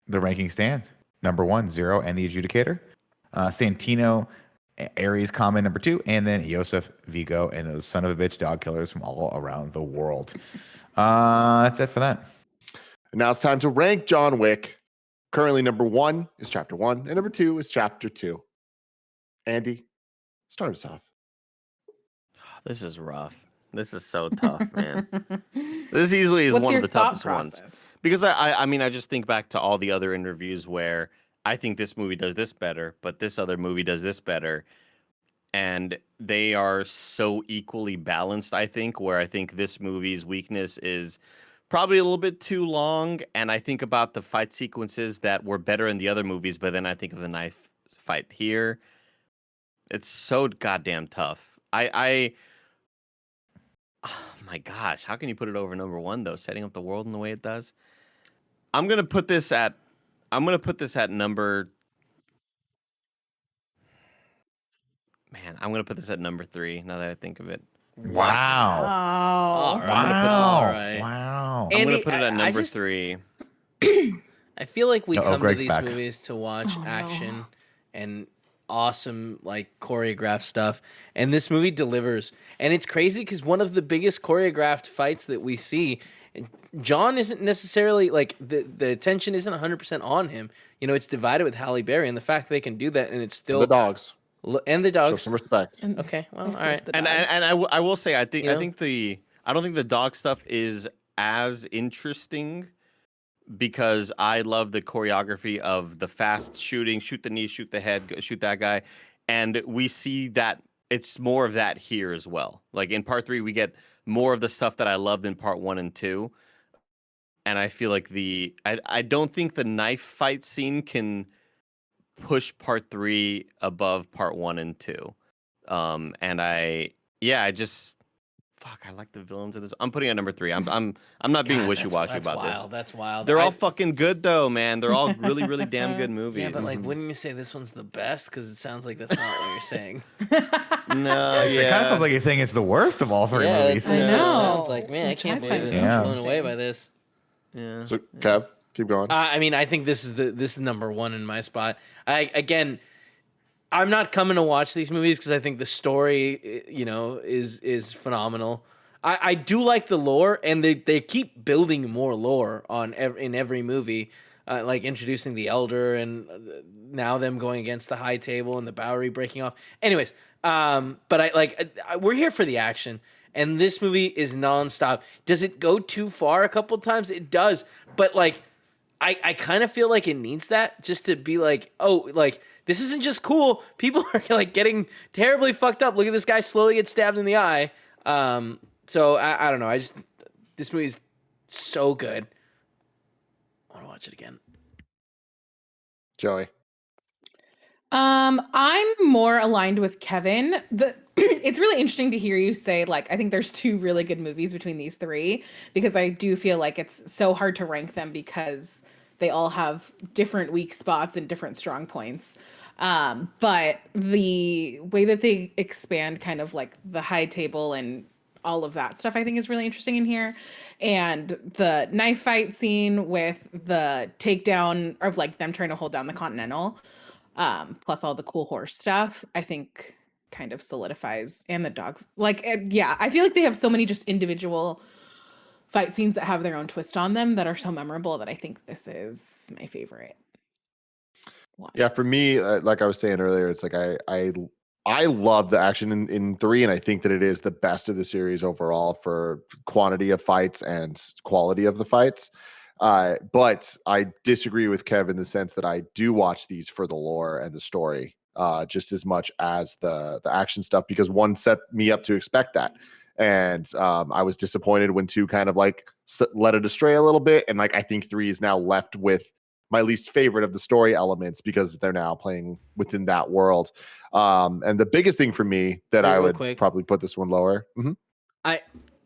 The ranking stands. Number 1, Zero, and the Adjudicator. Santino, Ares, Common, number 2, and then Iosef, Vigo, and those son of a bitch dog killers from all around the world. That's it for that. And now it's time to rank John Wick. Currently, number 1 is Chapter 1, and number 2 is Chapter 2. Andy, start us off. This is rough. This is so tough, man. This easily is What's one your of the thought toughest ones. process? Because I mean, I just think back to all the other interviews where I think this movie does this better, but this other movie does this better. And they are so equally balanced, I think, where I think this movie's weakness is probably a little bit too long. And I think about the fight sequences that were better in the other movies, but then I think of the knife fight here. It's so goddamn tough. Oh my gosh, how can you put it over number 1 though? Setting up the world in the way it does. I'm gonna put this at number. Man, I'm gonna put this at number 3. Now that I think of it, Wow. Oh, right. Wow. All right. Wow. I'm Andy, gonna put it at I number just- 3. I feel like we Uh-oh, come to Greg's these back. movies to watch Oh, no. action and awesome like choreographed stuff, and this movie delivers. And it's crazy because one of the biggest choreographed fights that we see, John isn't necessarily like the attention isn't 100% on him. It's divided with Halle Berry, and the fact that they can do that and it's still The dogs. and the Show dogs. some respect. Okay, well, all right. And I will say I think You know? I don't think the dog stuff is as interesting because I love the choreography of the fast shooting, shoot the knee, shoot the head, shoot that guy, and we see that it's more of that here as well. Like in part 3, we get more of the stuff that I loved in part 1 and 2, and I feel like I don't think the knife fight scene can push part 3 above part 1 and 2. And I just fuck, I like the villains in this. I'm putting it at number 3. I'm not being wishy-washy that's about wild. this. That's wild. They're all fucking good though, man. They're all really, really damn good movies. Yeah, but like, wouldn't you say this one's the best? Because it sounds like that's not what you're saying. No, It kind of sounds like he's saying it's the worst of all 3 movies. I know. It sounds like, man, I can't believe it. Yeah. I'm blown away by this. Yeah. So Kev, keep going. I mean, I think this is number 1 in my spot. I'm not coming to watch these movies because I think the story, is phenomenal. I do like the lore, and they keep building more lore in every movie, like introducing the Elder, and now them going against the High Table and the Bowery breaking off. Anyways, but we're here for the action, and this movie is nonstop. Does it go too far a couple times? It does, but like, I kind of feel like it needs that just to be like, oh, like, this isn't just cool. People are like getting terribly fucked up. Look at this guy slowly get stabbed in the eye. So I don't know. This movie is so good. I want to watch it again. Joey. I'm more aligned with Kevin. It's really interesting to hear you say, like, I think there's 2 really good movies between these 3, because I do feel like it's so hard to rank them because they all have different weak spots and different strong points. But the way that they expand kind of like the High Table and all of that stuff, I think, is really interesting in here. And the knife fight scene with the takedown of like them trying to hold down the Continental, plus all the cool horse stuff, I think kind of solidifies. And the dog, I feel like they have so many just individual fight scenes that have their own twist on them that are so memorable that I think this is my favorite one. Yeah, for me, like I was saying earlier, it's like I love the action in 3, and I think that it is the best of the series overall for quantity of fights and quality of the fights. But I disagree with Kev in the sense that I do watch these for the lore and the story just as much as the action stuff, because 1 set me up to expect that. And I was disappointed when 2 kind of like let it astray a little bit. And like, I think 3 is now left with my least favorite of the story elements because they're now playing within that world. And the biggest thing for me that I would probably put this one lower. Mm-hmm.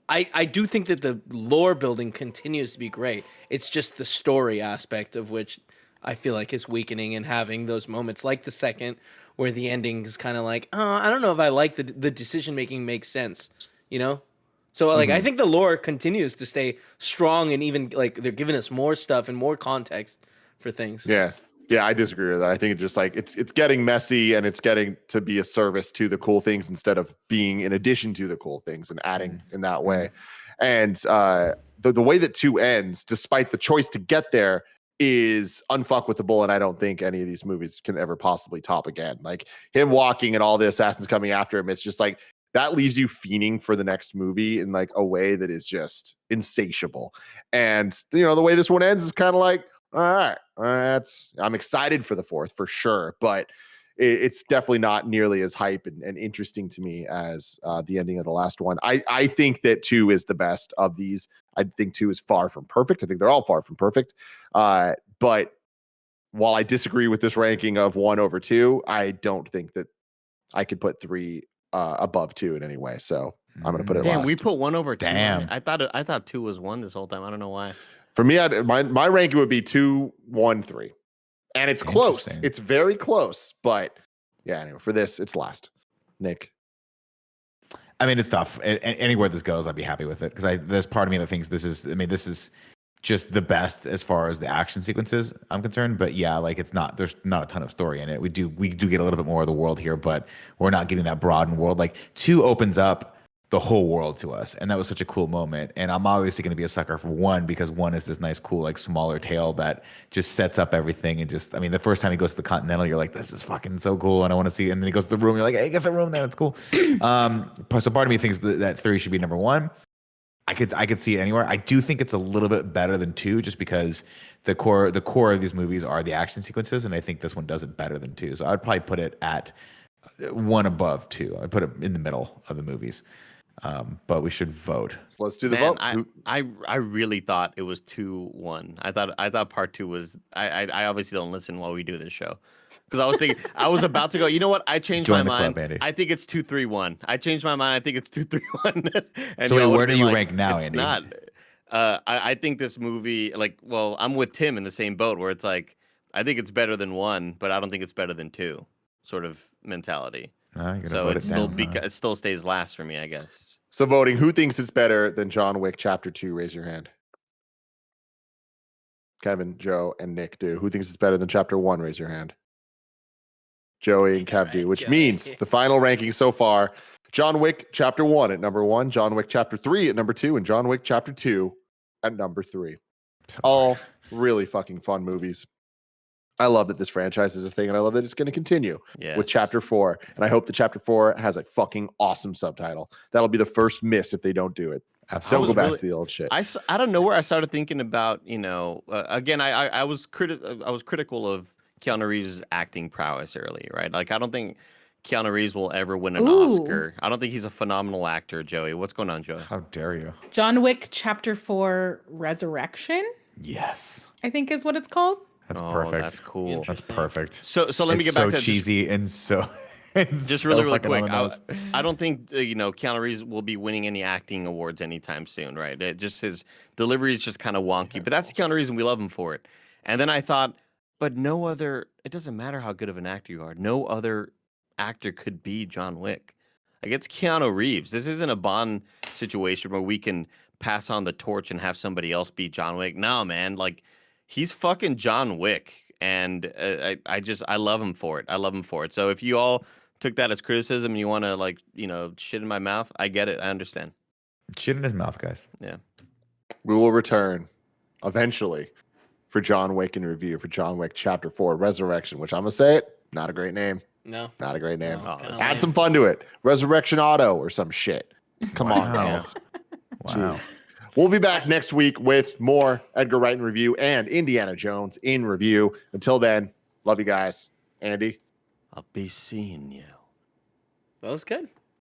I do think that the lore building continues to be great. It's just the story aspect of which I feel like is weakening and having those moments like the second where the ending is kind of like, oh, I don't know if I like the decision making makes sense, So like, I think the lore continues to stay strong, and even like they're giving us more stuff and more context for things. Yes. Yeah, I disagree with that. I think it's just like it's getting messy, and it's getting to be a service to the cool things instead of being in addition to the cool things and adding in that way. And the way that 2 ends, despite the choice to get there, is unfuckwithable, and I don't think any of these movies can ever possibly top again. Like him walking and all the assassins coming after him, it's just like that leaves you fiending for the next movie in like a way that is just insatiable. And the way this one ends is kind of like, all right, I'm excited for the 4th for sure, but it's definitely not nearly as hype and interesting to me as the ending of the last one. I think that 2 is the best of these. I think 2 is far from perfect. I think they're all far from perfect. But while I disagree with this ranking of 1 over 2, I don't think that I could put 3 above 2 in any way. So I'm going to put it last. We put 1 over 2. Damn. I thought 2 was 1 this whole time. I don't know why. For me, my ranking would be 2, 1, 3. And it's close. It's very close. But yeah, anyway, for this, it's last. Nick. I mean, it's tough. Anywhere this goes, I'd be happy with it, because there's part of me that thinks this is just the best as far as the action sequences I'm concerned. But yeah, like there's not a ton of story in it. We do get a little bit more of the world here, but we're not getting that broadened world. Like 2 opens up the whole world to us, and that was such a cool moment. And I'm obviously going to be a sucker for 1, because 1 is this nice, cool, like smaller tale that just sets up everything. And just, I mean, the first time he goes to the Continental, you're like, this is fucking so cool, and I want to see it. And then he goes to the room, you're like, hey, get some room there, it's cool. So part of me thinks that 3 should be number 1. I could see it anywhere. I do think it's a little bit better than 2, just because the core of these movies are the action sequences, and I think this one does it better than 2. So I'd probably put it at 1 above 2. I'd put it in the middle of the movies. But we should vote. So let's do the Man, vote. I really thought it was 2-1. I thought part 2 was. I obviously don't listen while we do this show, because I was thinking I was about to go. You know what? I changed Join my the club, mind. Andy. I think it's 2-3-1. I changed my mind. I think it's 2-3-1. And So wait, y'all where would've do been you like, rank now, it's Andy? Not. I think this movie, like, well, I'm with Tim in the same boat where it's like I think it's better than 1, but I don't think it's better than 2, sort of mentality. You're gonna So vote it's it still down, huh? it still stays last for me, I guess. So voting, who thinks it's better than John Wick Chapter 2? Raise your hand. Kevin, Joe, and Nick do. Who thinks it's better than Chapter 1? Raise your hand. Joey and Kev do, which means the final ranking so far, John Wick Chapter 1 at number 1, John Wick Chapter 3 at number 2, and John Wick Chapter 2 at number 3. All really fucking fun movies. I love that this franchise is a thing, and I love that it's going to continue with Chapter 4. And I hope that Chapter 4 has a fucking awesome subtitle. That'll be the first miss if they don't do it. Absolutely. Don't go back to the old shit. I don't know where I started thinking about, again, I was critical of Keanu Reeves' acting prowess early, right? Like, I don't think Keanu Reeves will ever win an Oscar. I don't think he's a phenomenal actor, Joey. What's going on, Joey? How dare you? John Wick Chapter 4 Resurrection, Yes. I think is what it's called. That's Oh, perfect. that's cool. That's perfect. So let me It's get back so to cheesy and so. just really quick. I don't think Keanu Reeves will be winning any acting awards anytime soon, right? Just his delivery is just kind of wonky, but that's Keanu Reeves, and we love him for it. And then I thought, but no other. It doesn't matter how good of an actor you are. No other actor could be John Wick. Like, it's Keanu Reeves. This isn't a Bond situation where we can pass on the torch and have somebody else be John Wick. No, man. Like, he's fucking John Wick, and I love him for it. I love him for it. So if you all took that as criticism and you want to shit in my mouth, I get it. I understand. Shit in his mouth, guys. Yeah. We will return eventually for John Wick in review for John Wick Chapter 4 Resurrection, which I'm going to say it. Not a great name. No. Not a great name. No, kinda Add lame. some fun to it. Resurrection Auto or some shit. Come on, Wow. guys. Wow. Jeez. We'll be back next week with more Edgar Wright in review and Indiana Jones in review. Until then, love you guys. Andy. I'll be seeing you. That was good.